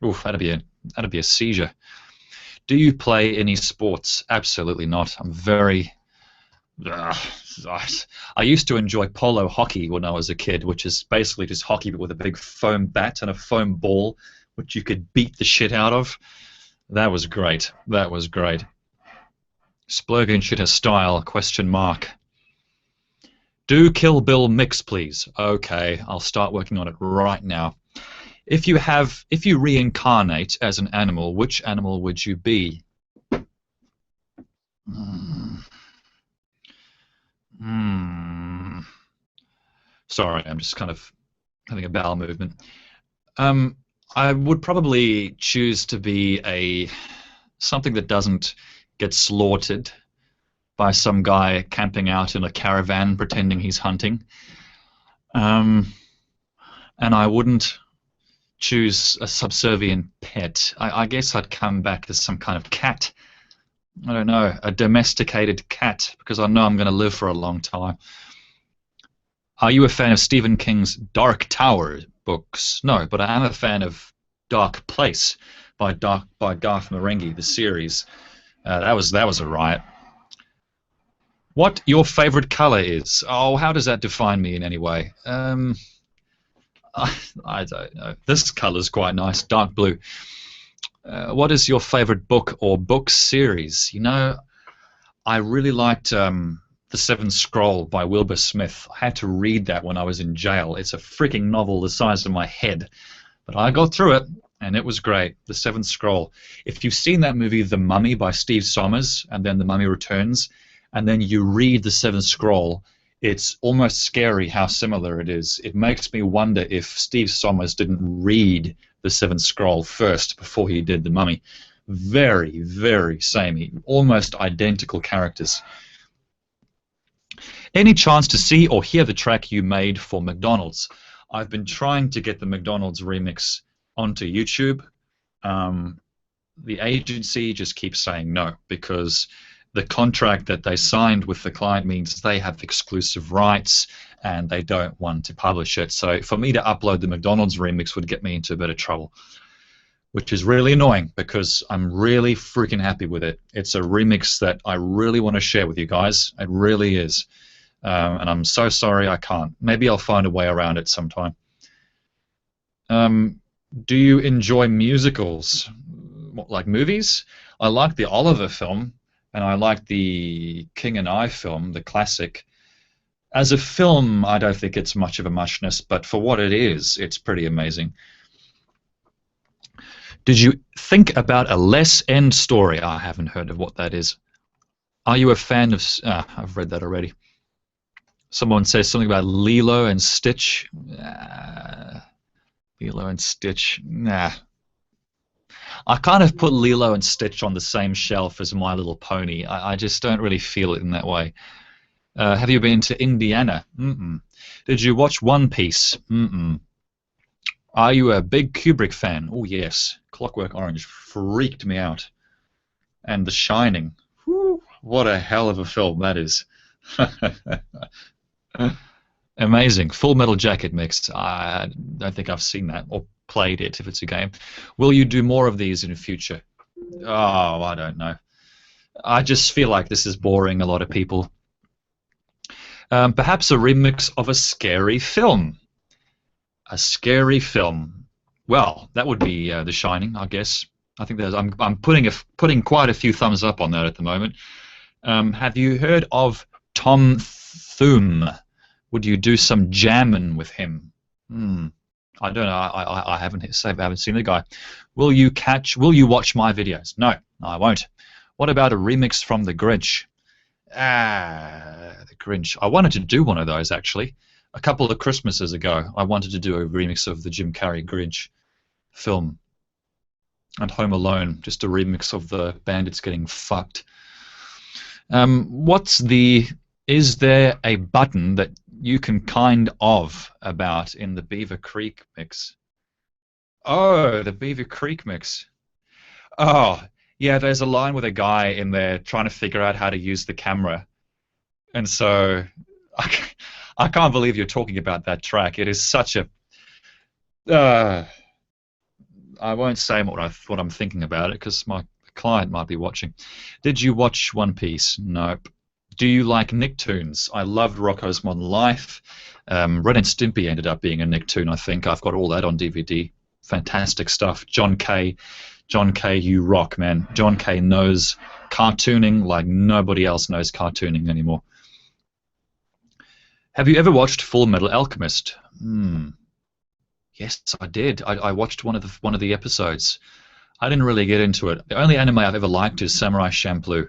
Oof, that'd be a seizure. Do you play any sports? Absolutely not. I'm very. Ugh, I used to enjoy polo hockey when I was a kid, which is basically just hockey but with a big foam bat and a foam ball, which you could beat the shit out of. That was great. That was great. Splurging shit has style? Question mark. Do Kill Bill mix, please. Okay, I'll start working on it right now. If you reincarnate as an animal, which animal would you be? Hmm. Sorry, I'm just kind of having a bowel movement. Um, I would probably choose to be a something that doesn't get slaughtered by some guy camping out in a caravan pretending he's hunting. Um, and I wouldn't choose a subservient pet. I guess I'd come back as some kind of cat. I don't know, a domesticated cat, because I know I'm going to live for a long time. Are you a fan of Stephen King's Dark Tower books? No, but I am a fan of Dark Place by Garth Marenghi, the series. That was a riot. What your favorite color is? Oh, how does that define me in any way? I don't know. This color's quite nice, dark blue. What is your favorite book or book series? You know, I really liked The Seventh Scroll by Wilbur Smith. I had to read that when I was in jail. It's a freaking novel the size of my head. But I got through it, and it was great. The Seventh Scroll. If you've seen that movie, The Mummy by Steve Sommers, and then The Mummy Returns, and then you read The Seventh Scroll, it's almost scary how similar it is. It makes me wonder if Steve Sommers didn't read The Seventh Scroll first before he did The Mummy. Very, very samey. Almost identical characters. Any chance to see or hear the track you made for McDonald's? I've been trying to get the McDonald's remix onto YouTube. The agency just keeps saying no because the contract that they signed with the client means they have exclusive rights and they don't want to publish it. So for me to upload the McDonald's remix would get me into a bit of trouble, which is really annoying because I'm really freaking happy with it. It's a remix that I really want to share with you guys. It really is. And I'm so sorry I can't. Maybe I'll find a way around it sometime. Do you enjoy musicals? What, like movies? I like the Oliver film, and I like the King and I film, the classic. As a film, I don't think it's much of a muchness, but for what it is, it's pretty amazing. Did you think about a less end story? I haven't heard of what that is. Are you a fan of... I've read that already. Someone says something about Lilo and Stitch. Lilo and Stitch. Nah. I kind of put Lilo and Stitch on the same shelf as My Little Pony. I just don't really feel it in that way. Have you been to Indiana? Mm-mm. Did you watch One Piece? Mm-mm. Are you a big Kubrick fan? Oh, yes. Clockwork Orange freaked me out. And The Shining. Whew, what a hell of a film that is. Amazing. Full Metal Jacket mixed. I don't think I've seen that or played it if it's a game. Will you do more of these in the future? Oh, I don't know. I just feel like this is boring a lot of people. Perhaps a remix of a scary film. A scary film. Well, that would be The Shining, I guess. I think there's. I'm putting quite a few thumbs up on that at the moment. Have you heard of Tom Thune? Would you do some jamming with him? I don't know. I haven't seen the guy. Will you watch my videos? No, I won't. What about a remix from The Grinch? The Grinch. I wanted to do one of those actually. A couple of Christmases ago, I wanted to do a remix of the Jim Carrey Grinch film. And Home Alone, just a remix of the Bandits Getting Fucked. Is there a button that you can kind of about in the Beaver Creek mix? Oh, the Beaver Creek mix. Oh, yeah, there's a line with a guy in there trying to figure out how to use the camera. And so I can't believe you're talking about that track. It is such a... Uh, I won't say what I'm thinking about it because my client might be watching. Did you watch One Piece? Nope. Do you like Nicktoons? I loved Rocko's Modern Life. Ren and Stimpy ended up being a Nicktoon, I think. I've got all that on DVD. Fantastic stuff. John K, you rock, man. John K knows cartooning like nobody else knows cartooning anymore. Have you ever watched Full Metal Alchemist? Yes, I did. I watched one of the episodes. I didn't really get into it. The only anime I've ever liked is Samurai Champloo,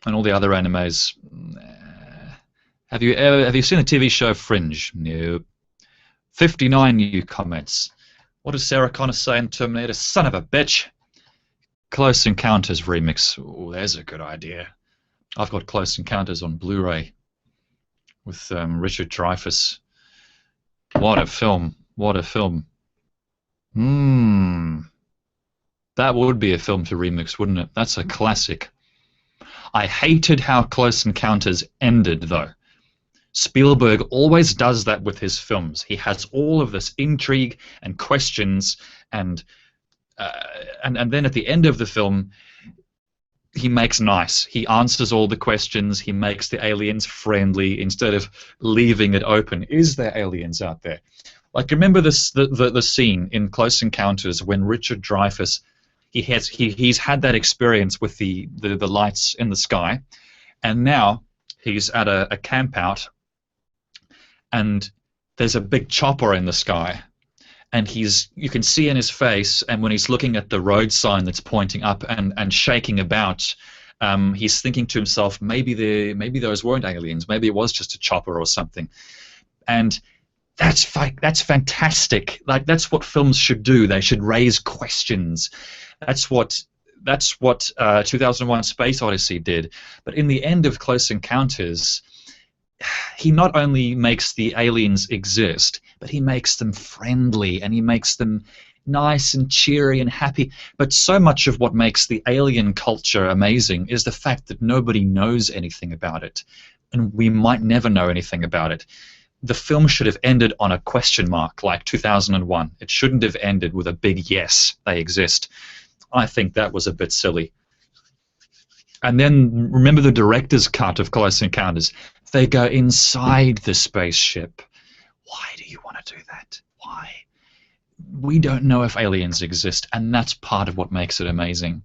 and all the other animes. Have you seen the TV show Fringe? Nope. 59 new comments. What does Sarah Connor say in Terminator? Son of a bitch. Close Encounters remix. Oh, there's a good idea. I've got Close Encounters on Blu-ray with Richard Dreyfuss. What a film. What a film. That would be a film to remix, wouldn't it? That's a classic. I hated how Close Encounters ended, though. Spielberg always does that with his films. He has all of this intrigue and questions, and then at the end of the film, he makes nice. He answers all the questions. He makes the aliens friendly instead of leaving it open. Is there aliens out there? Like, remember the scene in Close Encounters when Richard Dreyfuss he's had that experience with the lights in the sky, and now he's at a camp out, and there's a big chopper in the sky, and you can see in his face, and when he's looking at the road sign that's pointing up and shaking about, he's thinking to himself, maybe those weren't aliens, maybe it was just a chopper or something, and that's fantastic. Like, that's what films should do. They should raise questions. That's what 2001: Space Odyssey did. But in the end of Close Encounters, he not only makes the aliens exist, but he makes them friendly, and he makes them nice and cheery and happy. But so much of what makes the alien culture amazing is the fact that nobody knows anything about it, and we might never know anything about it. The film should have ended on a question mark, like 2001. It shouldn't have ended with a big yes, they exist. I think that was a bit silly. And then remember the director's cut of Close Encounters. They go inside the spaceship. Why do you want to do that? Why? We don't know if aliens exist, and that's part of what makes it amazing.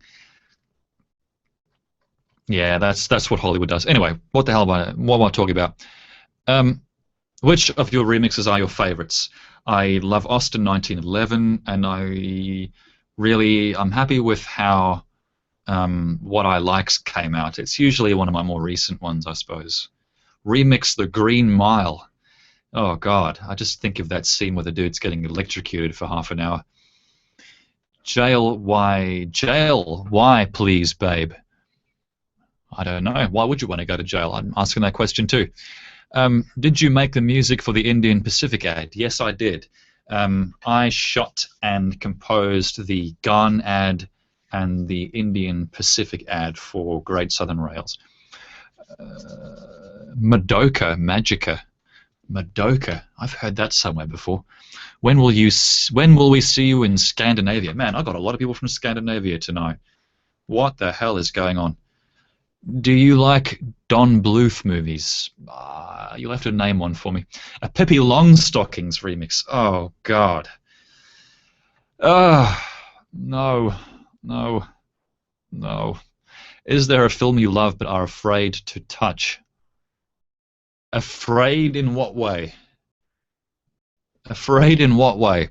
Yeah, that's what Hollywood does. Anyway, what am I talking about? Which of your remixes are your favorites? I love Austin 1911, and I'm happy with how What I Likes came out. It's usually one of my more recent ones, I suppose. Remix The Green Mile. Oh, God. I just think of that scene where the dude's getting electrocuted for half an hour. Jail, why, please, babe? I don't know. Why would you want to go to jail? I'm asking that question too. Did you make the music for the Indian Pacific ad? Yes, I did. I shot and composed the Gun ad and the Indian Pacific ad for Great Southern Rails. Magica. I've heard that somewhere before. When will we see you in Scandinavia? Man, I got a lot of people from Scandinavia tonight. What the hell is going on? Do you like Don Bluth movies? You'll have to name one for me. A Pippi Longstockings remix. Oh, God. No. Is there a film you love but are afraid to touch? Afraid in what way? Afraid in what way?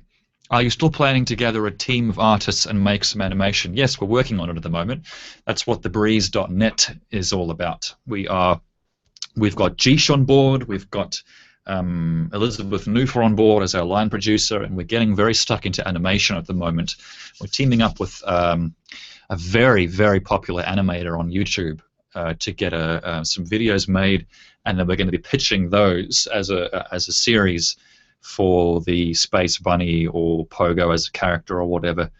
Are you still planning to gather a team of artists and make some animation? Yes, we're working on it at the moment. That's what thebreeze.net is all about. We've got Jish on board, we've got Elizabeth Newfor on board as our line producer, and we're getting very stuck into animation at the moment. We're teaming up with a very, very popular animator on YouTube to get some videos made, and then we're going to be pitching those as a series for the Space Bunny or Pogo as a character or whatever,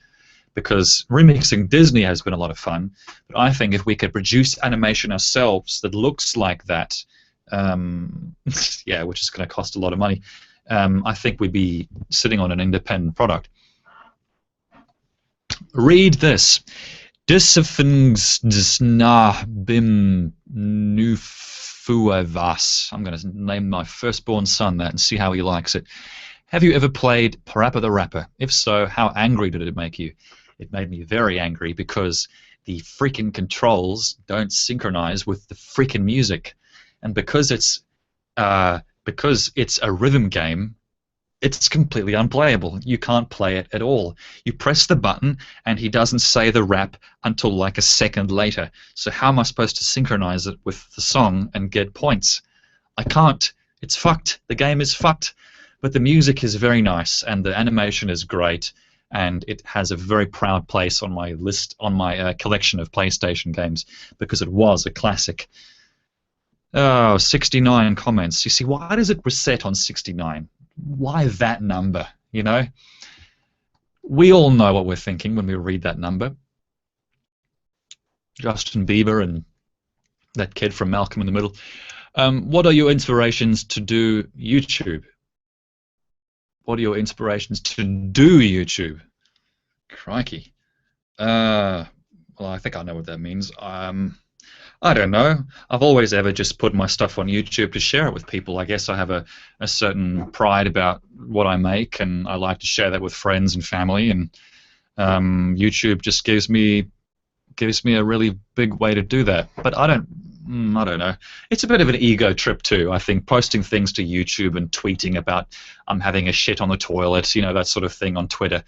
because remixing Disney has been a lot of fun, but I think if we could produce animation ourselves that looks like that, yeah, which is going to cost a lot of money, I think we'd be sitting on an independent product. Read this. Disifungsna bim nufuavas. I'm going to name my firstborn son that and see how he likes it. Have you ever played Parappa the Rapper? If so, how angry did it make you? It made me very angry because the freaking controls don't synchronize with the freaking music, and because it's a rhythm game, it's completely unplayable. You can't play it at all. You press the button and he doesn't say the rap until like a second later. So how am I supposed to synchronize it with the song and get points? I can't. It's fucked. The game is fucked. But the music is very nice and the animation is great, and it has a very proud place on my list, on my collection of PlayStation games, because it was a classic. Oh, 69 comments. You see, why does it reset on 69? Why that number, you know? We all know what we're thinking when we read that number. Justin Bieber and that kid from Malcolm in the Middle. What are your inspirations to do YouTube? What are your inspirations to do YouTube? Crikey. Well, I think I know what that means. I don't know. I've always ever just put my stuff on YouTube to share it with people. I guess I have a certain pride about what I make, and I like to share that with friends and family. And YouTube just gives me a really big way to do that. But I don't know. It's a bit of an ego trip too. I think posting things to YouTube and tweeting about I'm having a shit on the toilet, you know, that sort of thing on Twitter.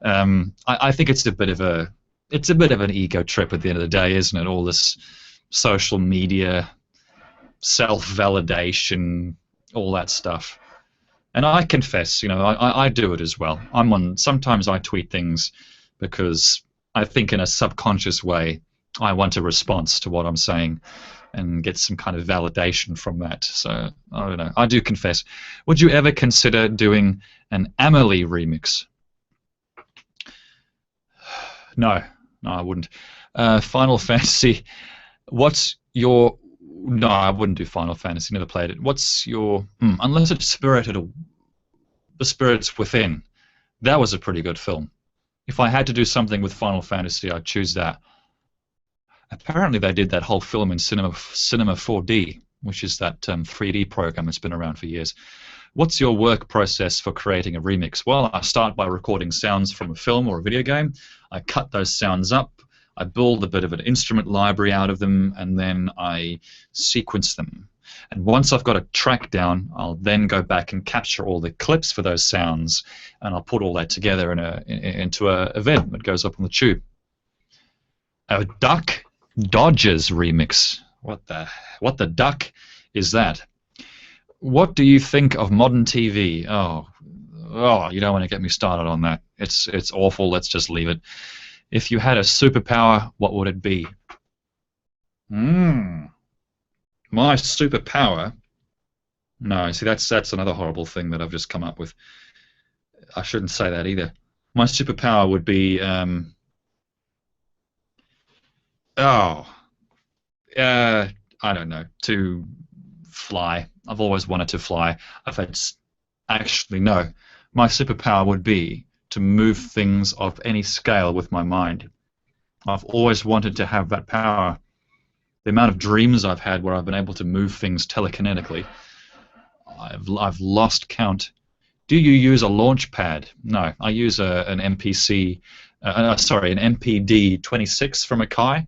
I think it's a bit of an ego trip at the end of the day, isn't it? All this social media, self-validation, all that stuff. And I confess, you know, I do it as well. Sometimes I tweet things because I think in a subconscious way I want a response to what I'm saying and get some kind of validation from that. So, I don't know. I do confess. Would you ever consider doing an Amelie remix? No, I wouldn't. Final Fantasy. What's your... No, I wouldn't do Final Fantasy. Never played it. What's your... Unless it's The Spirits Within. That was a pretty good film. If I had to do something with Final Fantasy, I'd choose that. Apparently they did that whole film in Cinema 4D, which is that 3D program that's been around for years. What's your work process for creating a remix? Well, I start by recording sounds from a film or a video game. I cut those sounds up. I build a bit of an instrument library out of them, and then I sequence them. And once I've got a track down, I'll then go back and capture all the clips for those sounds, and I'll put all that together into an event that goes up on the tube. A Duck Dodgers remix. What the duck is that? What do you think of modern TV? Oh, you don't want to get me started on that. It's awful. Let's just leave it. If you had a superpower, what would it be? My superpower? No, see, that's another horrible thing that I've just come up with. I shouldn't say that either. My superpower would be... I don't know, to fly. I've always wanted to fly. Actually, no. My superpower would be to move things of any scale with my mind. I've always wanted to have that power. The amount of dreams I've had where I've been able to move things telekinetically, I've lost count. Do you use a launch pad? No, I use an MPD 26 from Akai.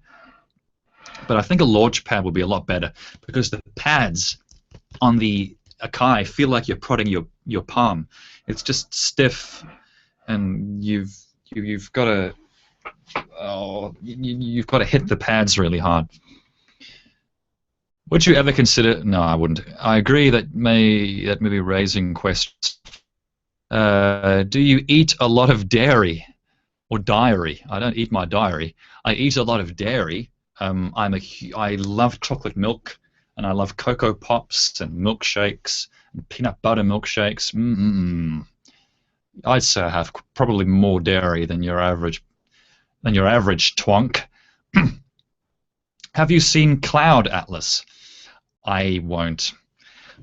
But I think a launch pad would be a lot better because the pads on the Akai feel like you're prodding your palm. It's just stiff, and you've got to hit the pads really hard. Would you ever consider? No, I wouldn't. I agree that may be raising questions. Do you eat a lot of dairy or diary? I don't eat my diary. I eat a lot of dairy. I love chocolate milk, and I love Cocoa Pops and milkshakes and peanut butter milkshakes. I'd say I have probably more dairy than your average twonk. Have you seen Cloud Atlas? I won't.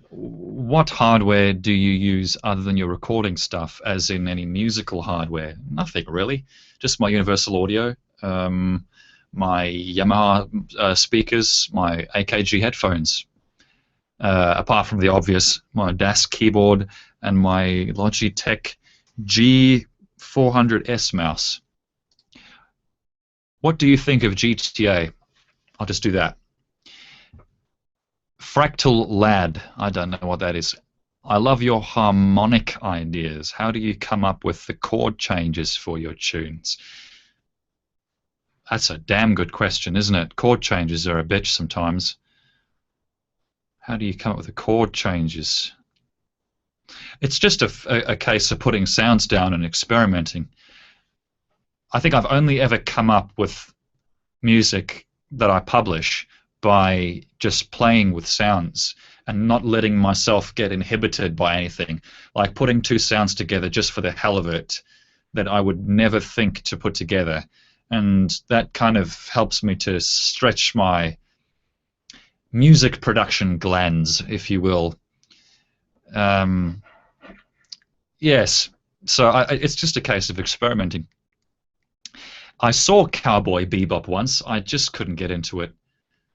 What hardware do you use other than your recording stuff, as in any musical hardware? Nothing really. Just my Universal Audio, my Yamaha speakers, my AKG headphones. Apart from the obvious, my DAS keyboard and my Logitech G400S mouse. What do you think of GTA? I'll just do that. Fractal Lad. I don't know what that is. I love your harmonic ideas. How do you come up with the chord changes for your tunes? That's a damn good question, isn't it? Chord changes are a bitch sometimes. How do you come up with the chord changes? It's just a case of putting sounds down and experimenting. I think I've only ever come up with music that I publish by just playing with sounds and not letting myself get inhibited by anything, like putting two sounds together just for the hell of it that I would never think to put together. And that kind of helps me to stretch my music production glands, if you will. Yes, so it's just a case of experimenting. I saw Cowboy Bebop once. I just couldn't get into it.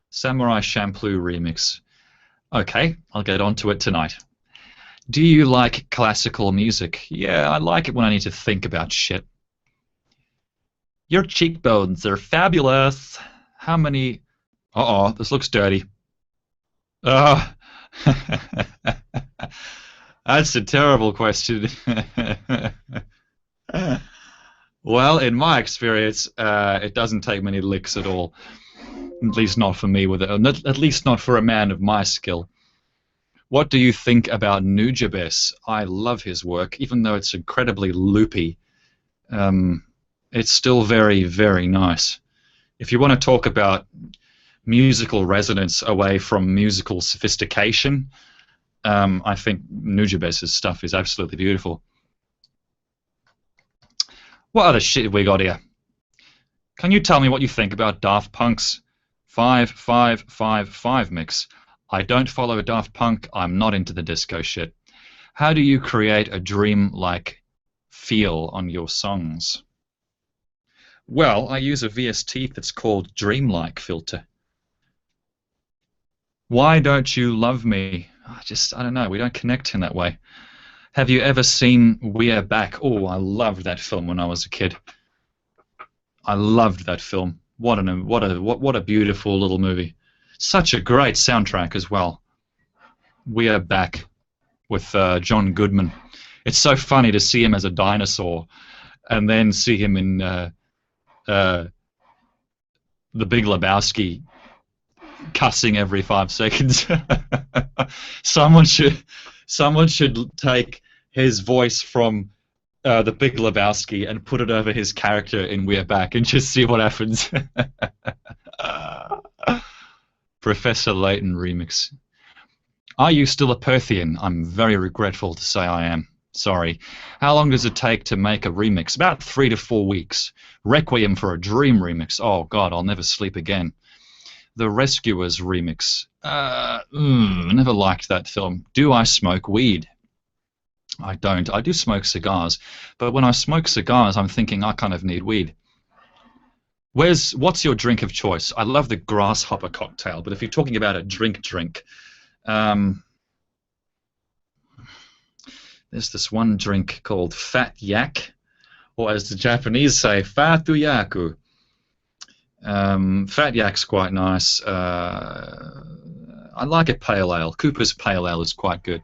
Samurai Champloo remix. Okay, I'll get onto it tonight. Do you like classical music? Yeah, I like it when I need to think about shit. Your cheekbones are fabulous. How many... Uh-oh, this looks dirty. Oh. That's a terrible question. Well, in my experience, it doesn't take many licks at all. At least not for me, at least not for a man of my skill. What do you think about Nujabes? I love his work, even though it's incredibly loopy. It's still very, very nice. If you want to talk about musical resonance away from musical sophistication, I think Nujabes' stuff is absolutely beautiful. What other shit have we got here? Can you tell me what you think about Daft Punk's 5-5-5-5 mix? I don't follow Daft Punk. I'm not into the disco shit. How do you create a dream-like feel on your songs? Well, I use a VST that's called Dreamlike filter. Why don't you love me? I don't know. We don't connect in that way. Have you ever seen We're Back? Oh, I loved that film when I was a kid. I loved that film. What a beautiful little movie. Such a great soundtrack as well. We're Back with John Goodman. It's so funny to see him as a dinosaur and then see him in The Big Lebowski cussing every 5 seconds. Someone should take his voice from The Big Lebowski and put it over his character in We're Back and just see what happens. Professor Layton remix. Are you still a Perthian? I'm very regretful to say I am. Sorry. How long does it take to make a remix? About 3 to 4 weeks. Requiem for a Dream remix. Oh, God, I'll never sleep again. The Rescuers remix. Never liked that film. Do I smoke weed? I don't. I do smoke cigars. But when I smoke cigars, I'm thinking I kind of need weed. What's your drink of choice? I love the grasshopper cocktail, but if you're talking about a drink, there's this one drink called Fat Yak, or as the Japanese say, Fatu Yaku. Fat Yak's quite nice. I like a pale ale. Cooper's Pale Ale is quite good.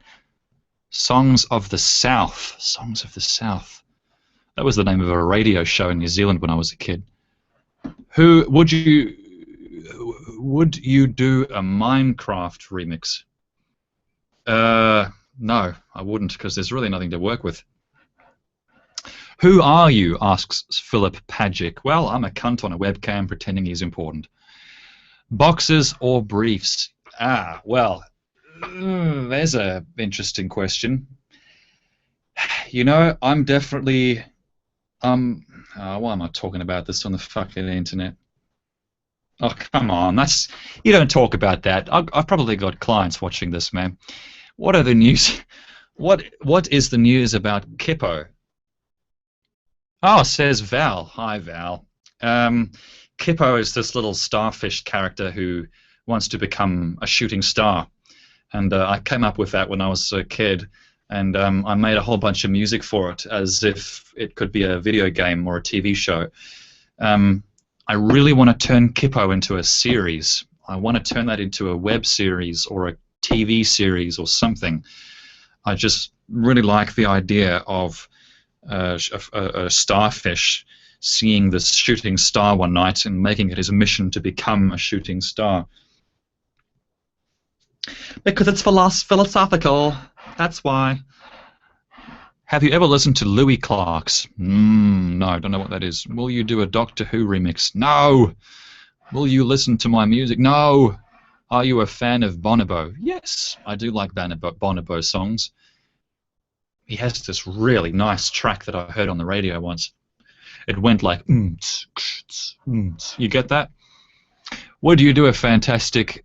Songs of the South. Songs of the South. That was the name of a radio show in New Zealand when I was a kid. Would you do a Minecraft remix? No, I wouldn't, because there's really nothing to work with. Who are you? Asks Philip Pagic. Well, I'm a cunt on a webcam pretending he's important. Boxers or briefs? Well, there's an interesting question. You know, I'm definitely... why am I talking about this on the fucking internet? Oh, come on. You don't talk about that. I've probably got clients watching this, man. What are the news? What is the news about Kippo? Oh, says Val. Hi, Val. Um, Kippo is this little starfish character who wants to become a shooting star, and I came up with that when I was a kid, and I made a whole bunch of music for it as if it could be a video game or a TV show. Um, I really want to turn Kippo into a series. I want to turn that into a web series or a TV series or something. I just really like the idea of a starfish seeing this shooting star one night and making it his mission to become a shooting star. Because it's philosophical. That's why. Have you ever listened to Louis Clark's? No, I don't know what that is. Will you do a Doctor Who remix? No. Will you listen to my music? No. Are you a fan of Bonobo? Yes, I do like Bonobo songs. He has this really nice track that I heard on the radio once. It went like, you get that? Would you do a fantastic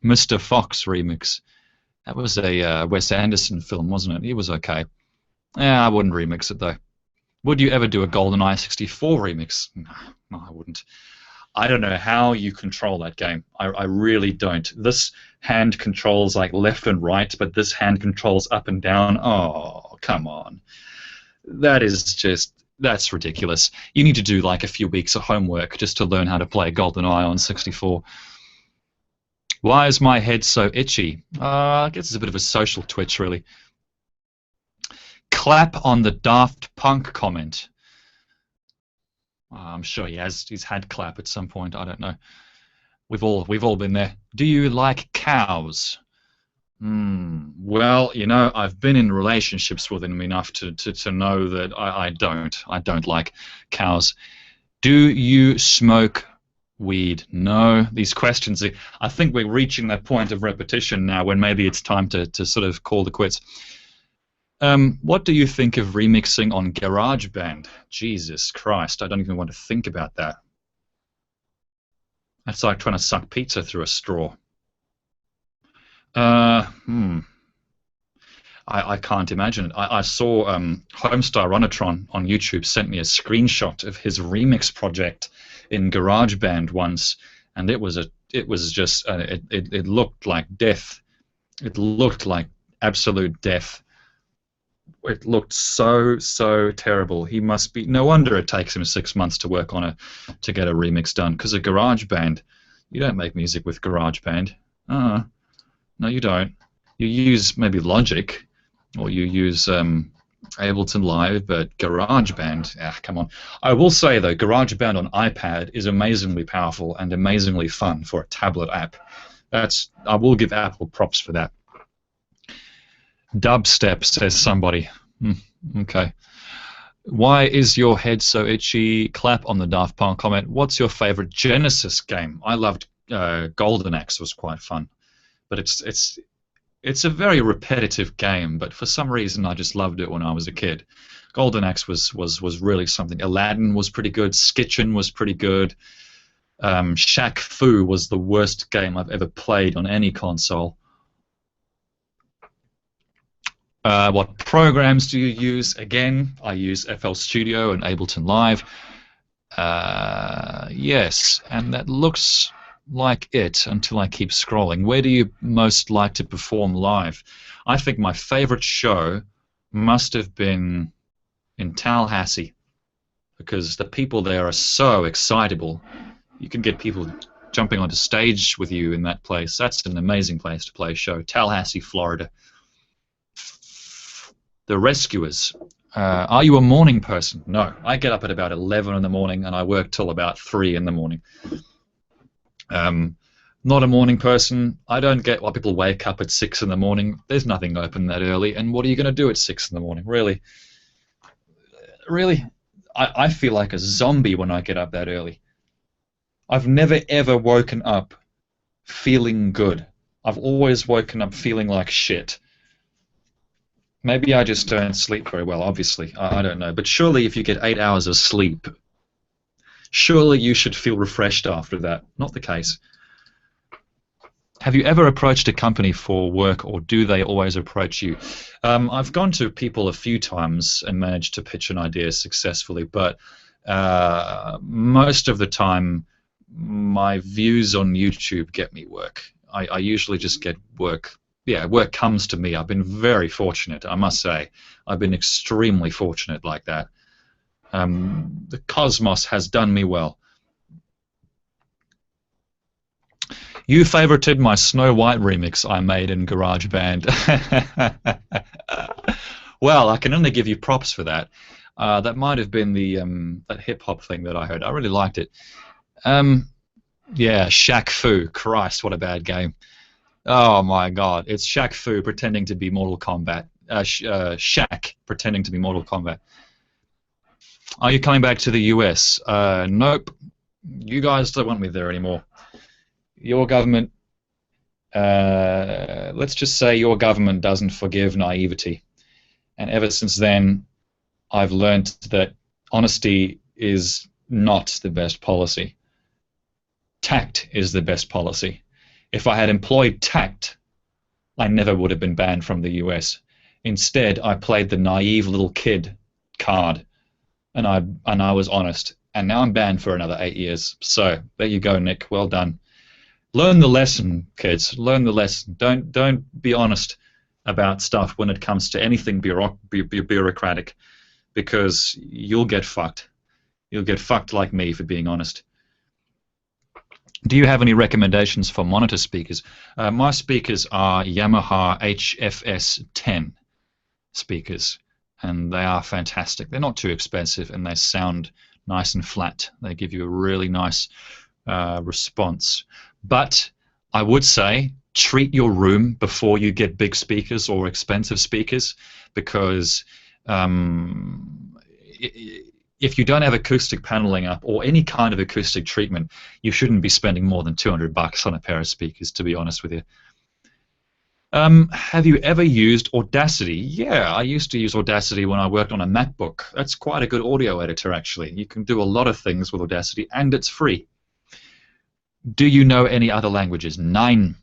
Mr. Fox remix? That was a Wes Anderson film, wasn't it? He was okay. Yeah, I wouldn't remix it, though. Would you ever do a GoldenEye 64 remix? No, I wouldn't. I don't know how you control that game. I really don't. This hand controls like left and right, but this hand controls up and down. Oh, come on. That's ridiculous. You need to do like a few weeks of homework just to learn how to play GoldenEye on 64. Why is my head so itchy? I guess it's a bit of a social twitch, really. Clap on the Daft Punk comment. I'm sure he's had clap at some point. I don't know. We've all been there. Do you like cows? Well, you know, I've been in relationships with them enough to know that I don't like cows. Do you smoke weed? No. These questions, I think we're reaching that point of repetition now when maybe it's time to sort of call the quits. What do you think of remixing on GarageBand? Jesus Christ, I don't even want to think about that. That's like trying to suck pizza through a straw. I can't imagine it. I saw Homestar Runatron on YouTube sent me a screenshot of his remix project in GarageBand once, and it looked like death. It looked like absolute death. It looked so terrible. He must be. No wonder it takes him 6 months to work on to get a remix done. Because a GarageBand, you don't make music with GarageBand. No, you don't. You use maybe Logic, or you use Ableton Live, but GarageBand, come on. I will say though, GarageBand on iPad is amazingly powerful and amazingly fun for a tablet app. I will give Apple props for that. Dubstep, says somebody. Okay. Why is your head so itchy? Clap on the Daft Punk comment. What's your favorite Genesis game? I loved Golden Axe. Was quite fun, but it's a very repetitive game. But for some reason, I just loved it when I was a kid. Golden Axe was really something. Aladdin was pretty good. Skitchin was pretty good. Shaq Fu was the worst game I've ever played on any console. What programs do you use? Again, I use FL Studio and Ableton Live. Yes, and that looks like it until I keep scrolling. Where do you most like to perform live? I think my favorite show must have been in Tallahassee, because the people there are so excitable. You can get people jumping onto stage with you in that place. That's an amazing place to play a show. Tallahassee, Florida. The Rescuers. Are you a morning person? No. I get up at about 11 in the morning and I work till about 3 in the morning. Not a morning person. I don't get why people wake up at 6 in the morning. There's nothing open that early. And what are you going to do at 6 in the morning? Really? Really? I feel like a zombie when I get up that early. I've never ever woken up feeling good. I've always woken up feeling like shit. Maybe I just don't sleep very well, obviously. I don't know. But surely if you get 8 hours of sleep, surely you should feel refreshed after that. Not the case. Have you ever approached a company for work, or do they always approach you? I've gone to people a few times and managed to pitch an idea successfully, but most of the time, my views on YouTube get me work. I usually just get work. Yeah, work comes to me. I've been very fortunate, I must say. I've been extremely fortunate like that. The cosmos has done me well. You favorited my Snow White remix I made in GarageBand. Well, I can only give you props for that. That might have been the that hip hop thing that I heard. I really liked it. Yeah, Shaq Fu. Christ, what a bad game. Oh my God, it's Shaq Fu pretending to be Mortal Kombat. Shaq pretending to be Mortal Kombat. Are you coming back to the US? Nope. You guys don't want me there anymore. Your government, let's just say your government doesn't forgive naivety. And ever since then, I've learned that honesty is not the best policy. Tact is the best policy. If I had employed tact, I never would have been banned from the US. Instead, I played the naive little kid card, and I was honest. And now I'm banned for another 8 years. So there you go, Nick. Well done. Learn the lesson, kids. Learn the lesson. Don't be honest about stuff when it comes to anything bureaucratic, because you'll get fucked. You'll get fucked like me for being honest. Do you have any recommendations for monitor speakers? My speakers are Yamaha HFS 10 speakers, and they are fantastic. They're not too expensive, and they sound nice and flat. They give you a really nice response. But I would say treat your room before you get big speakers or expensive speakers, because if you don't have acoustic paneling up or any kind of acoustic treatment, you shouldn't be spending more than $200 on a pair of speakers, to be honest with you. Have you ever used Audacity? Yeah, I used to use Audacity when I worked on a MacBook. That's quite a good audio editor, actually. You can do a lot of things with Audacity, and it's free. Do you know any other languages? Nine.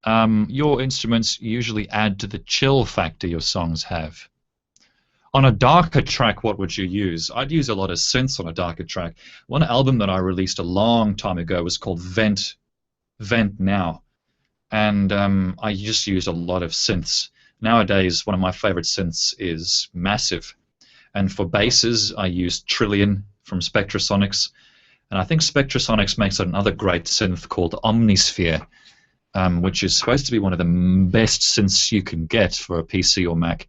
Your instruments usually add to the chill factor your songs have. On a darker track, what would you use? I'd use a lot of synths on a darker track. One album that I released a long time ago was called Vent Now, and I just used a lot of synths. Nowadays, one of my favorite synths is Massive, and for basses, I use Trillion from Spectrasonics. And I think Spectrasonics makes another great synth called Omnisphere, which is supposed to be one of the best synths you can get for a PC or Mac.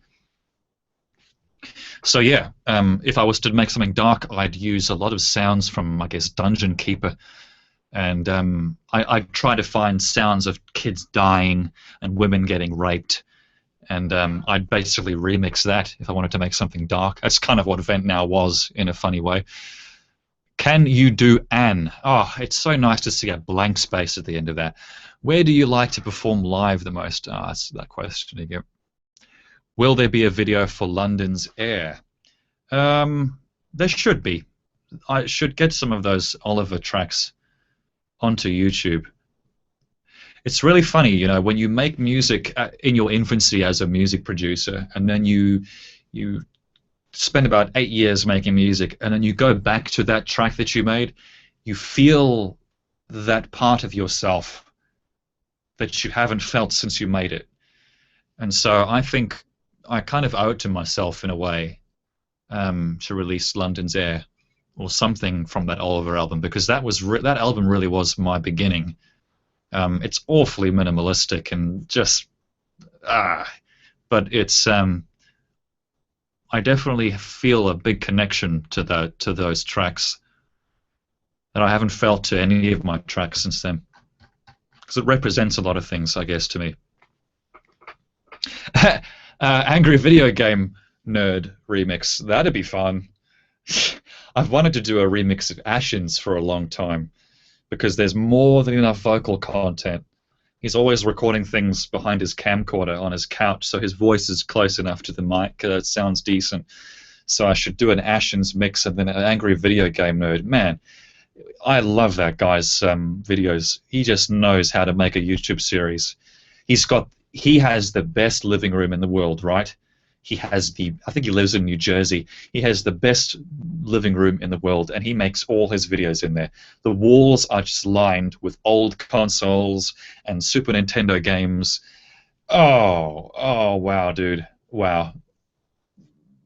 So yeah, if I was to make something dark, I'd use a lot of sounds from, I guess, Dungeon Keeper. And I'd try to find sounds of kids dying and women getting raped. And I'd basically remix that if I wanted to make something dark. That's kind of what Vent Now was, in a funny way. Can you do Anne? Oh, it's so nice to see a blank space at the end of that. Where do you like to perform live the most? Ah, that's that question again. Will there be a video for London's Air? There should be. I should get some of those Oliver tracks onto YouTube. It's really funny, you know, when you make music in your infancy as a music producer, and then you spend about 8 years making music, and then you go back to that track that you made, you feel that part of yourself that you haven't felt since you made it. And so I think I kind of owe it to myself in a way to release London's Air or something from that Oliver album, because that album really was my beginning. It's awfully minimalistic and just but it's I definitely feel a big connection to those tracks that I haven't felt to any of my tracks since then, because it represents a lot of things, I guess, to me. Angry Video Game Nerd remix. That'd be fun. I've wanted to do a remix of Ashens for a long time, because there's more than enough vocal content. He's always recording things behind his camcorder on his couch, so his voice is close enough to the mic that it sounds decent. So I should do an Ashens mix and then an Angry Video Game Nerd. Man, I love that guy's videos. He just knows how to make a YouTube series. He has the best living room in the world, right? I think he lives in New Jersey. He has the best living room in the world, and he makes all his videos in there. The walls are just lined with old consoles and Super Nintendo games. Oh, wow, dude. Wow.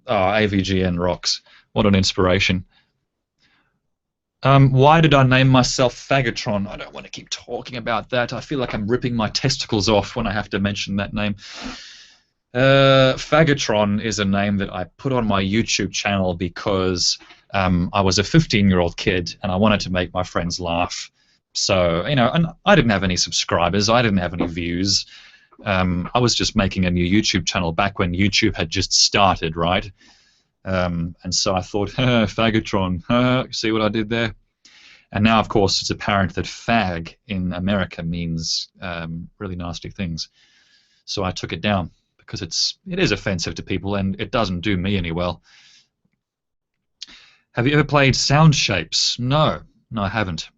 Oh, AVGN rocks. What an inspiration. Why did I name myself Faggotron? I don't want to keep talking about that. I feel like I'm ripping my testicles off when I have to mention that name. Faggotron is a name that I put on my YouTube channel because I was a 15-year-old kid and I wanted to make my friends laugh. So, and I didn't have any subscribers. I didn't have any views. I was just making a new YouTube channel back when YouTube had just started, right? And so I thought, Faggotron, see what I did there? And now, of course, it's apparent that fag in America means really nasty things. So I took it down because it is offensive to people and it doesn't do me any well. Have you ever played Sound Shapes? No, I haven't.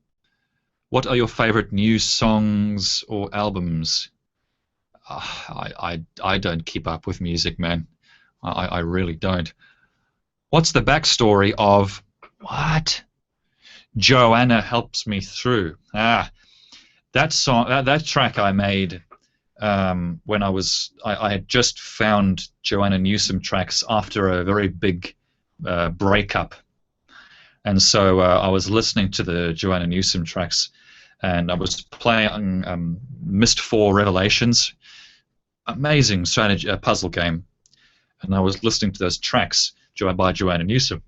What are your favorite new songs or albums? I don't keep up with music, man. I really don't. What's the backstory of what? Joanna Helps Me Through. That song, that track I made when I had just found Joanna Newsom tracks after a very big breakup, and so I was listening to the Joanna Newsom tracks, and I was playing Mist 4 Revelations, amazing strategy puzzle game, and I was listening to those tracks by Joanna Newsom.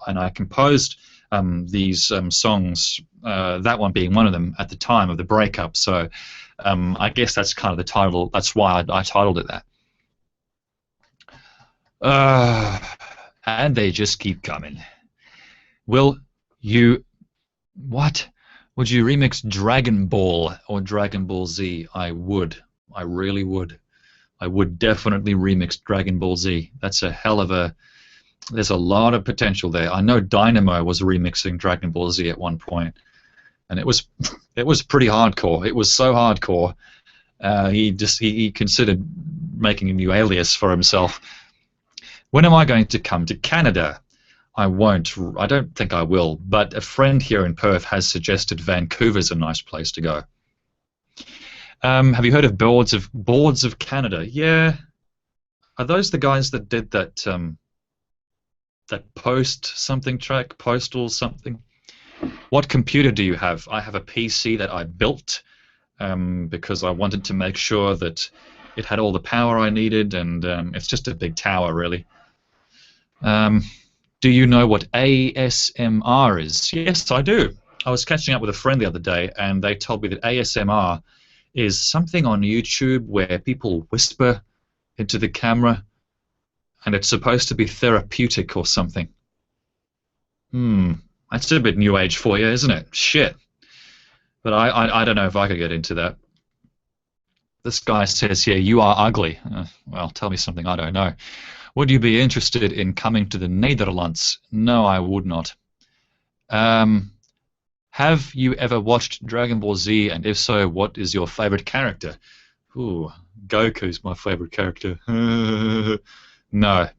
And I composed these songs, that one being one of them, at the time of the breakup. So I guess that's kind of the title. That's why I titled it that. And they just keep coming. What? Would you remix Dragon Ball or Dragon Ball Z? I would. I really would. I would definitely remix Dragon Ball Z. That's a hell of a... There's a lot of potential there. I know Dynamo was remixing Dragon Ball Z at one point, and it was pretty hardcore. It was so hardcore. He considered making a new alias for himself. When am I going to come to Canada? I won't. I don't think I will. But a friend here in Perth has suggested Vancouver's a nice place to go. Have you heard of Boards of Canada? Yeah. Are those the guys that did that? That Postal something. What computer do you have? I have a PC that I built because I wanted to make sure that it had all the power I needed, and it's just a big tower, really. Do you know what ASMR is? Yes, I do. I was catching up with a friend the other day, and they told me that ASMR is something on YouTube where people whisper into the camera, and it's supposed to be therapeutic or something. That's a bit new age for you, isn't it? Shit. But I don't know if I could get into that. This guy says here, you are ugly. Well, tell me something I don't know. Would you be interested in coming to the Netherlands? No, I would not. Have you ever watched Dragon Ball Z, and if so, what is your favorite character? Ooh, Goku's my favorite character. No.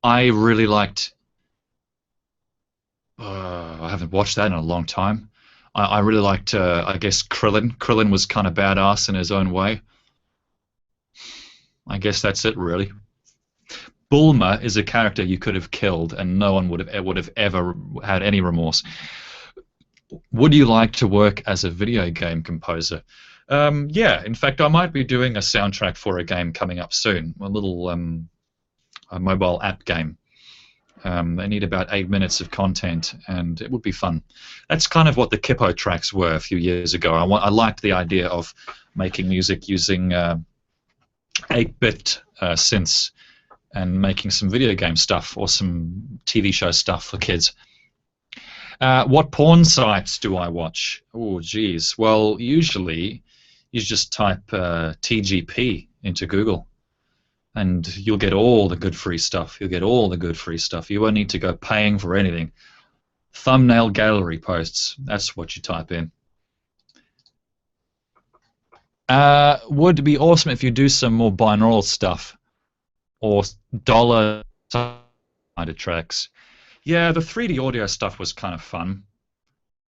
I really liked... I haven't watched that in a long time. I really liked, I guess, Krillin. Krillin was kind of badass in his own way. I guess that's it, really. Bulma is a character you could have killed, and no one would have ever had any remorse. Would you like to work as a video game composer? Yeah, in fact, I might be doing a soundtrack for a game coming up soon, a little a mobile app game. They need about 8 minutes of content, and it would be fun. That's kind of what the Kippo tracks were a few years ago. I liked the idea of making music using 8-bit synths and making some video game stuff or some TV show stuff for kids. What porn sites do I watch? Oh, geez. Well, usually you just type TGP into Google, and you'll get all the good free stuff. You'll get all the good free stuff. You won't need to go paying for anything. Thumbnail gallery posts. That's what you type in. Would be awesome if you do some more binaural stuff or dollar kind of tracks. Yeah, the 3D audio stuff was kind of fun.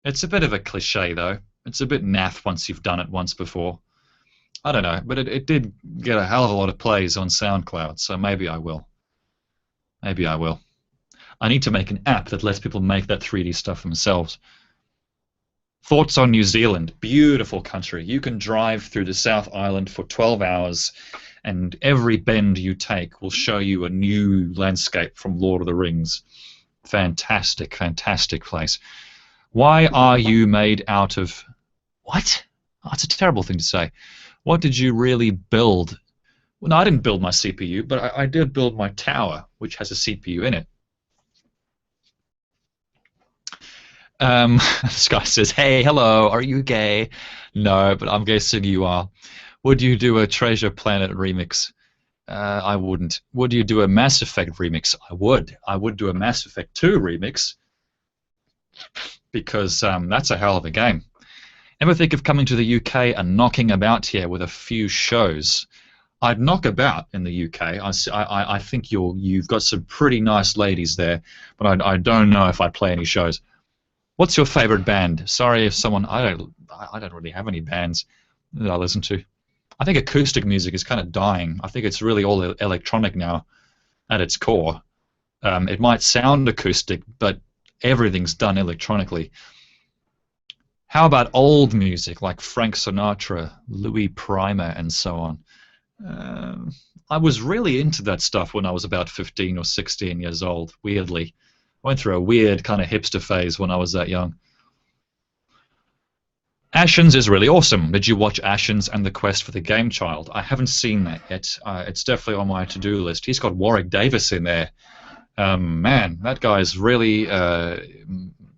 It's a bit of a cliche though. It's a bit naff once you've done it once before. I don't know, but it did get a hell of a lot of plays on SoundCloud, so maybe I will. Maybe I will. I need to make an app that lets people make that 3D stuff themselves. Thoughts on New Zealand? Beautiful country. You can drive through the South Island for 12 hours, and every bend you take will show you a new landscape from Lord of the Rings. Fantastic, fantastic place. Why are you made out of... What? Oh, it's a terrible thing to say. What did you really build? Well, no, I didn't build my CPU, but I did build my tower, which has a CPU in it. This guy says, hey, hello, are you gay? No, but I'm guessing you are. Would you do a Treasure Planet remix? I wouldn't. Would you do a Mass Effect remix? I would. I would do a Mass Effect 2 remix because that's a hell of a game. Ever think of coming to the UK and knocking about here with a few shows? I'd knock about in the UK. I think you've got some pretty nice ladies there, but I don't know if I'd play any shows. What's your favorite band? Sorry if someone... I don't really have any bands that I listen to. I think acoustic music is kind of dying. I think it's really all electronic now at its core. It might sound acoustic, but everything's done electronically. How about old music like Frank Sinatra, Louis Prima, and so on? I was really into that stuff when I was about 15 or 16 years old, weirdly. I went through a weird kind of hipster phase when I was that young. Ashens is really awesome. Did you watch Ashens and the Quest for the Game Child? I haven't seen that yet. It's definitely on my to-do list. He's got Warwick Davis in there. Man, that guy's really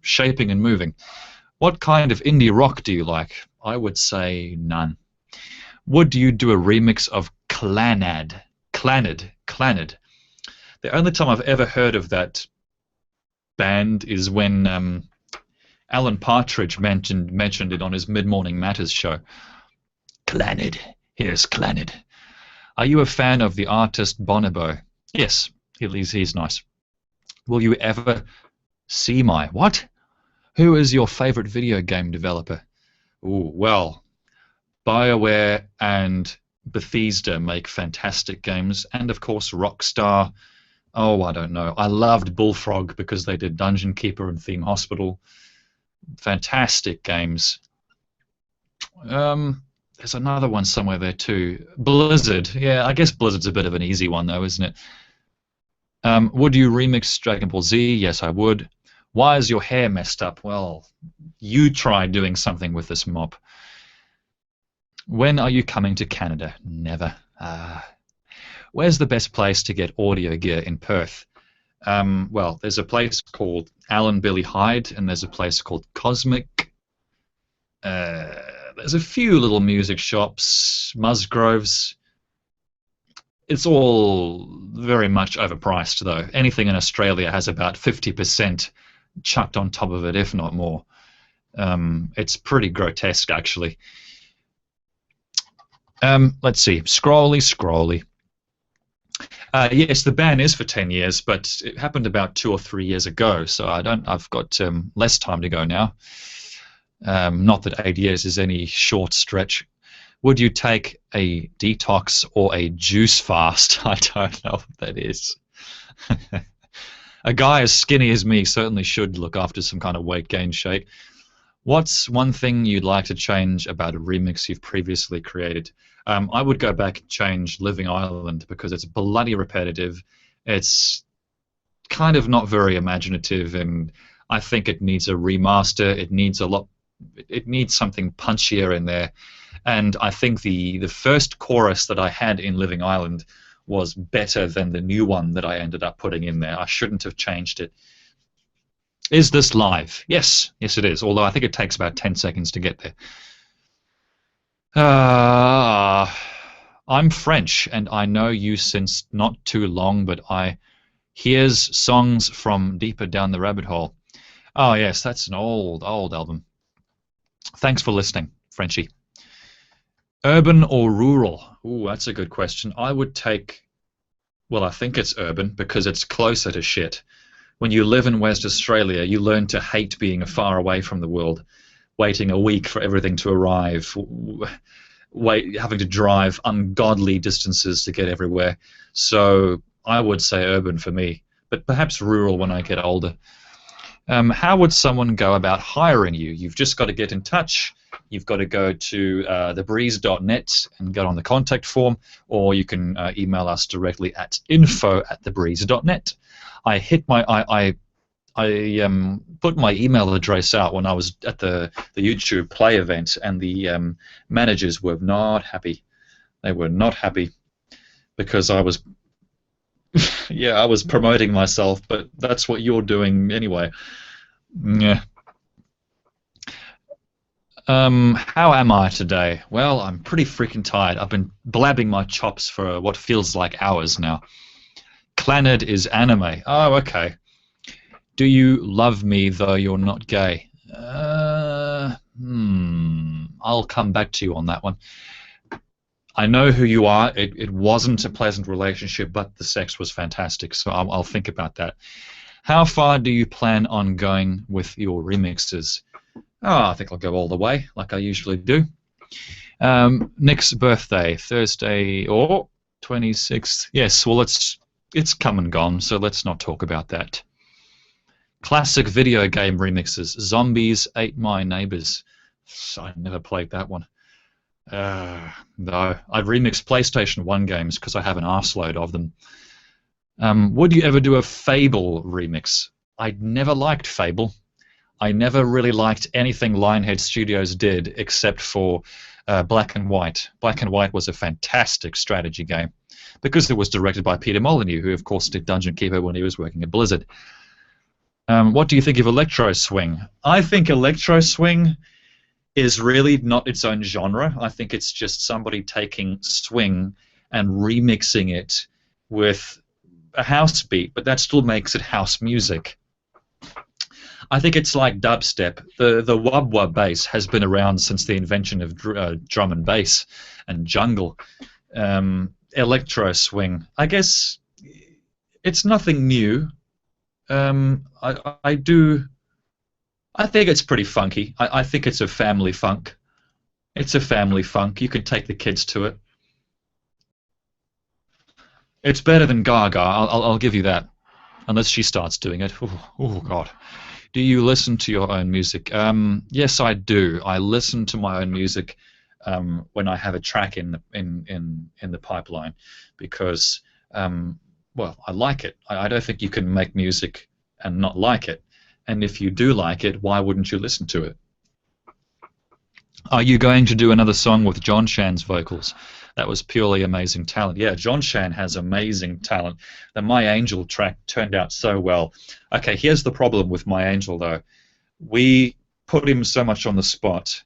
shaping and moving. What kind of indie rock do you like? I would say none. Would you do a remix of Clannad? Clannad. The only time I've ever heard of that band is when Alan Partridge mentioned it on his Mid-Morning Matters show. Clannad. Here's Clannad. Are you a fan of the artist Bonobo? Yes, he's nice. Will you ever see my... What? Who is your favorite video game developer? Ooh, well, BioWare and Bethesda make fantastic games, and of course Rockstar. Oh, I don't know. I loved Bullfrog because they did Dungeon Keeper and Theme Hospital. Fantastic games. There's another one somewhere there too. Blizzard. Yeah, I guess Blizzard's a bit of an easy one though, isn't it? Would you remix Dragon Ball Z? Yes, I would. Why is your hair messed up? Well, you try doing something with this mop. When are you coming to Canada? Never. Where's the best place to get audio gear in Perth? Well, there's a place called Alan Billy Hyde, and there's a place called Cosmic. There's a few little music shops, Musgroves. It's all very much overpriced, though. Anything in Australia has about 50% chucked on top of it, if not more. It's pretty grotesque, actually. Let's see. Scrolly. Yes, the ban is for 10 years, but it happened about 2 or 3 years ago, so I've got less time to go now. Not that 8 years is any short stretch. Would you take a detox or a juice fast? I don't know what that is. A guy as skinny as me certainly should look after some kind of weight gain shake. What's one thing you'd like to change about a remix you've previously created? I would go back and change Living Island because it's bloody repetitive. It's kind of not very imaginative, and I think it needs a remaster. It needs something punchier in there. And I think the first chorus that I had in Living Island was better than the new one that I ended up putting in there. I shouldn't have changed it. Is this live? Yes. Yes, it is, although I think it takes about 10 seconds to get there. I'm French, and I know you since not too long, but I hears songs from deeper down the rabbit hole. Oh yes, that's an old, old album. Thanks for listening, Frenchie. Urban or rural? Ooh, that's a good question. I would take, well, I think it's urban because it's closer to shit. When you live in West Australia, you learn to hate being far away from the world, waiting a week for everything to arrive, having to drive ungodly distances to get everywhere. So I would say urban for me, but perhaps rural when I get older. How would someone go about hiring you? You've just got to get in touch. You've got to go to thebreeze.net and get on the contact form, or you can email us directly at info@thebreeze.net. I hit my I put my email address out when I was at the YouTube Play event, and the managers were not happy. They were not happy because I was yeah, I was promoting myself, but that's what you're doing anyway. Yeah. How am I today? Well, I'm pretty freaking tired. I've been blabbing my chops for what feels like hours now. Clannad is anime. Oh, okay. Do you love me though you're not gay? I'll come back to you on that one. I know who you are. It wasn't a pleasant relationship, but the sex was fantastic, so I'll think about that. How far do you plan on going with your remixes? Oh, I think I'll go all the way, like I usually do. Nick's birthday, Thursday or 26th. Yes, well, it's come and gone, so let's not talk about that. Classic video game remixes. Zombies Ate My Neighbors. I never played that one. No, I've remixed PlayStation 1 games because I have an arseload of them. Would you ever do a Fable remix? I never liked Fable. I never really liked anything Lionhead Studios did except for Black and White. Black and White was a fantastic strategy game because it was directed by Peter Molyneux, who of course did Dungeon Keeper when he was working at Blizzard. What do you think of Electro Swing? I think Electro Swing is really not its own genre. I think it's just somebody taking swing and remixing it with a house beat, but that still makes it house music. I think it's like dubstep. The wub wub bass has been around since the invention of drum and bass and jungle. Electro swing, I guess it's nothing new. I do. I think it's pretty funky. I think it's a family funk. It's a family funk. You can take the kids to it. It's better than Gaga. I'll give you that. Unless she starts doing it. Oh God. Do you listen to your own music? Yes, I do. I listen to my own music when I have a track in the pipeline because well, I like it. I don't think you can make music and not like it. And if you do like it, why wouldn't you listen to it? Are you going to do another song with John Shan's vocals? That was purely amazing talent. Yeah, John Shan has amazing talent. The My Angel track turned out so well. Okay, here's the problem with My Angel, though. We put him so much on the spot,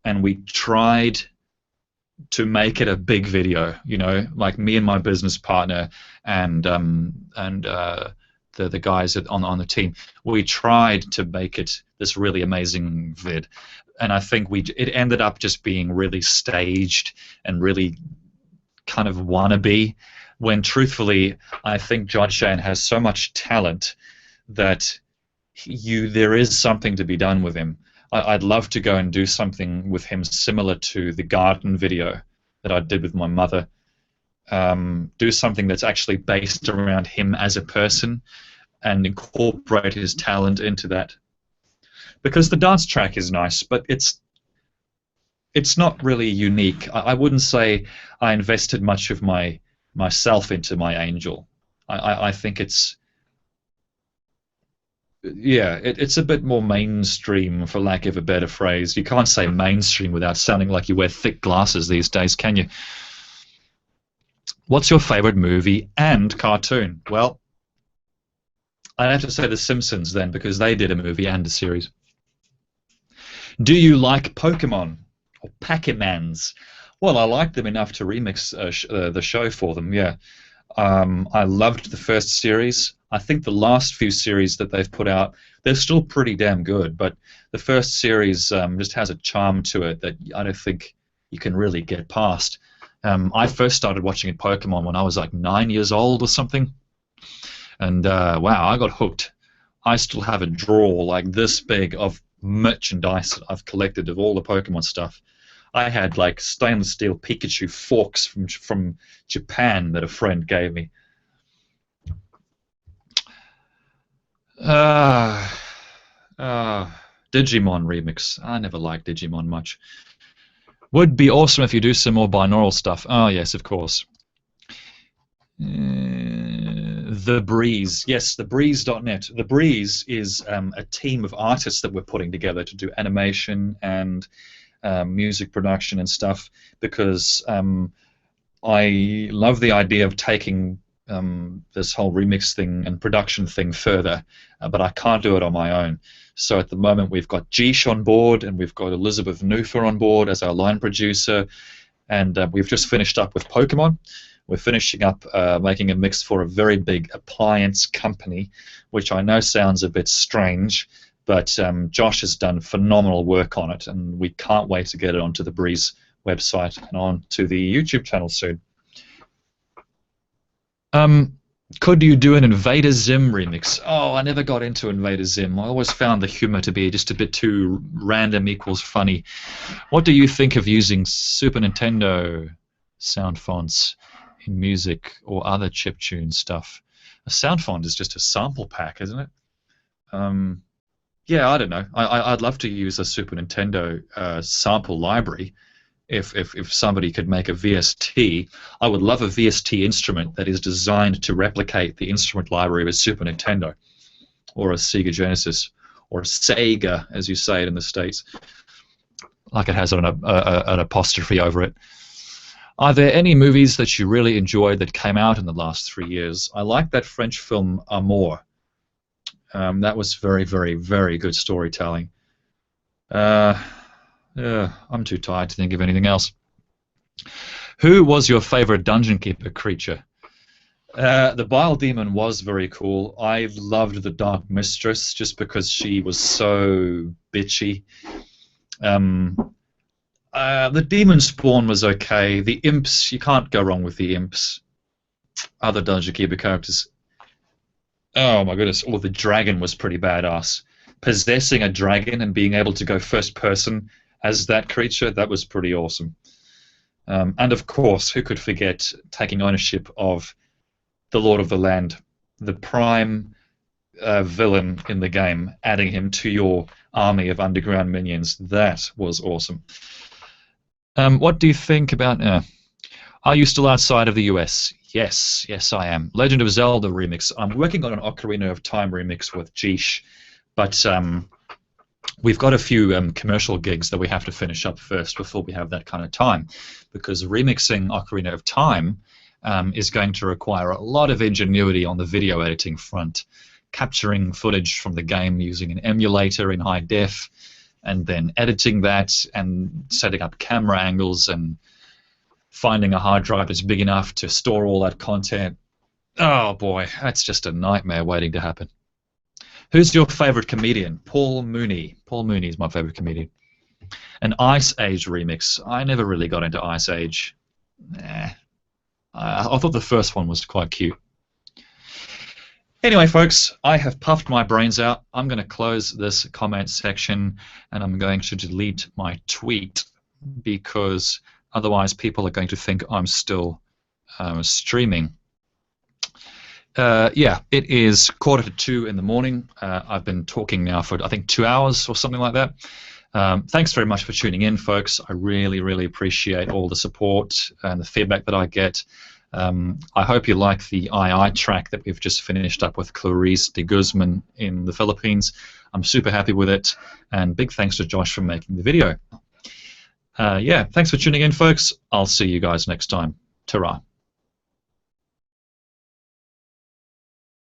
and we tried to make it a big video, you know, like me and my business partner and the guys on the team. We tried to make it this really amazing vid, and I think it ended up just being really staged and really kind of wannabe. When truthfully, I think John Shane has so much talent that there is something to be done with him. I'd love to go and do something with him similar to the garden video that I did with my mother. Do something that's actually based around him as a person and incorporate his talent into that. Because the dance track is nice, but it's not really unique. I wouldn't say I invested much of myself into My Angel. I think it's it's a bit more mainstream, for lack of a better phrase. You can't say mainstream without sounding like you wear thick glasses these days, can you? What's your favorite movie and cartoon? Well, I'd have to say The Simpsons then, because they did a movie and a series. Do you like Pokemon or Pac-Mans? Well, I liked them enough to remix the show for them. Yeah, I loved the first series. I think the last few series that they've put out, they're still pretty damn good, but the first series just has a charm to it that I don't think you can really get past. I first started watching Pokemon when I was like 9 years old or something, and wow, I got hooked. I still have a drawer like this big of merchandise that I've collected of all the Pokemon stuff. I had like stainless steel Pikachu forks from Japan that a friend gave me. Digimon remix. I never liked Digimon much. Would be awesome if you do some more binaural stuff. Oh yes, of course. The Breeze. Yes, thebreeze.net. The Breeze is a team of artists that we're putting together to do animation and music production and stuff, because I love the idea of taking this whole remix thing and production thing further, but I can't do it on my own. So at the moment we've got Jish on board, and we've got Elizabeth Nufer on board as our line producer, and we've just finished up with Pokemon. We're finishing up making a mix for a very big appliance company, which I know sounds a bit strange, but Josh has done phenomenal work on it, and we can't wait to get it onto the Breeze website and onto the YouTube channel soon. Could you do an Invader Zim remix? Oh, I never got into Invader Zim. I always found the humor to be just a bit too random equals funny. What do you think of using Super Nintendo sound fonts in music or other chiptune stuff? A sound font is just a sample pack, isn't it? Yeah, I don't know. I'd love to use a Super Nintendo sample library. If somebody could make a VST, I would love a VST instrument that is designed to replicate the instrument library of a Super Nintendo, or a Sega Genesis, or Sega, as you say it in the States, like it has an apostrophe over it. Are there any movies that you really enjoyed that came out in the last 3 years? I like that French film Amour. That was very, very, very good storytelling. I'm too tired to think of anything else. Who was your favorite Dungeon Keeper creature? The Bile Demon was very cool. I loved the Dark Mistress just because she was so bitchy. The Demon Spawn was okay. The Imps, you can't go wrong with the Imps. Other Dungeon Keeper characters. Oh my goodness. Oh, the Dragon was pretty badass. Possessing a dragon and being able to go first person as that creature, that was pretty awesome. And of course, who could forget taking ownership of the Lord of the Land, the prime villain in the game, adding him to your army of underground minions. That was awesome. What do you think about... are you still outside of the US? Yes, yes I am. Legend of Zelda remix. I'm working on an Ocarina of Time remix with Jish, but we've got a few commercial gigs that we have to finish up first before we have that kind of time, because remixing Ocarina of Time is going to require a lot of ingenuity on the video editing front, capturing footage from the game using an emulator in high def, and then editing that and setting up camera angles and finding a hard drive that's big enough to store all that content. Oh boy, that's just a nightmare waiting to happen. Who's your favorite comedian? Paul Mooney. Paul Mooney is my favorite comedian. An Ice Age remix. I never really got into Ice Age. I thought the first one was quite cute. Anyway, folks, I have puffed my brains out. I'm going to close this comment section, and I'm going to delete my tweet, because otherwise people are going to think I'm still streaming. Yeah, it is 1:45 in the morning. I've been talking now for, I think, 2 hours or something like that. Thanks very much for tuning in, folks. I really, really appreciate all the support and the feedback that I get. I hope you like the II track that we've just finished up with Clarice de Guzman in the Philippines. I'm super happy with it, and big thanks to Josh for making the video. Yeah, thanks for tuning in, folks. I'll see you guys next time. Ta-ra.